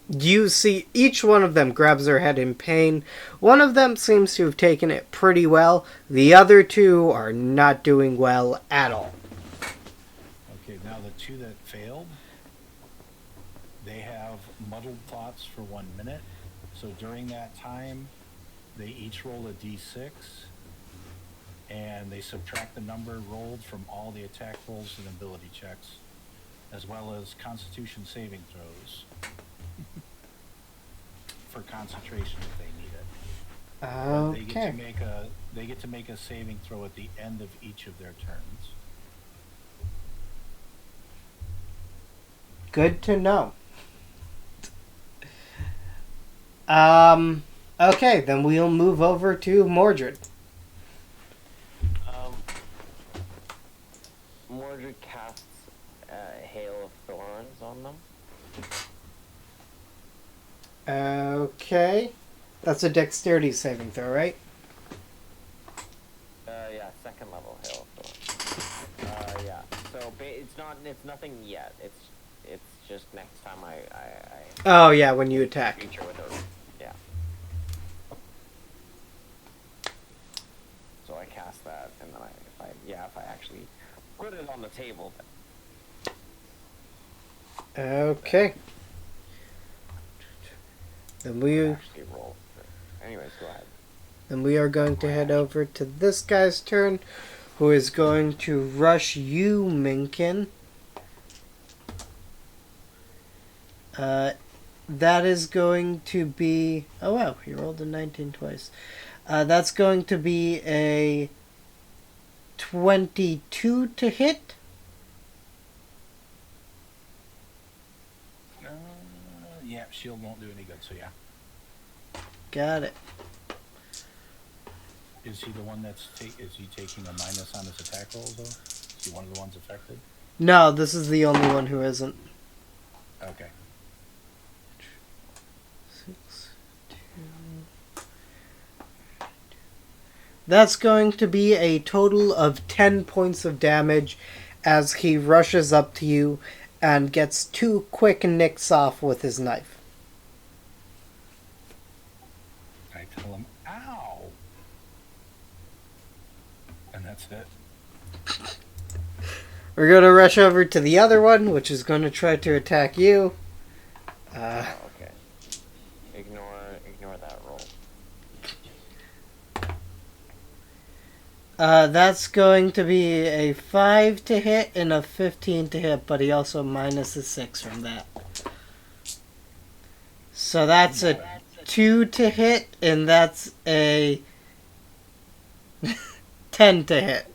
You see each one of them grabs their head in pain. One of them seems to have taken it pretty well. The other 2 are not doing well at all. Okay, now the 2 that failed, they have muddled thoughts for 1 minute. So during that time, they each roll a d6, and they subtract the number rolled from all the attack rolls and ability checks, as well as Constitution saving throws for concentration if they need it. Okay. They get to make a saving throw at the end of each of their turns. Good to know. Okay, then we'll move over to Mordred. Mordred casts Hail of Thorns on them. Okay. That's a dexterity saving throw, right? Yeah, 2nd level Hail of Thorns. Yeah. So it's nothing yet. It's just next time I Oh yeah, when you attack. creature with a yeah. So I cast that, and then if I actually put it on the table. Okay. Then we Actually roll. Anyways, go ahead. are going to head over to this guy's turn, who is going to rush you, Minkin. That is going to be... Oh, wow. He rolled a 19 twice. That's going to be a 22 to hit. Yeah, shield won't do any good, so yeah. Got it. Is he the one that's is he taking a minus on his attack rolls, though? Is he one of the ones affected? No, this is the only one who isn't. Okay. 6, 2. That's going to be a total of 10 points of damage as he rushes up to you and gets 2 quick nicks off with his knife. I tell him, ow! And that's it. We're going to rush over to the other one, which is going to try to attack you. Oh, okay. Ignore that roll. That's going to be a 5 to hit and a 15 to hit, but he also minus a 6 from that. So that's a 2 to hit, and that's a 10 to hit.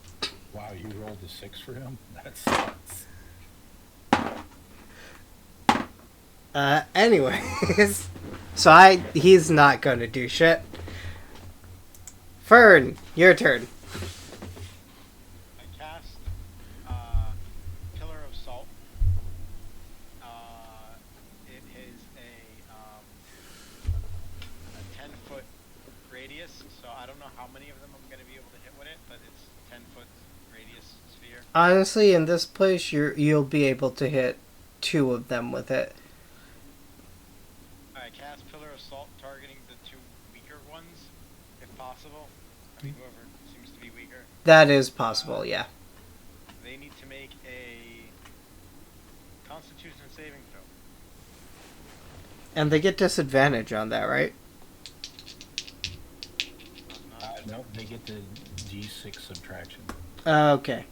Wow, you rolled a 6 for him? That sucks. Anyways. So he's not gonna do shit. Fern, your turn. I cast Pillar of Salt. It is a 10-foot radius, so I don't know how many of them I'm going to be able to hit with it, but it's 10-foot radius sphere. Honestly, in this place, you'll be able to hit 2 of them with it. I cast Pillar of Salt, targeting the 2 weaker ones, if possible. I mean, whoever seems to be weaker. That is possible, yeah. They need to make a Constitution saving throw. And they get disadvantage on that, right? No, they get the D6 subtraction. Okay.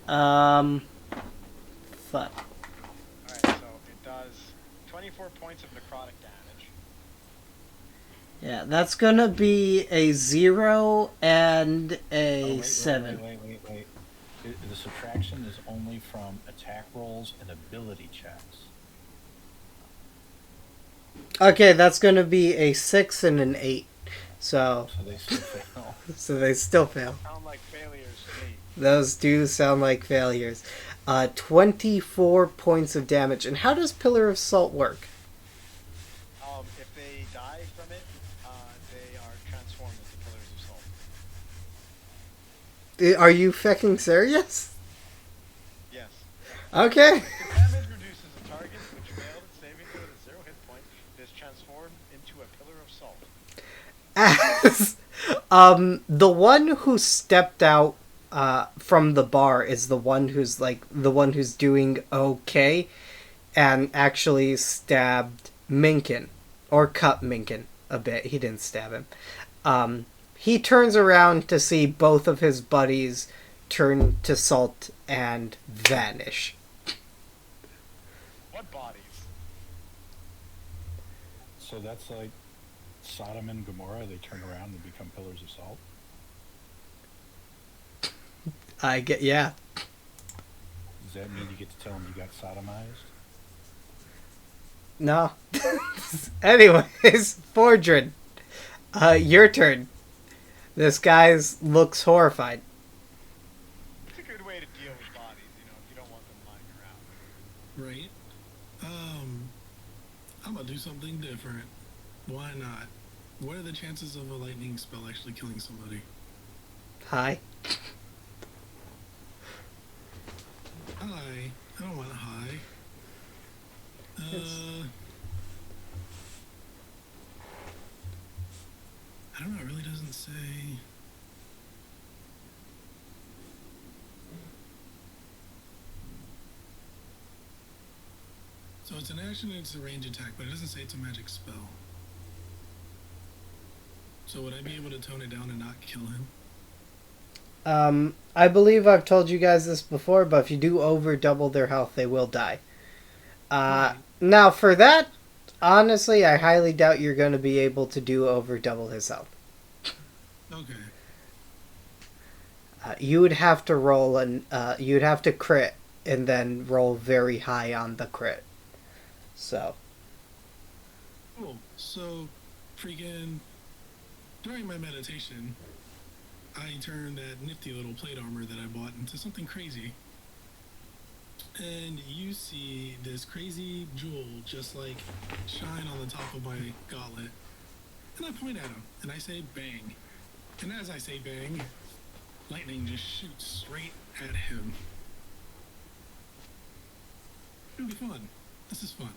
Fuck. Alright, so it does 24 points of necrotic damage. Yeah, that's gonna be a 0 and a 7. Wait. The subtraction is only from attack rolls and ability checks. Okay, that's gonna be a 6 and an 8. So So they still fail. so they still fail. Sound like failures to me. Those do sound like failures. 24 points of damage. And how does Pillar of Salt work? If they die from it, they are transformed into Pillars of Salt. Are you fucking serious? Yes. Okay. If the damage reduces a target which failed its saving throw to 0 hit point, it is transformed into a Pillar of Salt. As the one who stepped out from the bar is the one who's doing okay and actually stabbed Minkin, or cut Minkin a bit. He didn't stab him. He turns around to see both of his buddies turn to salt and vanish. What bodies? So that's like Sodom and Gomorrah. They turn around and become pillars of salt. Yeah. Does that mean you get to tell them you got sodomized? No. Anyways, Fordred, your turn. This guy looks horrified. It's a good way to deal with bodies, if you don't want them lying around. Right. I'm gonna do something different. Why not? What are the chances of a lightning spell actually killing somebody? Hi. Hi. I don't want a hi. I don't know, it really doesn't say. So it's an action and it's a range attack, but it doesn't say it's a magic spell. So would I be able to tone it down and not kill him? I believe I've told you guys this before, but if you do over double their health, they will die. Right. Now for that, honestly, I highly doubt you're going to be able to do over double his health. Okay. You would have to roll you'd have to crit and then roll very high on the crit. So. Cool. So, freaking, during my meditation, I turned that nifty little plate armor that I bought into something crazy. And you see this crazy jewel just like shine on the top of my gauntlet. And I point at him and I say bang. And as I say bang, lightning just shoots straight at him. It'll be fun. This is fun.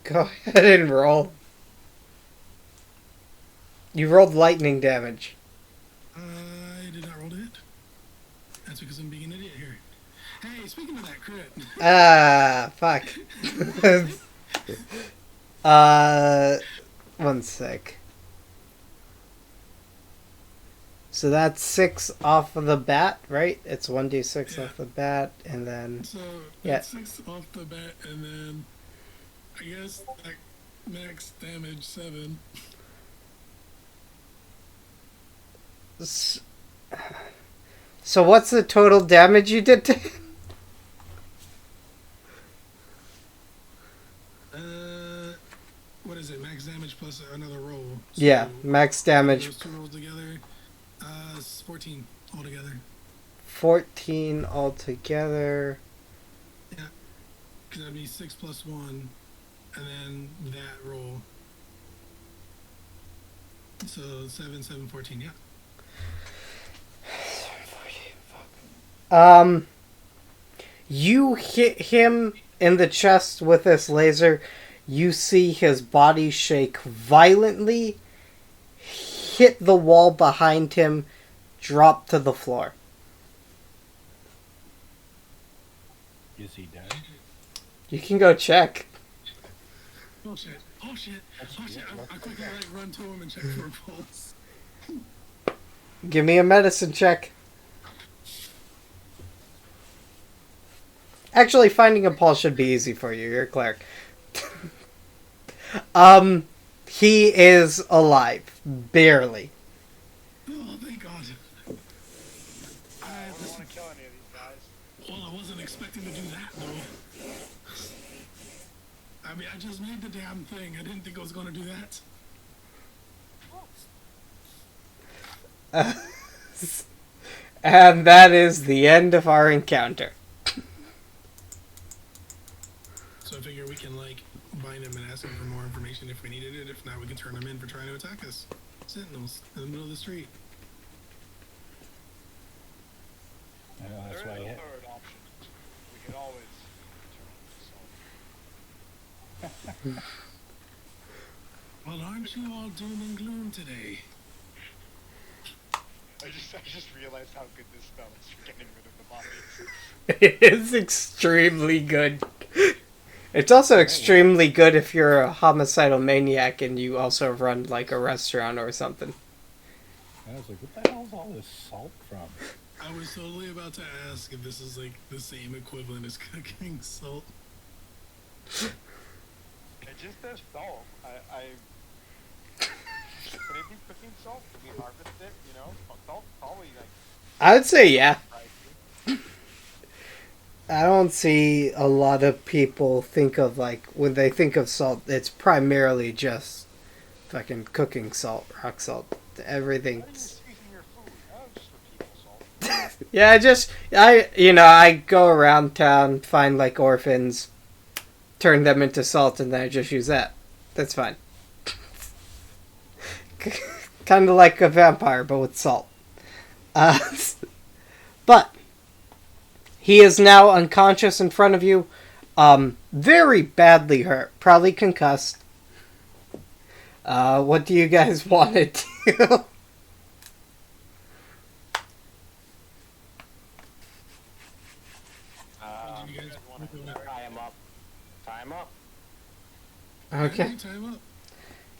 Go ahead and roll. You rolled lightning damage. I did not roll to hit. That's because I'm being an idiot here. Hey, speaking of that crit. Fuck. 1 sec. So that's 6 off of the bat, right? It's 1d6 Yeah. off the bat, and then... So, Yeah. that's 6 off the bat, and then I guess like max damage 7. So what's the total damage you did to him? What is it? Max damage plus another roll. Yeah, max damage. Those 2 rolls together, it's 14 altogether. 14 altogether. Yeah, because that'd be 6 plus 1, and then that roll. So 7, 7, 14. Yeah. You hit him in the chest with this laser. You see his body shake violently, hit the wall behind him, drop to the floor. Is he dead? You can go check. Oh shit! Oh shit! Oh shit! I quickly like run to him and check for a pulse. Give me a medicine check. Actually, finding a pulse should be easy for you. You're a cleric. He is alive. Barely. Oh, thank God. I don't want to kill any of these guys. Well, I wasn't expecting to do that, though. I mean, I just made the damn thing. I didn't think I was going to do that. And that is the end of our encounter. So I figure we can, like, bind him and ask him for more information if we needed it. If not, we can turn him in for trying to attack us. Sentinels in the middle of the street. That's There why is I a hit. third option. We could always turn on Well, aren't you all doom and gloom today? I just realized how good this spell is for getting rid of the bodies. It is extremely good. It's also extremely good if you're a homicidal maniac and you also run like a restaurant or something. I was like, what the hell is all this salt from? I was totally about to ask if this is, like, the same equivalent as cooking salt. It just says salt. Could it be cooking salt? Could we harvest it? You know, salt's probably like I would say yeah. pricey. I don't see a lot of people think of, like, when they think of salt, it's primarily just fucking cooking salt, rock salt, How everything. do you season your food? Oh, just with table salt. Yeah, I go around town, find, like, orphans, turn them into salt, and then I just use that. That's fine. Kind of like a vampire, but with salt. But he is now unconscious in front of you, very badly hurt, probably concussed. What do you guys want to do? Did you guys want to go Tie him up. Tie him up. Okay. Tie him up.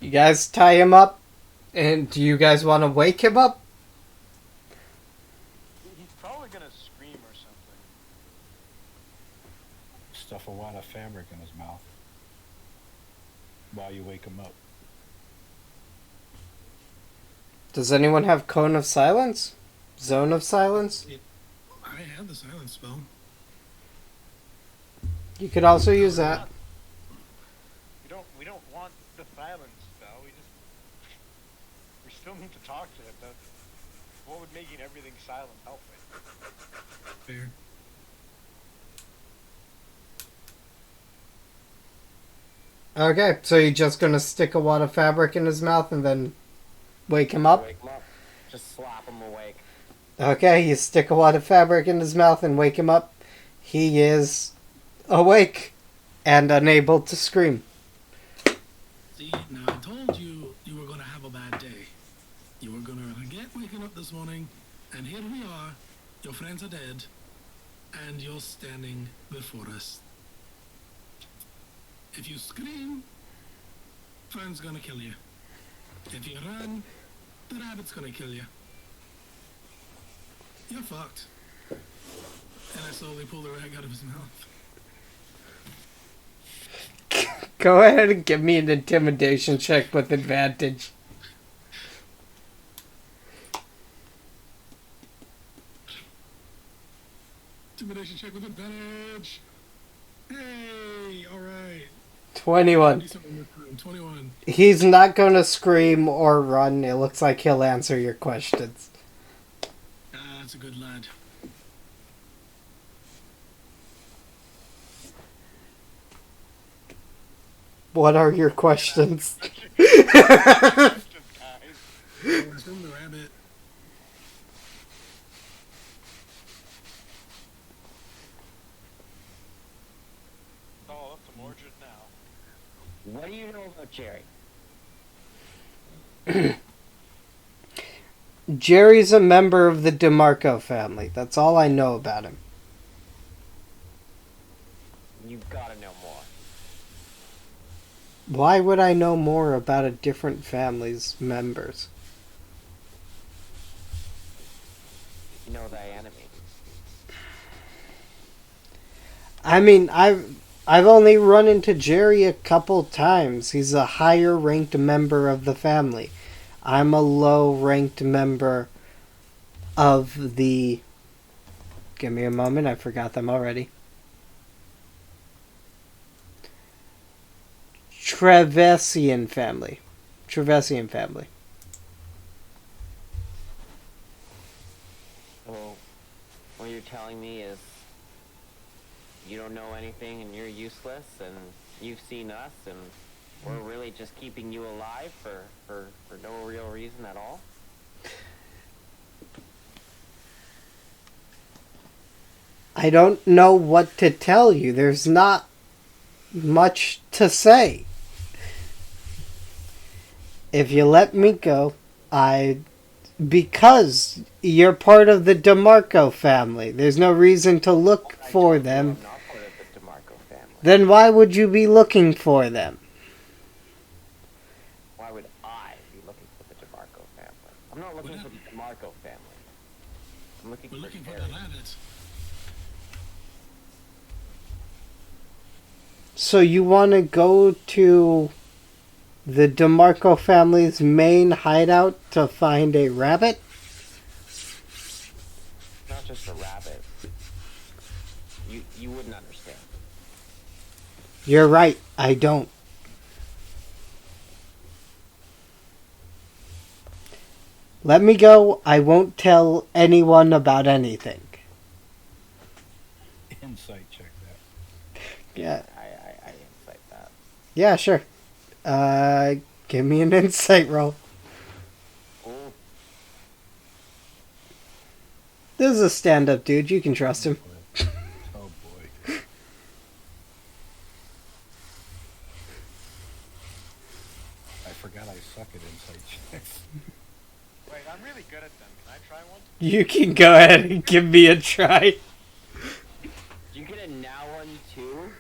You guys tie him up, and do you guys want to wake him up? He stuff a wad of fabric in his mouth while you wake him up. Does anyone have Cone of Silence? Zone of Silence? I have the silence spell. You could also use that. We don't want the silence spell. We still need to talk to him. What would making everything silent help with? Fair. Okay, so you're just gonna stick a wad of fabric in his mouth and then wake him up? Wake him up. Just slap him awake. Okay, you stick a wad of fabric in his mouth and wake him up. He is awake and unable to scream. See, now I told you you were gonna have a bad day. You were gonna get waken up this morning, and here we are. Your friends are dead, and you're standing before us. If you scream, friend's gonna kill you. If you run, the rabbit's gonna kill you. You're fucked. And I slowly pull the rag out of his mouth. Go ahead and give me an intimidation check with advantage. Intimidation check with advantage. Hey, alright. 21. 21. He's not gonna scream or run. It looks like he'll answer your questions. Ah, that's a good lad. What are your questions? Assume the rabbit. Oh, up to Mordred now. What do you know about Jerry? Jerry's a member of the DeMarco family. That's all I know about him. You've got to know more. Why would I know more about a different family's members? You know thy enemy. I mean, I've only run into Jerry a couple times. He's a higher ranked member of the family. I'm a low ranked member of the... Give me a moment, I forgot them already. Trevesian family. So, what you're telling me is you don't know anything and you're useless and you've seen us and we're really just keeping you alive for no real reason at all? I don't know what to tell you. There's not much to say. If you let me go, because you're part of the DeMarco family, there's no reason to look for them. I'm not part of the DeMarco family. Then why would you be looking for them? Why would I be looking for the DeMarco family? I'm not looking for the DeMarco family. I'm looking We're for looking for Jerry. the rabbit. So you want to go to the DeMarco family's main hideout to find a rabbit? Not just a rabbit. You wouldn't understand. You're right, I don't. Let me go. I won't tell anyone about anything. Insight check that. Yeah. I insight that. Yeah, sure. Give me an insight roll. Ooh. This is a stand-up dude. You can trust him. Oh boy. I forgot I suck at insight checks. Wait, I'm really good at them. Can I try one? You can go ahead and give me a try. You get a now one too?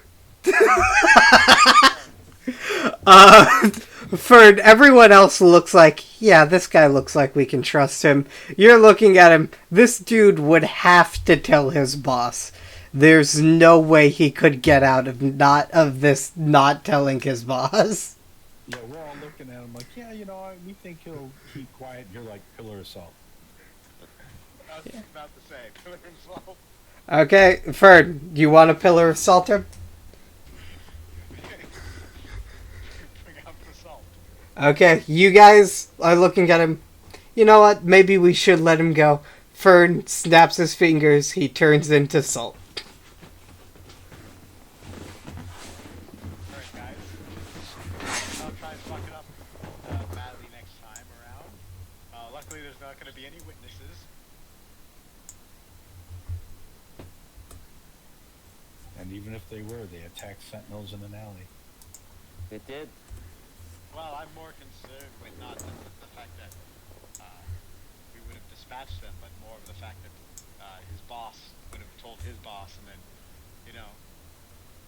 Ferd, everyone else looks like, yeah, this guy looks like we can trust him. You're looking at him. This dude would have to tell his boss. There's no way he could get out of this not telling his boss. Yeah, we're all looking at him like, yeah, we think he'll keep quiet. You're like pillar of salt. I was just about to say, pillar himself. Okay, Fern, you want a pillar of salt him? Bring out the salt. Okay, you guys are looking at him. You know what? Maybe we should let him go. Fern snaps his fingers. He turns into salt. Alright, guys. I'll try and fuck it up badly next time around. Luckily, there's not going to be any witnesses. And even if they were, they attacked Sentinels in an alley. It did. Well, I'm more concerned with not the fact that we would have dispatched them, but more of the fact that his boss would have told his boss, and then,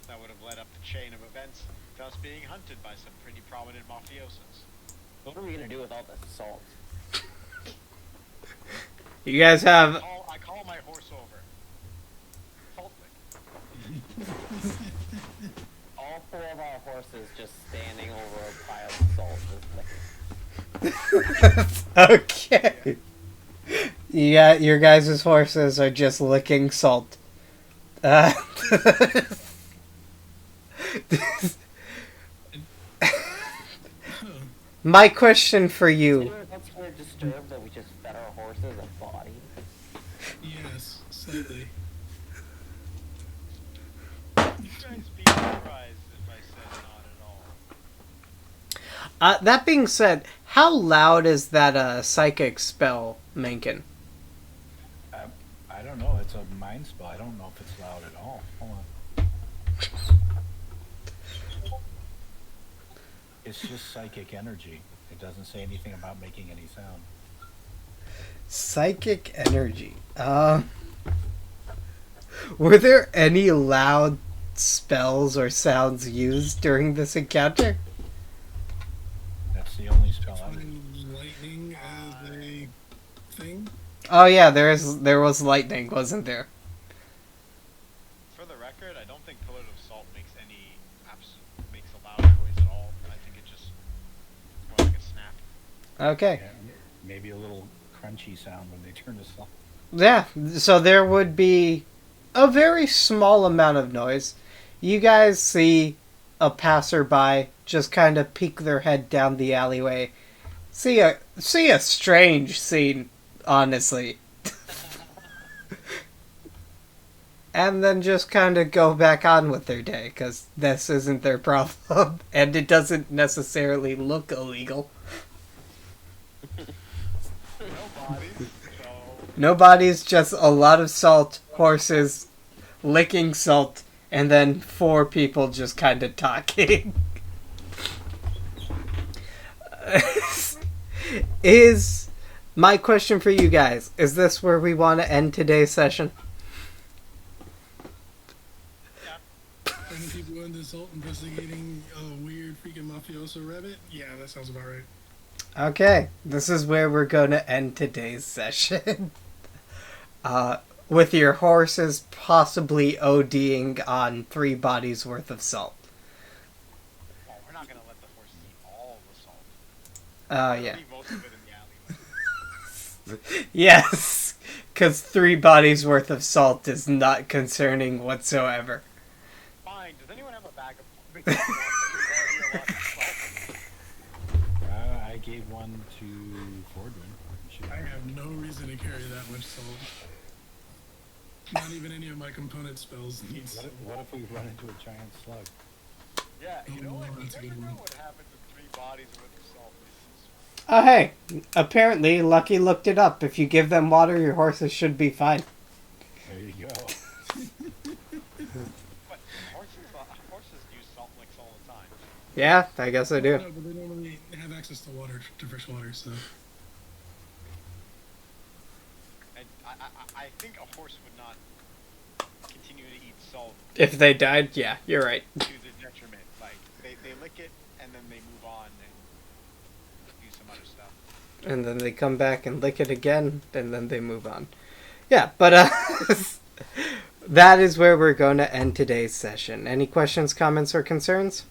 that would have led up the chain of events to us being hunted by some pretty prominent mafiosos. What are we gonna do with all this salt? You guys have... I call my horse over. Salt lick. All 4 of our horses just standing over a pile of salt, just like Okay. Yeah, your guys' horses are just licking salt. My question for you... Anyone else here disturbed that we just fed our horses a body? Yes, slightly. You guys be surprised if I said not at all. that being said, how loud is that psychic spell, Mencken? I don't know. It's a mind spell. I don't know if it's loud at all. Hold on. It's just psychic energy. It doesn't say anything about making any sound. Psychic energy. Were there any loud spells or sounds used during this encounter? That's the only spell I use. Lightning as a thing? Oh yeah, there was lightning, wasn't there? For the record, I don't think Pillar of Salt makes a loud noise at all. I think it just more like a snap. Okay. Yeah, maybe a little crunchy sound when they turn the salt. Yeah, so there would be a very small amount of noise. You guys see a passerby just kind of peek their head down the alleyway. See a strange scene, honestly. And then just kind of go back on with their day, because this isn't their problem, and it doesn't necessarily look illegal. No bodies, so No bodies, just a lot of salt, horses, licking salt, and then 4 people just kind of talking. Is my question for you guys, is this where we want to end today's session? Bringing people into salt investigating a weird freaking mafioso rabbit? Yeah, that sounds about right. Okay, this is where we're going to end today's session. With your horses possibly ODing on 3 bodies worth of salt. well, we're not gonna let the horses eat all the salt. Yeah. Leave most of it in the alleyway. Yes, because 3 bodies worth of salt is not concerning whatsoever. Fine. Does anyone have a bag of big salt? I gave one to Fordwin. I have no reason to carry that much salt. Not even any of my component spells need salt. What if we run into a giant slug? Yeah, you know what? You That's a never good know one. what happened to 3 bodies worth of salt. Oh, hey, apparently Lucky looked it up. If you give them water, your horses should be fine. There you go. But horses use salt licks all the time. Yeah, I guess I do. No, but they normally have access to water, to fresh water, so. And I think a horse would not continue to eat salt If they died, yeah, you're right. to the detriment. Like, they lick it, and then they move on and do some other stuff. And then they come back and lick it again, and then they move on. Yeah, but that is where we're going to end today's session. Any questions, comments, or concerns?